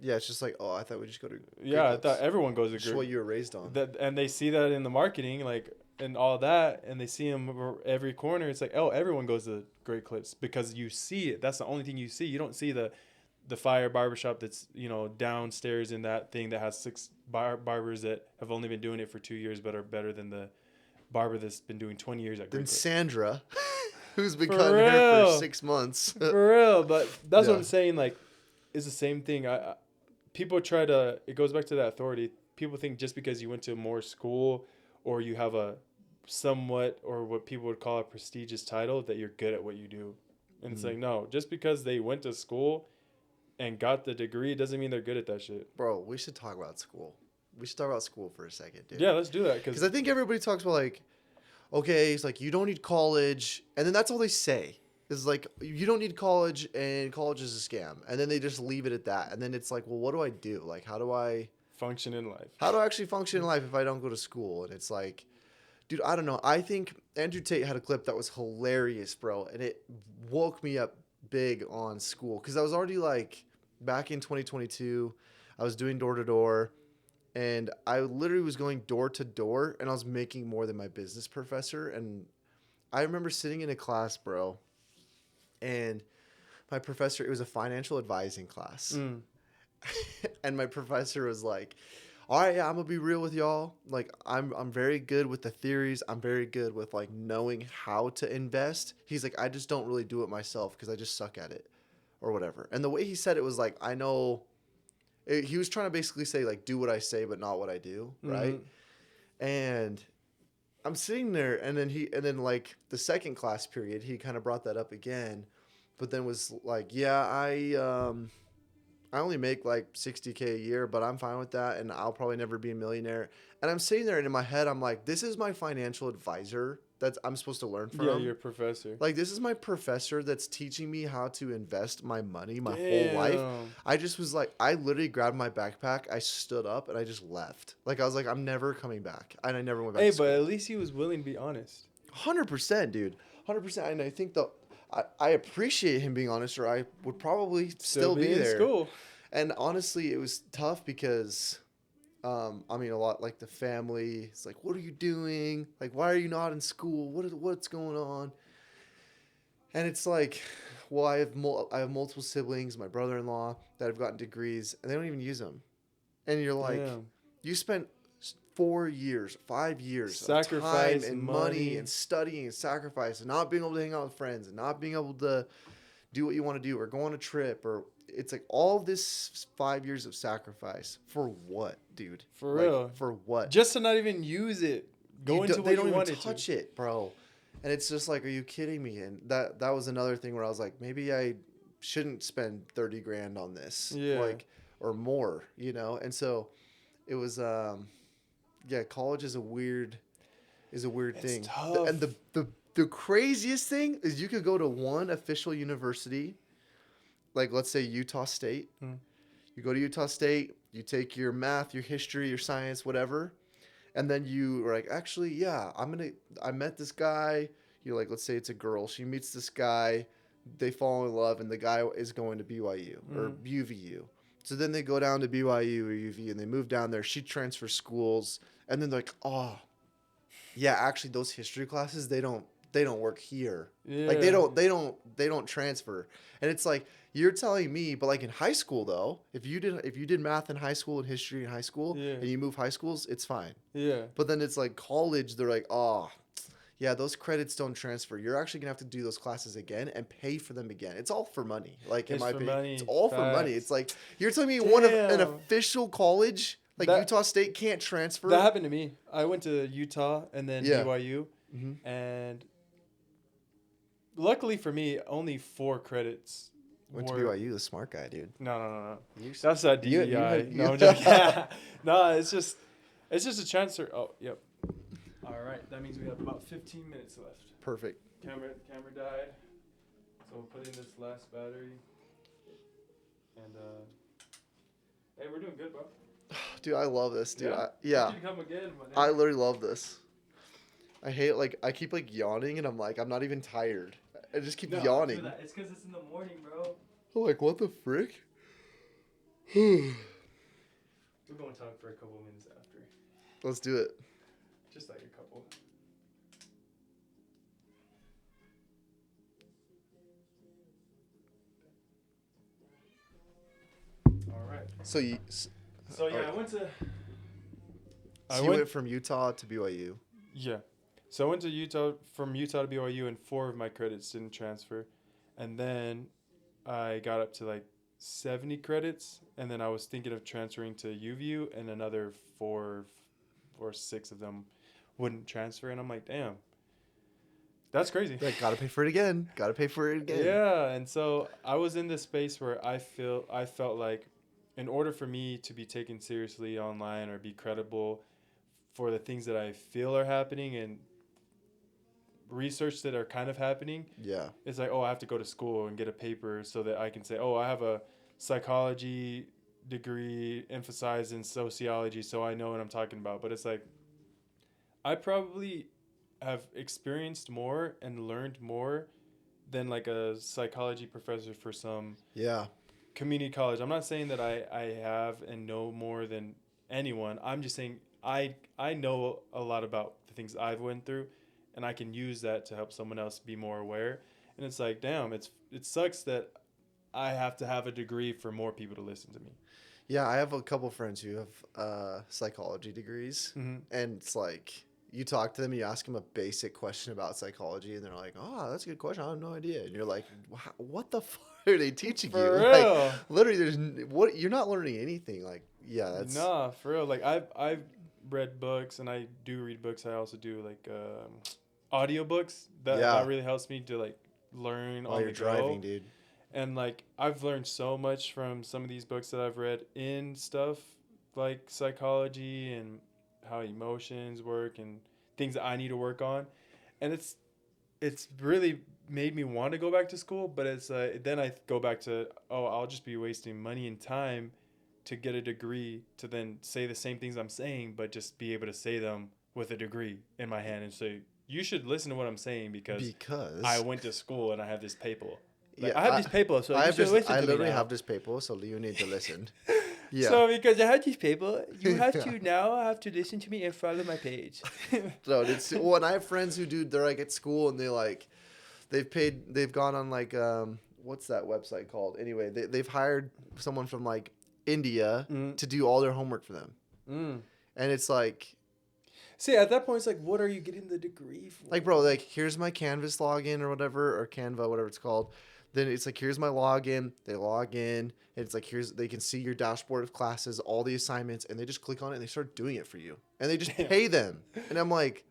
Yeah, it's just like, oh, I thought we just go to great Yeah, I clips. thought everyone goes to Just what you were raised on. that, and they see that in the marketing, like, and all that, and they see them every corner. It's like, oh, everyone goes to great clips because you see it. That's the only thing you see. You don't see the fire barbershop that's downstairs in that thing that has six barbers that have only been doing it for 2 years but are better than the barber that's been doing 20 years at Then great clips. Sandra, who's been For cutting hair real. for 6 months. For real, but that's what Yeah. I'm saying. Like, it's the same thing. People try to. It goes back to that authority. People think just because you went to more school or you have a somewhat, or what people would call a prestigious title, that you're good at what you do. And it's like, no, just because they went to school and got the degree doesn't mean they're good at that shit. Bro, we should talk about school. We should talk about school for a second, dude. Yeah, let's do that Because because I think everybody talks about like, okay, it's like you don't need college, and then that's all they say. Is like you don't need college, and college is a scam, and then they just leave it at that. And then it's like, well, what do I do? Like, how do I function in life. actually function in life if I don't go to school? And it's like, dude, I don't know. I think Andrew Tate had a clip that was hilarious, bro, and it woke me up big on school because I was already like back in 2022, I was doing door to door, and I literally was going door to door, and I was making more than my business professor. And I remember sitting in a class, bro, and my professor, it was a financial advising class. And my professor was like, all right, yeah, I'm gonna be real with y'all. Like, I'm very good with the theories. I'm very good with like knowing how to invest. He's like, I just don't really do it myself because I just suck at it, or whatever. And the way he said it was like, I know. He was trying to basically say like, do what I say, but not what I do, right? And I'm sitting there, and then like the second class period, he kind of brought that up again, but then was like, yeah, I only make like $60K a year, but I'm fine with that, and I'll probably never be a millionaire. And I'm sitting there, and in my head, I'm like, this is my financial advisor that I'm supposed to learn from. Yeah, your professor. Like, this is my professor that's teaching me how to invest my money my whole life. I just was like, I literally grabbed my backpack, I stood up, and I just left. Like, I was like, I'm never coming back. And I never went back to school. But at least he was willing to be honest. 100%, dude. 100%. And I think I appreciate him being honest, or I would probably still be in there. school. And honestly, it was tough because, I mean, a lot like the family. It's like, what are you doing? Like, why are you not in school? What's going on? And it's like, well, I have multiple siblings, my brother-in-law that have gotten degrees, and they don't even use them. And you're like, Damn. you spent 4 years, 5 years of time Sacrifice, and money money. and studying and sacrifice and not being able to hang out with friends and not being able to do what you want to do or go on a trip, or it's like all this 5 years of sacrifice for what, dude? For Like, real. for what? Just to not even use it. Go into what They you don't even wanted touch to. it, bro. And it's just like, are you kidding me? And that was another thing where I was like, maybe I shouldn't spend 30 grand on this, Yeah. like, or more, you know. And so it was, yeah, college is a weird thing. Tough. And the craziest thing is you could go to one official university, like let's say Utah State. You go to Utah State, you take your math, your history, your science, whatever. And then you are like, actually, yeah, I met this guy. You're like, let's say it's a girl. She meets this guy. They fall in love, and the guy is going to BYU or UVU. So then they go down to BYU or UVU, and they move down there. She transfers schools, and then they're like, oh, yeah, actually, those history classes, they don't work here. Yeah. Like they don't transfer. And it's like, you're telling me, but like in high school though, if you did math in high school and history in high school, Yeah. and you move high schools, it's fine. Yeah. But then it's like college, they're like, oh, yeah, those credits don't transfer. You're actually gonna have to do those classes again and pay for them again. It's all for money. Like in It's my for opinion, money. it's all for money. Facts. It's like you're telling me one of an Damn. official college like That- Utah State can't transfer. That happened to me. I went to Utah and then Yeah. BYU. Mhm. And luckily for me, only 4 credits. Went to were- BYU, the smart guy, dude. No. You- That's that You- DEI. you- No, I'm joking. No, it's just a transfer. Oh, yep. All right, that means we have about 15 minutes left. Perfect. Camera died, so we'll put in this last battery. And hey, we're doing good, bro. Dude, I love this, dude. Yeah? Yeah. You should come again, my I nigga. literally love this. I hate I keep yawning and I'm like, I'm not even tired. I just keep No, yawning. do that. It's because it's in the morning, bro. I'm like, what the frick? We're going to talk for a couple minutes after. Let's do it. Just like a couple. All right. So you So yeah, Alright. I went to. you went from Utah to BYU. Yeah. So I went to Utah, from Utah to BYU, and 4 of my credits didn't transfer. And then I got up to like 70 credits, and then I was thinking of transferring to UVU, and another 4 or 6 of them wouldn't transfer. And I'm like, damn, that's crazy. Like, gotta pay for it again. Gotta pay for it again. Yeah, and so I was in this space where I felt like in order for me to be taken seriously online or be credible for the things that I feel are happening and research that are kind of happening, Yeah. it's like, oh, I have to go to school and get a paper so that I can say, oh, I have a psychology degree emphasized in sociology, so I know what I'm talking about. But it's like, I probably have experienced more and learned more than like a psychology professor for some Yeah. community college. I'm not saying that I have and know more than anyone. I'm just saying I know a lot about the things I've went through, and I can use that to help someone else be more aware. And it's like, damn, it sucks that I have to have a degree for more people to listen to me. Yeah, I have a couple friends who have psychology degrees, Mm-hmm. and it's like you talk to them, you ask them a basic question about psychology, and they're like, "Oh, that's a good question. I have no idea." And you're like, "What the fuck are they teaching For you?" real. Like, literally, what you're not learning anything. Like, yeah, that's Nah, for real. Like I've read books, and I do read books. I also do like audiobooks. That really helps me to like learn while on you're the driving, go. dude. And like I've learned so much from some of these books that I've read in stuff like psychology and how emotions work and things that I need to work on. And it's really made me want to go back to school, but it's then I go back to, oh, I'll just be wasting money and time to get a degree to then say the same things I'm saying, but just be able to say them with a degree in my hand and say, you should listen to what I'm saying because I went to school and I have this paper. Like, Yeah, I have these papers, so I you should listen to I me literally now. have this paper, so you need to listen. Yeah. So because I have this paper, you have to now have to listen to me and follow my page. No, it's well, and I have friends who do. They're like at school and they've gone on like what's that website called? Anyway, they've hired someone from like India Mm. to do all their homework for them. And it's like, See, at that point, it's like, what are you getting the degree for? like, bro, like, here's my Canvas login or whatever, or Canva, whatever it's called. Then it's like, here's my login. They log in. And it's like, they can see your dashboard of classes, all the assignments, and they just click on it and they start doing it for you. And they just pay them. And I'm like,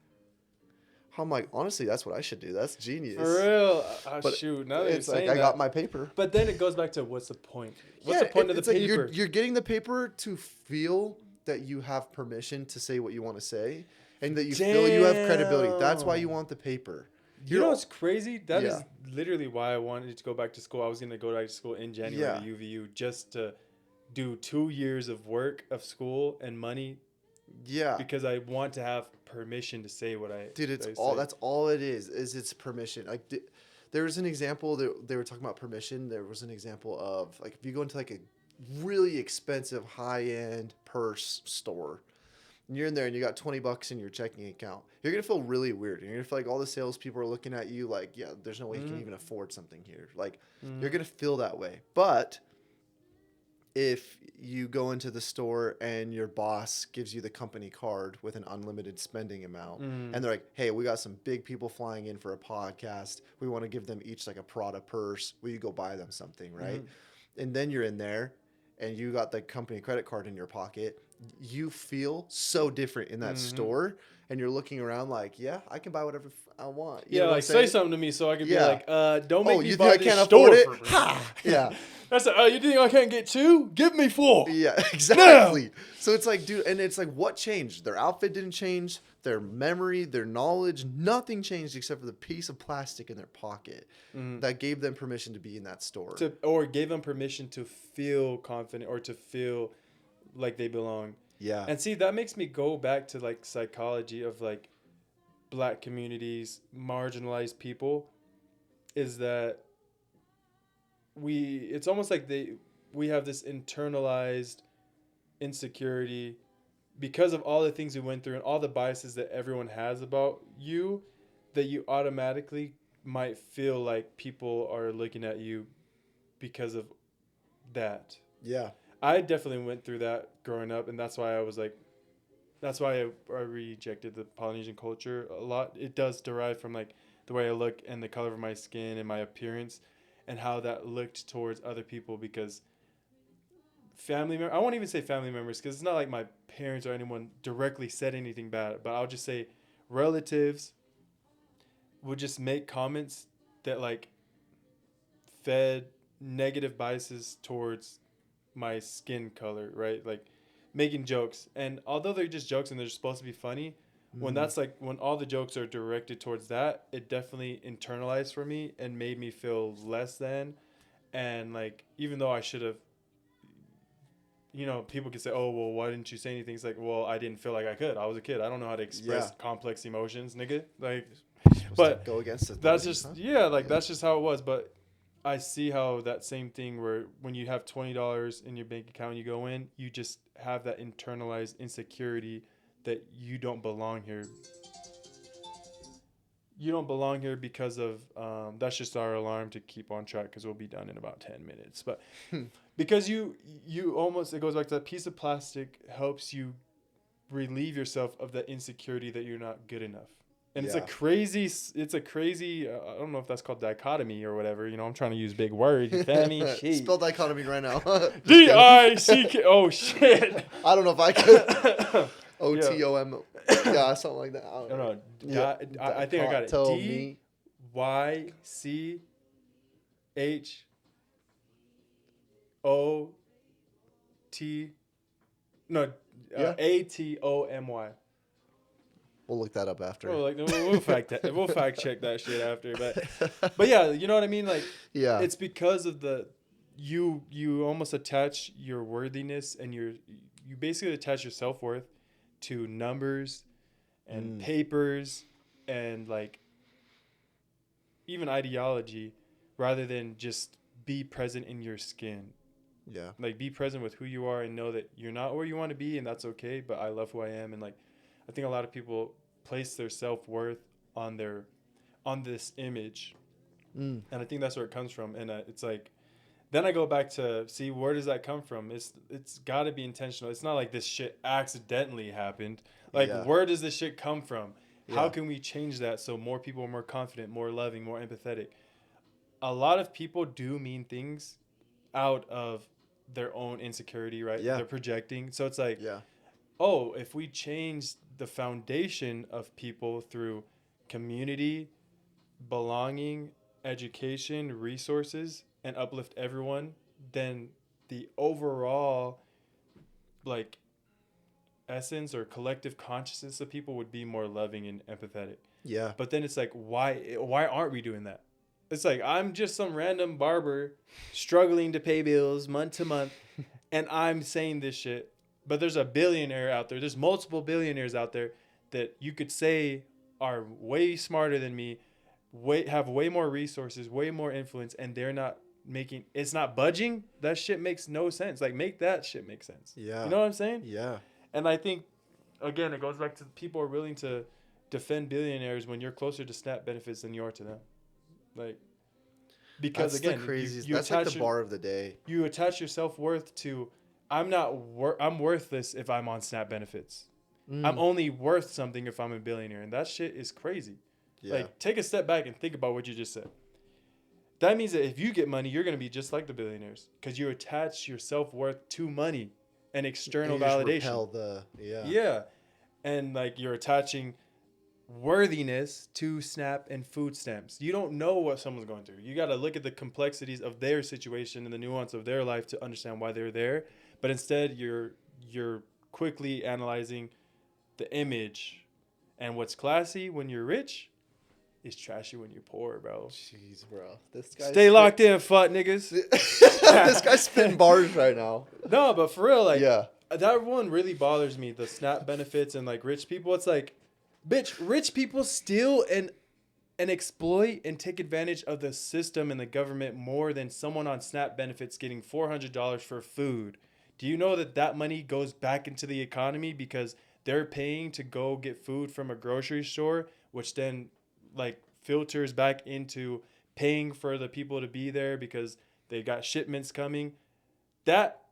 honestly, that's what I should do. That's genius. For real. But Shoot. Now that you're it's like, saying I that. got my paper. But then it goes back to what's the point? What's the point of the paper? Like you're getting the paper to feel that you have permission to say what you want to say and that you feel you have credibility. That's why you want the paper. You know what's crazy? That is Yeah. literally why I wanted to go back to school. I was going to go back to school in January to UVU just to do 2 years of work, of school, and money. Yeah. Because I want to have permission to say what I Dude, it's I all say. that's all it is it's permission. Like there was an example that they were talking about permission. There was an example of like if you go into like a really expensive high-end purse store and you're in there and you got $20 in your checking account, you're gonna feel really weird. You're gonna feel like all the salespeople are looking at you like, yeah, there's no way you can even afford something here. Like you're gonna feel that way. But if you go into the store and your boss gives you the company card with an unlimited spending amount and they're like, hey, we got some big people flying in for a podcast. We want to give them each like a Prada purse. Will you go buy them something, right? And then you're in there and you got the company credit card in your pocket. You feel so different in that store and you're looking around like, yeah, I can buy whatever I want. You know what like I'm saying? say something to me so I can be like, don't make me you buy think I this can't store afford it? for free. Ha! Yeah. That's like, you think I can't get 2? Give me 4. Yeah, exactly. So it's like, dude, and it's like, what changed? Their outfit didn't change, their memory, their knowledge, nothing changed except for the piece of plastic in their pocket that gave them permission to be in that store. Or gave them permission to feel confident or to feel like they belong. Yeah. And see, that makes me go back to like psychology of like black communities, marginalized people, is that it's almost like we have this internalized insecurity because of all the things we went through and all the biases that everyone has about you, that you automatically might feel like people are looking at you because of that. Yeah. I definitely went through that growing up, and that's why I rejected the Polynesian culture a lot. It does derive from like the way I look and the color of my skin and my appearance and how that looked towards other people, because I won't even say family members because it's not like my parents or anyone directly said anything bad, but I'll just say relatives would just make comments that like fed negative biases towards my skin color, right? Like making jokes, and although they're just jokes and they're supposed to be funny, when that's like when all the jokes are directed towards that, it definitely internalized for me and made me feel less than. And like, even though I should have, people could say, oh well, why didn't you say anything? It's like, well, I didn't feel like I could. I was a kid. I don't know how to express complex emotions, nigga. Like, but go against it. That's just that's just how it was. But I see how that same thing where when you have $20 in your bank account and you go in, you just have that internalized insecurity that you don't belong here. You don't belong here because of, that's just our alarm to keep on track because we'll be done in about 10 minutes. But because you almost, it goes back to that piece of plastic helps you relieve yourself of that insecurity that you're not good enough. And it's a crazy, I don't know if that's called dichotomy or whatever. I'm trying to use big words. You feel me? Spell dichotomy right now. D-I-C-K. Oh, shit. I don't know if I could. O-T-O-M. Yeah, something like that. I don't know. Yeah. I think I got it. D-Y-C-H-O-T. No, A-T-O-M-Y. We'll look that up after. We'll fact check that shit after. But yeah, you know what I mean? Like, yeah, it's because of you almost attach your worthiness and you basically attach your self-worth to numbers and papers and like even ideology rather than just be present in your skin. Yeah. Like, be present with who you are and know that you're not where you want to be, and that's okay, but I love who I am. And like, I think a lot of people place their self-worth on this image Mm. And I think that's where it comes from. And it's like, then I go back to see, where does that come from? It's got to be intentional. It's not like this shit accidentally happened. Like, Yeah. where does this shit come from? How Yeah. can we change that so more people are more confident, more loving, more empathetic? A lot of people do mean things out of their own insecurity, right? Yeah. They're projecting. So it's like, Yeah. oh, if we change the foundation of people through community, belonging, education, resources, and uplift everyone, then the overall like essence or collective consciousness of people would be more loving and empathetic. Yeah. But then it's like, why aren't we doing that? It's like, I'm just some random barber struggling to pay bills month to month, and I'm saying this shit. But there's a billionaire out there. There's multiple billionaires out there that you could say are way smarter than me, have way more resources, way more influence, and they're not making, it's not budging. That shit makes no sense. Like, make that shit make sense. Yeah. You know what I'm saying? Yeah. And I think, again, it goes back to people are willing to defend billionaires when you're closer to SNAP benefits than you are to them. Like, because That's again, the craziest. you That's like attach the bar of the day. you attach your self-worth to, I'm worthless if I'm on SNAP benefits. I'm only worth something if I'm a billionaire. And that shit is crazy. Yeah. Like, take a step back and think about what you just said. That means that if you get money, you're going to be just like the billionaires because you attach your self-worth to money and external And you just validation. repel the Yeah. And like, you're attaching worthiness to SNAP and food stamps. You don't know what someone's going through. You got to look at the complexities of their situation and the nuance of their life to understand why they're there. But instead, you're quickly analyzing the image, and what's classy when you're rich is trashy when you're poor, bro. Jeez, bro. This guy. Stay locked in, fuck niggas. This guy's spitting bars right now. No, but for real, like, Yeah. that one really bothers me. The SNAP benefits and like rich people. It's like, bitch, rich people steal and exploit and take advantage of the system and the government more than someone on SNAP benefits getting $400 for food. Do you know that money goes back into the economy because they're paying to go get food from a grocery store, which then like filters back into paying for the people to be there because they got shipments coming? That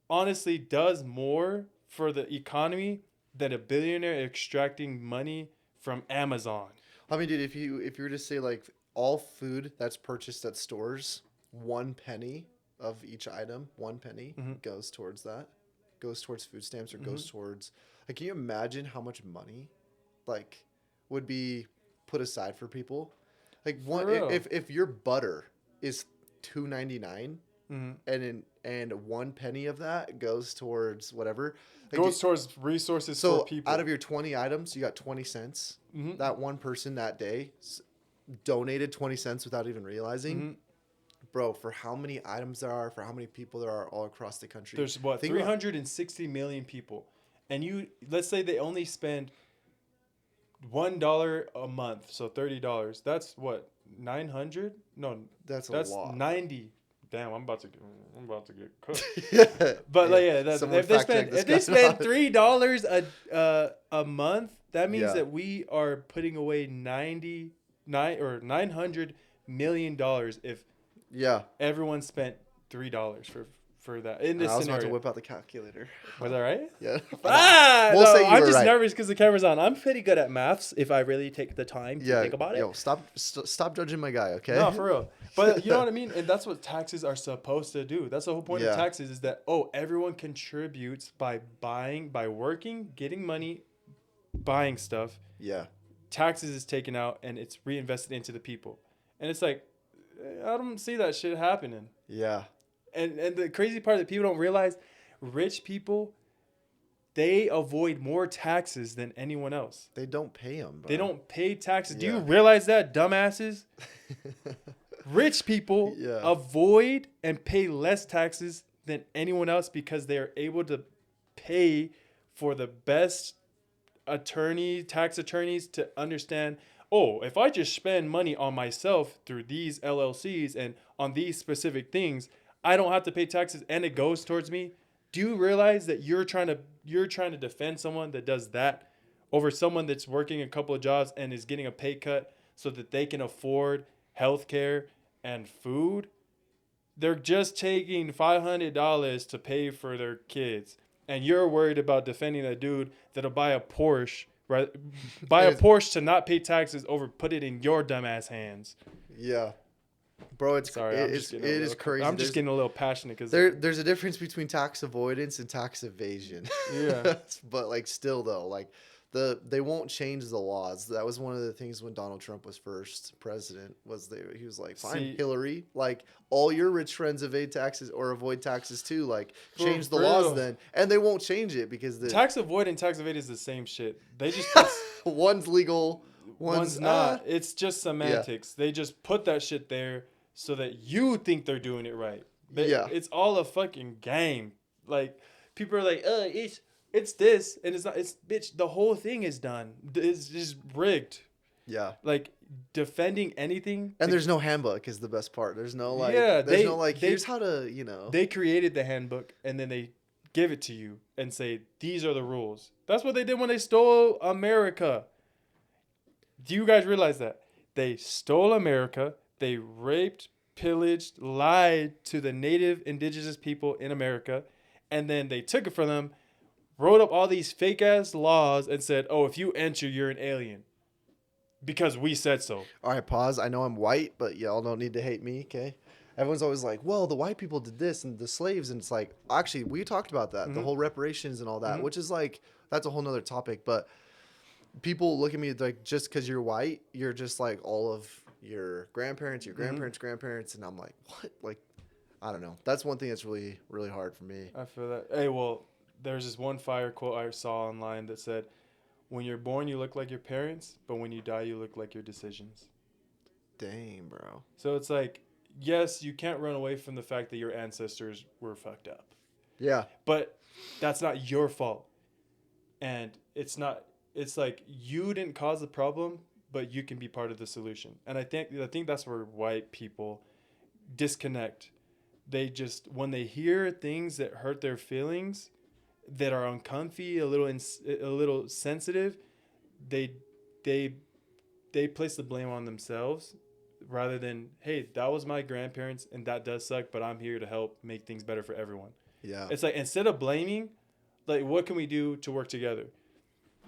honestly does more for the economy than a billionaire extracting money from Amazon. I mean, dude, if you were to say like all food that's purchased at stores, 1 penny of each item, 1 penny goes towards that, goes towards food stamps or goes towards. Like, can you imagine how much money, like, would be put aside for people? Like, one if your butter is $2.99, and 1 penny of that goes towards whatever. Like, Goes towards resources so for people. out of your 20 items, you got 20 cents. That one person that day donated 20 cents without even realizing. Bro, for how many items there are, for how many people there are all across the country. There's what, 360 million people. And let's say they only spend $1 a month, so $30. That's what, 900? No, that's a that's lot. 90. Damn, I'm about to get cooked. Yeah. But like, yeah, Someone if they fact check this spend guy. $3 a month, that means Yeah. that we are putting away $900 million if everyone spent $3 for that in this I was scenario. about to whip out the calculator. Was that right? Yeah. We'll say you I'm were just right. nervous because the camera's on. I'm pretty good at maths if I really take the time to think about it. Yo, stop judging my guy, okay? No, for real. But you know what I mean? And that's what taxes are supposed to do. That's the whole point of Yeah. taxes is that, everyone contributes by working, getting money, buying stuff. Yeah. Taxes is taken out and it's reinvested into the people. And it's like, I don't see that shit happening. Yeah. And the crazy part that people don't realize, rich people, they avoid more taxes than anyone else. They don't pay them, bro. They don't pay taxes. Do you Yeah. realize that, dumbasses? Rich people Yeah. avoid and pay less taxes than anyone else because they are able to pay for the best tax attorneys to understand, if I just spend money on myself through these LLCs and on these specific things, I don't have to pay taxes and it goes towards me. Do you realize that you're trying to defend someone that does that over someone that's working a couple of jobs and is getting a pay cut so that they can afford healthcare, and food, they're just taking $500 to pay for their kids, and you're worried about defending a dude that'll buy a Porsche, right? Buy a There's- Porsche to not pay taxes over put it in your dumbass hands. Yeah, bro, Sorry, it is crazy. I'm just getting a little passionate because There's a difference between tax avoidance and tax evasion. Yeah. But like still though, like they won't change the laws. That was one of the things when Donald Trump was first president he was like, fine, See- Hillary, like all your rich friends evade taxes or avoid taxes too. Like For change the real. laws then, and they won't change it because the tax avoid and tax evade is the same shit. They just put, one's legal, one's not. It's just semantics. They just put that shit there so that you think they're doing it right. Yeah. It's all a fucking game. Like people are like, it's this and it's not. It's bitch. The whole thing is done. It's just rigged. Yeah. Like defending anything. And there's no handbook is the best part. There's no like here's how to, They created the handbook and then they give it to you and say these are the rules. That's what they did when they stole America. Do you guys realize that? They stole America, they raped, pillaged, lied to the native indigenous people in America, and then they took it from them, wrote up all these fake ass laws and said, "Oh, if you enter, you're an alien." Because we said so. All right, pause. I know I'm white, but y'all don't need to hate me, okay? Everyone's always like, well, the white people did this and the slaves. And it's like, actually, we talked about that, the whole reparations and all that, which is like, that's a whole nother topic. But people look at me like, just because you're white, you're just like all of your grandparents, your grandparents' grandparents. And I'm like, what? Like, I don't know. That's one thing that's really, really hard for me. I feel that. Hey, well, there's this one fire quote I saw online that said, "When you're born, you look like your parents, but when you die, you look like your decisions." Dang, bro. So it's like, yes, you can't run away from the fact that your ancestors were fucked up, Yeah. but that's not your fault. And it's like you didn't cause the problem, but you can be part of the solution. And I think that's where white people disconnect. They just, when they hear things that hurt their feelings, that are uncomfy, a little sensitive, they place the blame on themselves rather than, hey, that was my grandparents and that does suck, but I'm here to help make things better for everyone. Yeah. It's like, instead of blaming, like, what can we do to work together?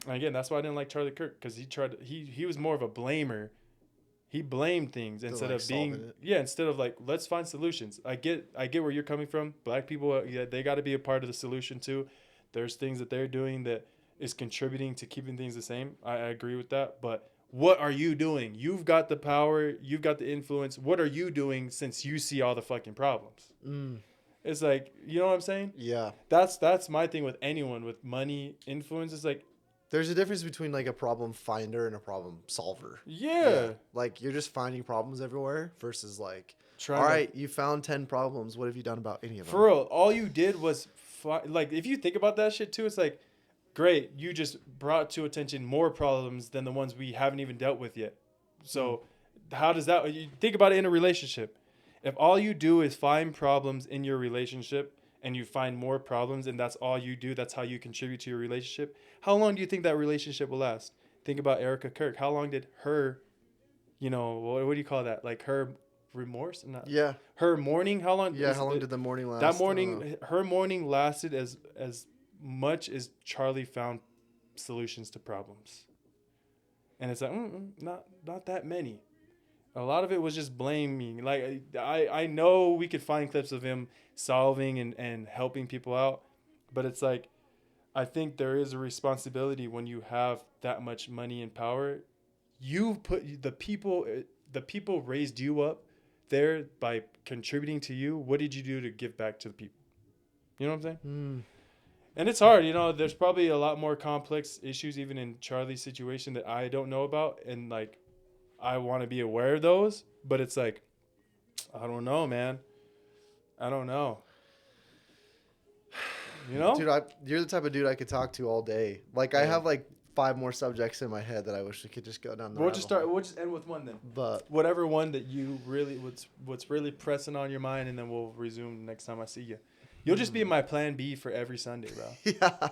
And again, that's why I didn't like Charlie Kirk, because he was more of a blamer. He blamed things instead like of being solving it. instead of like, let's find solutions. I get where you're coming from. Black people, they got to be a part of the solution too. There's things that they're doing that is contributing to keeping things the same. I agree with that. But what are you doing? You've got the power. You've got the influence. What are you doing since you see all the fucking problems? It's like, you know what I'm saying? Yeah. That's my thing with anyone with money, influence. It's like, There's a difference between like a problem finder and a problem solver. yeah. Like you're just finding problems everywhere versus like, Trying all to- right, you found 10 problems. What have you done about any of them? For real, all you did was like, if you think about that shit too, it's like, great, you just brought to attention more problems than the ones we haven't even dealt with yet. So how does that, you think about it in a relationship. If all you do is find problems in your relationship and you find more problems and that's all you do, that's how you contribute to your relationship, how long do you think that relationship will last? Think about Erica Kirk. How long did her, what do you call that? Like her remorse? Not, Yeah. her mourning, how long? Yeah. How long did the morning last? That morning, her morning lasted as much as Charlie found solutions to problems. And it's like, not that many. A lot of it was just blaming. Like, I know we could find clips of him solving and helping people out, but it's like, I think there is a responsibility when you have that much money and power. You put the people raised you up there by contributing to you. What did you do to give back to the people? You know what I'm saying? And it's hard, there's probably a lot more complex issues even in Charlie's situation that I don't know about. And like, I want to be aware of those, but it's like, I don't know, man. I don't know. Dude, you're the type of dude I could talk to all day. Like I have like 5 more subjects in my head that I wish we could just go down the We'll rabbit hole. We'll just end with one then. But Whatever one that you really, what's really pressing on your mind, and then we'll resume next time I see you. You'll just be my plan B for every Sunday, bro. yeah,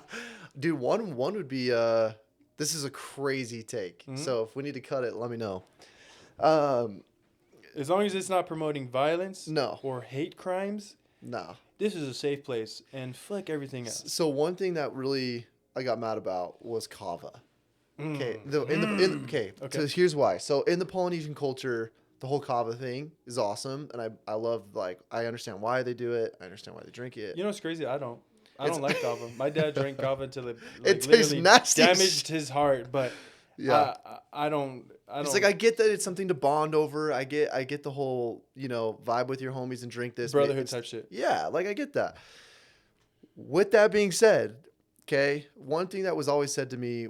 dude, one would be this is a crazy take. So if we need to cut it, let me know. As long as it's not promoting violence No. or hate crimes, No. this is a safe place. And fuck everything else. So one thing that really I got mad about was kava. Okay. Okay. Okay. So here's why. So in the Polynesian culture, the whole kava thing is awesome, and I love, like, I understand why they do it. I understand why they drink it. You know what's crazy? I don't It's- like kava. My dad drank kava until it It tastes literally nasty. damaged his heart. But Yeah. I don't. It's like, I get that it's something to bond over. I get the whole, vibe with your homies and drink this. brotherhood type shit. Yeah, like, I get that. With that being said, okay, one thing that was always said to me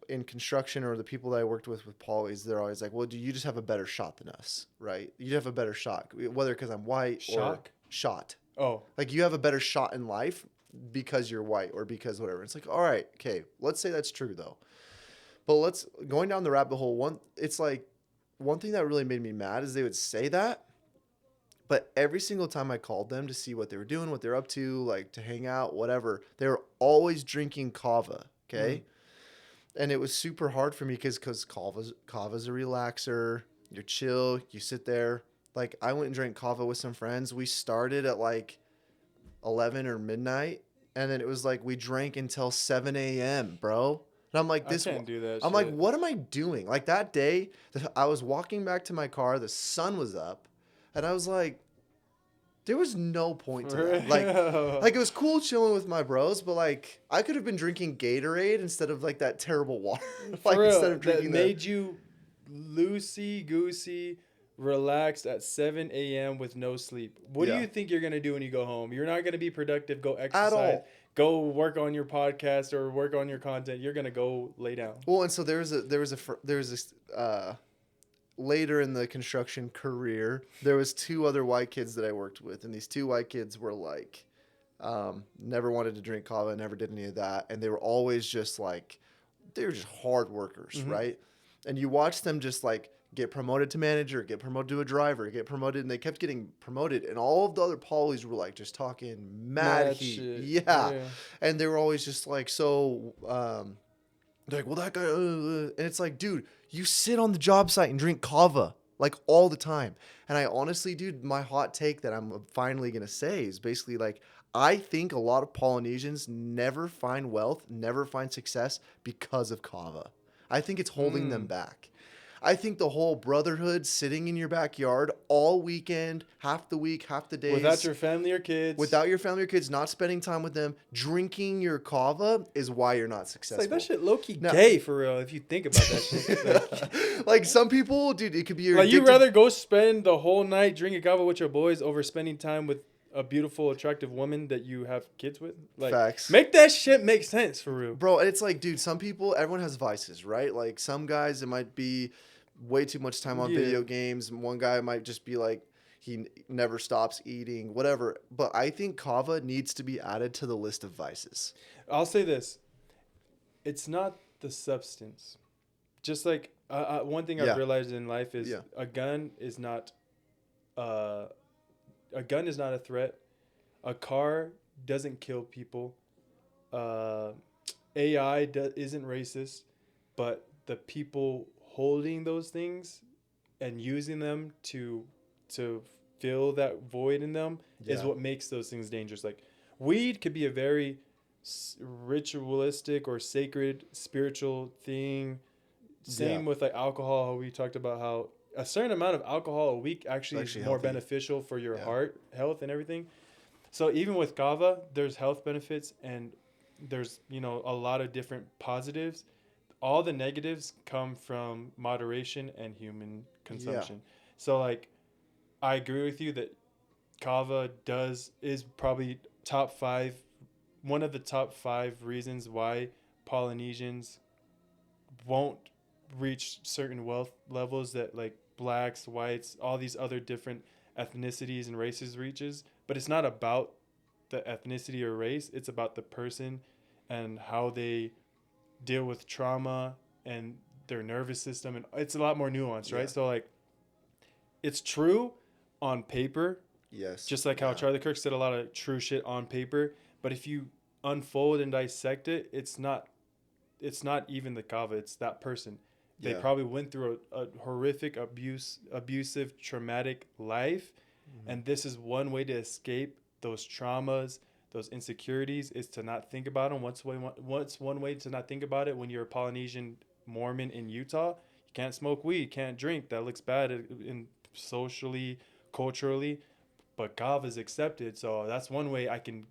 in construction, or the people that I worked with polys, they're always like, well, do you just have a better shot than us, right? You have a better shot, whether because I'm white or shot. Oh, Like, you have a better shot in life because you're white or because whatever. It's like, all right, okay, let's say that's true though. But going down the rabbit hole, it's like, one thing that really made me mad is they would say that, but every single time I called them to see what they were doing, what they're up to, like to hang out, whatever, they were always drinking kava, okay? And it was super hard for me because kava's a relaxer. You're chill. You sit there. Like, I went and drank kava with some friends. We started at like 11 or midnight, and then it was like we drank until 7 a.m., bro. And I'm like, I can't do that. I'm like, what am I doing? Like, that day, I was walking back to my car. The sun was up, and I was like, there was no point to that. Like it was cool chilling with my bros, but like, I could have been drinking Gatorade instead of like that terrible water. Like, instead of drinking that made you loosey goosey, relaxed at 7 a.m. with no sleep. What do you think you're gonna do when you go home? You're not gonna be productive. Go exercise. At all. Go work on your podcast or work on your content. You're gonna go lay down. Well, and so there was this later in the construction career, there was two other white kids that I worked with, and these two white kids were like, never wanted to drink kava, never did any of that, and they were always just like, they were just hard workers, right? And you watch them just like get promoted to manager, get promoted to a driver, get promoted, and they kept getting promoted, and all of the other polys were like just talking mad heat, shit. yeah, and they were always just like, so, they're like, well, that guy, and it's like, dude, you sit on the job site and drink kava like all the time. And I honestly, dude, my hot take that I'm finally going to say is basically like, I think a lot of Polynesians never find wealth, never find success because of kava. I think it's holding them back. I think the whole brotherhood, sitting in your backyard all weekend, half the week, half the days. Without your family or kids. Without your family or kids, not spending time with them, drinking your kava is why you're not successful. It's like, that shit low-key gay for real if you think about that shit. Like some people, dude, it could be your like, you'd rather go spend the whole night drinking kava with your boys over spending time with a beautiful, attractive woman that you have kids with. Like, Facts. Make that shit make sense for real. Bro, and it's like, dude, some people, everyone has vices, right? Like, some guys, it might be way too much time on video games. One guy might just be like, he never stops eating, whatever. But I think kava needs to be added to the list of vices. I'll say this. It's not the substance. Just like, one thing I've realized in life is a gun is not a threat. A car doesn't kill people. AI isn't racist, but the people holding those things and using them to fill that void in them is what makes those things dangerous. Like, weed could be a very ritualistic or sacred spiritual thing. Same with like alcohol. How we talked about how a certain amount of alcohol a week actually is more beneficial for your heart health and everything. So even with kava, there's health benefits and there's, a lot of different positives. All the negatives come from moderation and human consumption. So like, I agree with you that kava is probably one of the top 5 reasons why Polynesians won't reach certain wealth levels that like blacks, whites, all these other different ethnicities and races reaches. But it's not about the ethnicity or race. It's about the person and how they deal with trauma and their nervous system, and it's a lot more nuanced, right? So like, it's true on paper, just like how Charlie Kirk said a lot of true shit on paper, but if you unfold and dissect it, it's not even the kava, it's that person. They Yeah. probably went through a horrific abusive, traumatic life. Mhm. And this is one way to escape those traumas, those insecurities, is to not think about them. What's one way to not think about it when you're a Polynesian Mormon in Utah? You can't smoke weed, can't drink. That looks bad in socially, culturally. But kava is accepted. So that's one way I can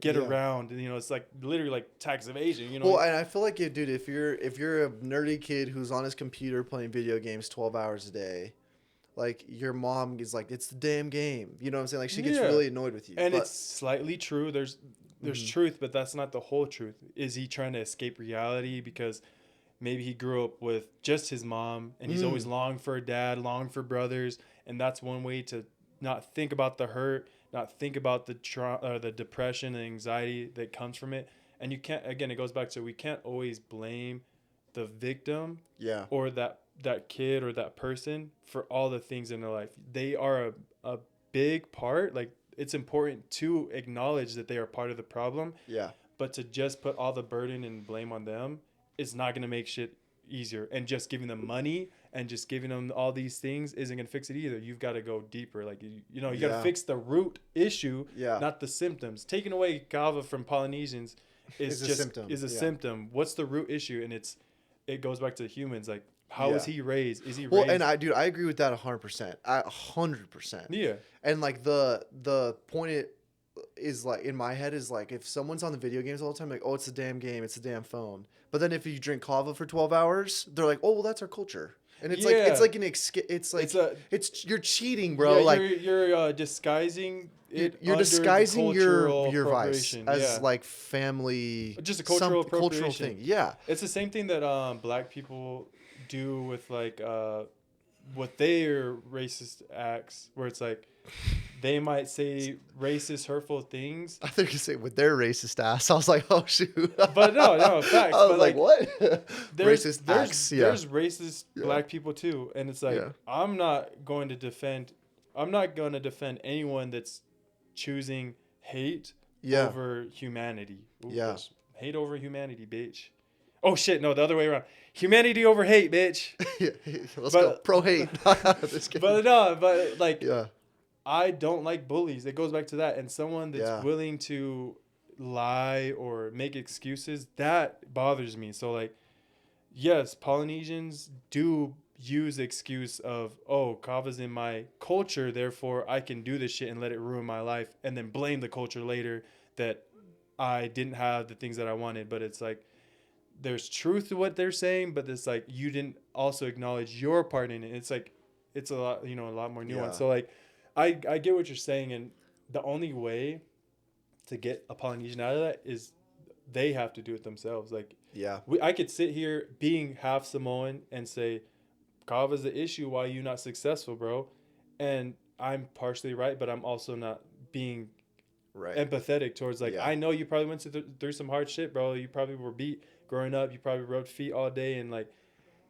get Yeah. around. You know, it's like literally like tax evasion, you Well, know? and I feel like, dude, if you're a nerdy kid who's on his computer playing video games 12 hours a day, like your mom is like, it's the damn game. You know what I'm saying? Like she gets Yeah. really annoyed with you. And it's But slightly true. There's mhm. truth, but that's not the whole truth. Is he trying to escape reality because maybe he grew up with just his mom and he's always Mm. longed for a dad, longed for brothers, and that's one way to not think about the hurt, not think about the depression and anxiety that comes from it. And you can't, again, it goes back to, we can't always blame the victim Yeah. or that kid or that person for all the things in their life. They are a big part. Like, it's important to acknowledge that they are part of the problem, Yeah. but to just put all the burden and blame on them is not going to make shit easier. And just giving them money and just giving them all these things isn't going to fix it either. You've got to go deeper. Like, you got to Yeah. fix the root issue, Yeah. not the symptoms. Taking away kava from Polynesians It's a just symptom. is a Yeah. symptom. What's the root issue? And it goes back to humans. Like, how is Yeah. he raised? Is he Well, raised? and I agree with that 100%. 100%. Yeah. And like the point is like in my head is like if someone's on the video games all the time, like, oh, it's a damn game, it's a damn phone. But then if you drink kava for 12 hours, they're like, oh, well, that's our culture. And it's like Yeah. it's like It's you're cheating, bro. yeah, like you're disguising it. you're under disguising the cultural your vice appropriation. as Yeah. like family, Just a cultural cultural appropriation. thing. Yeah. It's the same thing that black people do with like what their racist acts, where it's like they might say racist, hurtful things. I think you say with their racist ass. I was like, oh shoot. But no, facts. I was But like, what? There's Racist acts. Yeah. there's racist Yeah. black people too, and it's like Yeah. I'm not going to defend anyone that's choosing hate Yeah. over humanity. Ooh, Yeah. bitch. Hate over humanity, bitch. Oh shit, no, the other way around. Humanity over hate, bitch. Yeah. Let's But- go. Pro hate. Just kidding. But like Yeah. I don't like bullies. It goes back to that. And someone that's Yeah. willing to lie or make excuses, that bothers me. So like, yes, Polynesians do use the excuse of, oh, kava's in my culture, therefore I can do this shit and let it ruin my life, and then blame the culture later that I didn't have the things that I wanted. But it's like, there's truth to what they're saying, but it's like you didn't also acknowledge your part in it. It's like it's a lot, a lot more nuanced. Yeah. So like I get what you're saying, and the only way to get a Polynesian out of that is they have to do it themselves. Like Yeah. I could sit here being half Samoan and say kava's the issue why you not successful, bro, and I'm partially right, but I'm also not being Right. empathetic towards like, Yeah. I know you probably went through some hard shit, bro. You probably were beat growing up. You probably rubbed feet all day, and like,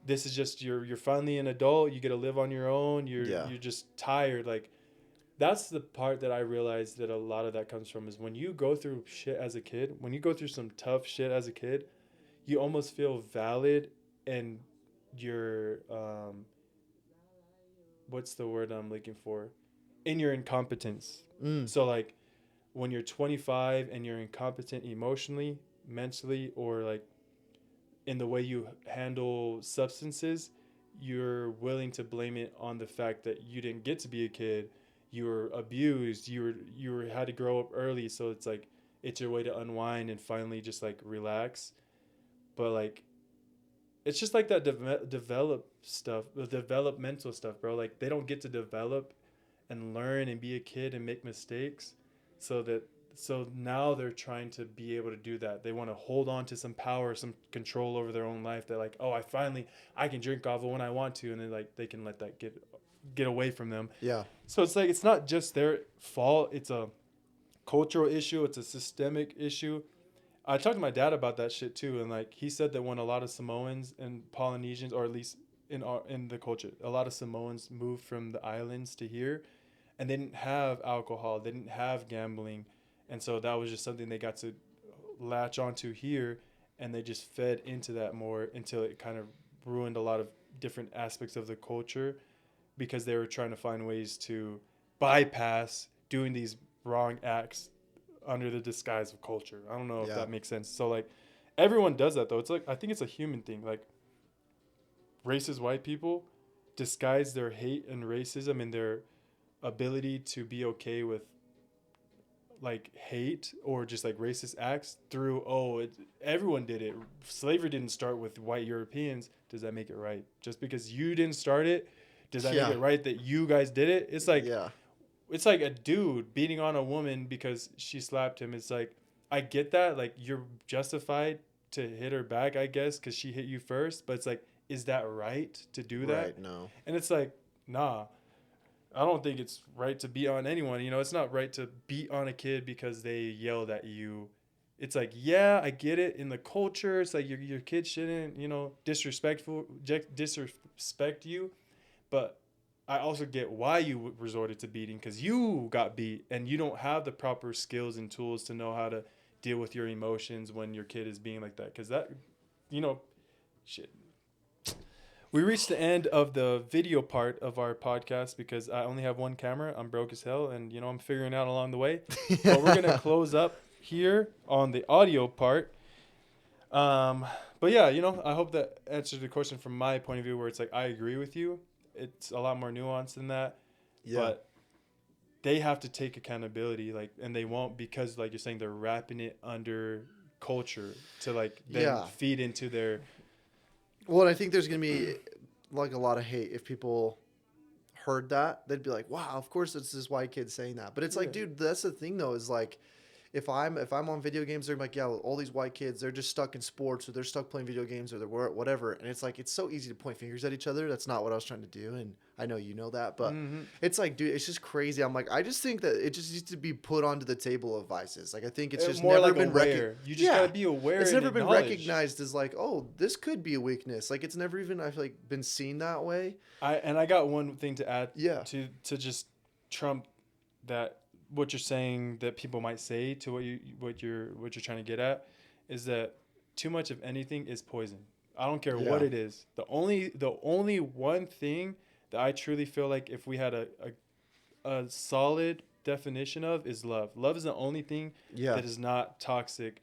this is just you're finally an adult. You get to live on your own. You're just tired. Like, that's the part that I realized that a lot of that comes from is when you go through shit as a kid, when you go through some tough shit as a kid, you almost feel valid, and you're what's the word I'm looking for? In your incompetence. Mm. So like, when you're 25 and you're incompetent emotionally, mentally, or like in the way you handle substances, you're willing to blame it on the fact that you didn't get to be a kid, you were abused, you had to grow up early, so it's like it's your way to unwind and finally just like relax. But like, it's just like that developmental stuff, bro. Like, they don't get to develop and learn and be a kid and make mistakes, so now they're trying to be able to do that. They want to hold on to some power, some control over their own life. They're like, oh, I can drink kava when I want to, and then like they can let that get away from them. Yeah. So it's like, it's not just their fault. It's a cultural issue. It's a systemic issue. I talked to my dad about that shit too, and like he said that when a lot of Samoans and Polynesians, or at least in the culture, a lot of Samoans moved from the islands to here, and they didn't have alcohol, they didn't have gambling, and so that was just something they got to latch onto here, and they just fed into that more until it kind of ruined a lot of different aspects of the culture because they were trying to find ways to bypass doing these wrong acts under the disguise of culture. I don't know if Yeah. that makes sense. So like everyone does that though. It's like I think it's a human thing. Like racist white people disguise their hate and racism and their ability to be okay with like hate or just like racist acts through everyone did it. Slavery didn't start with white Europeans. Does that make it right? Just because you didn't start it, does that make Yeah. it right that you guys did it? Yeah. It's like a dude beating on a woman because she slapped him. It's like I get that, like you're justified to hit her back, I guess, because she hit you first. But it's like, is that right to do that? Right. No. And it's like, nah, I don't think it's right to beat on anyone. You know, it's not right to beat on a kid because they yelled at you. It's like, yeah, I get it in the culture. It's like your kid shouldn't, disrespect you. But I also get why you resorted to beating because you got beat and you don't have the proper skills and tools to know how to deal with your emotions when your kid is being like that. Because that, you know, shit. We reached the end of the video part of our podcast because I only have one camera. I'm broke as hell, and I'm figuring out along the way. But we're gonna close up here on the audio part. But yeah, I hope that answers the question from my point of view, where it's like I agree with you. It's a lot more nuanced than that. Yeah. But they have to take accountability, like, and they won't because, like you're saying, they're wrapping it under culture to like then feed into their. Well, and I think there's gonna be like a lot of hate if people heard that. They'd be like, "Wow, of course it's this white kid saying that." But it's like, dude, that's the thing though. Is like, if I'm on video games, they're like, yeah, all these white kids, they're just stuck in sports or they're stuck playing video games or they're whatever. And it's like, it's so easy to point fingers at each other. That's not what I was trying to do. And I know you know that, but it's like, dude, it's just crazy. I'm like, I just think that it just needs to be put onto the table of vices. Like, I think it's just more never like been aware. You just gotta be aware. It's never and been recognized as like, oh, this could be a weakness. Like, it's never even, I feel like, been seen that way. I got one thing to add. Yeah. To just trump that. What you're saying that people might say to what you're trying to get at is that too much of anything is poison. I don't care what it is. The only one thing that I truly feel like if we had a solid definition of is love. Love is the only thing that is not toxic.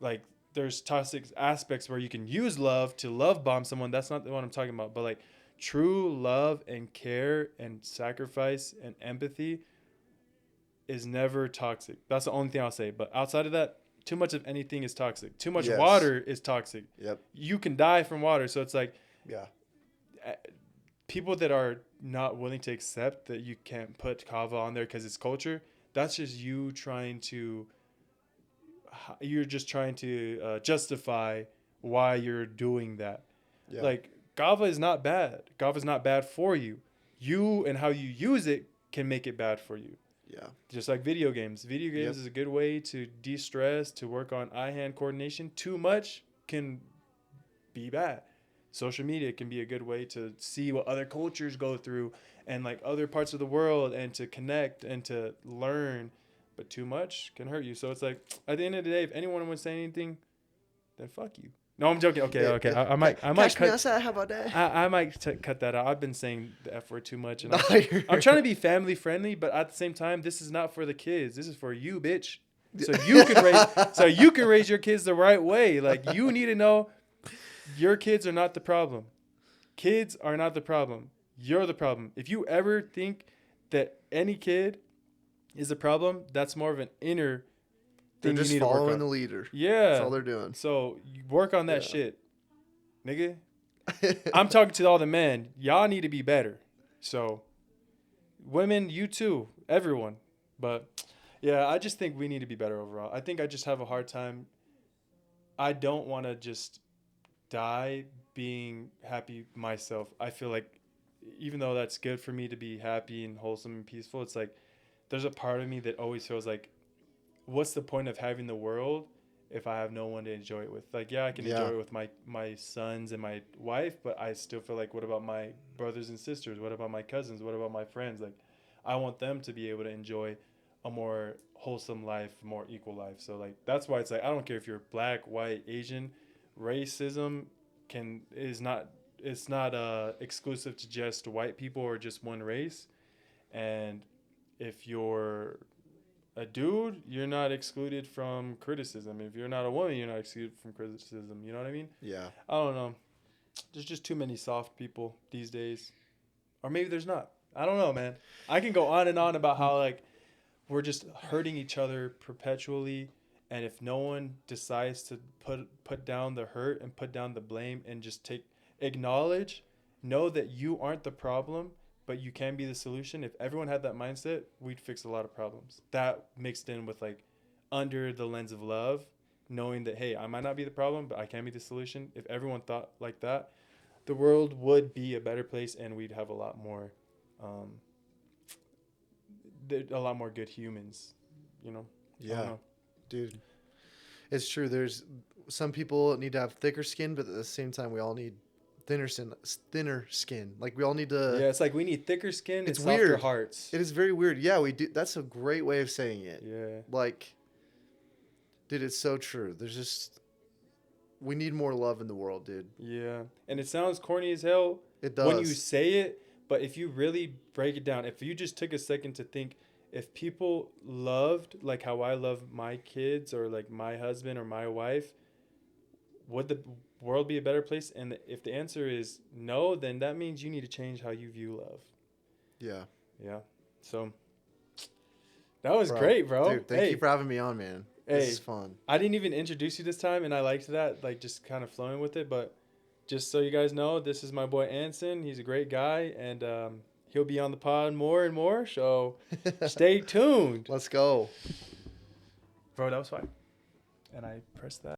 Like there's toxic aspects where you can use love to love bomb someone. That's not what I'm talking about. But like true love and care and sacrifice and empathy is never toxic. That's the only thing I'll say. But outside of that, too much of anything is toxic. Too much water is toxic. Yep. You can die from water. So it's like, yeah, people that are not willing to accept that you can't put kava on there because it's culture. That's just you're just trying to justify why you're doing that. Yeah. Like kava is not bad. Kava is not bad for you. You and how you use it can make it bad for you. Yeah. Just like video games. Video games is a good way to de-stress, to work on eye-hand coordination. Too much can be bad. Social media can be a good way to see what other cultures go through and like other parts of the world and to connect and to learn. But too much can hurt you. So it's like at the end of the day, if anyone would say anything, then fuck you. No, I'm joking. Okay. I might cut. Outside, how about that? I might cut that out. I've been saying the F word too much, and I'm trying to be family friendly, but at the same time, this is not for the kids. This is for you, bitch. So you can raise your kids the right way. Like you need to know, your kids are not the problem. Kids are not the problem. You're the problem. If you ever think that any kid is a problem, that's more of an inner. They're just following the leader. Yeah. That's all they're doing. So you work on that shit. Nigga. I'm talking to all the men. Y'all need to be better. So women, you too. Everyone. But yeah, I just think we need to be better overall. I think I just have a hard time. I don't want to just die being happy myself. I feel like even though that's good for me to be happy and wholesome and peaceful, it's like there's a part of me that always feels like, what's the point of having the world if I have no one to enjoy it with? Like, yeah, I can enjoy it with my sons and my wife, but I still feel like, what about my brothers and sisters? What about my cousins? What about my friends? Like, I want them to be able to enjoy a more wholesome life, more equal life. So, like, that's why it's like, I don't care if you're black, white, Asian. Racism is not it's not exclusive to just white people or just one race. And if you're a dude, you're not excluded from criticism. If you're not a woman, you're not excluded from criticism. You know what I mean? Yeah. I don't know. There's just too many soft people these days. Or maybe there's not. I don't know, man. I can go on and on about how like we're just hurting each other perpetually, and if no one decides to put down the hurt and put down the blame and just acknowledge, know that you aren't the problem, but you can be the solution. If everyone had that mindset, we'd fix a lot of problems. That mixed in with like under the lens of love, knowing that hey, I might not be the problem, but I can be the solution. If everyone thought like that, the world would be a better place, and we'd have a lot more um, a lot more good humans, you know? Yeah, dude. It's true. There's some people need to have thicker skin, but at the same time, we all need thinner skin. Like we all need to. Yeah, it's like we need thicker skin It's and softer weird. hearts. It is very weird. Yeah, we do. That's a great way of saying it. Yeah. Like, dude, it's so true. There's just we need more love in the world, dude. Yeah. And it sounds corny as hell It does. when you say it, but if you really break it down, if you just took a second to think, if people loved like how I love my kids or like my husband or my wife, would the world be a better place? And if the answer is no, then that means you need to change how you view love. Yeah. Yeah. So that was great, bro. Dude, thank you for having me on, man. This is fun. I didn't even introduce you this time, and I liked that, like just kind of flowing with it. But just so you guys know, this is my boy Anson. He's a great guy, and he'll be on the pod more and more. So stay tuned. Let's go. Bro, that was fine. And I pressed that.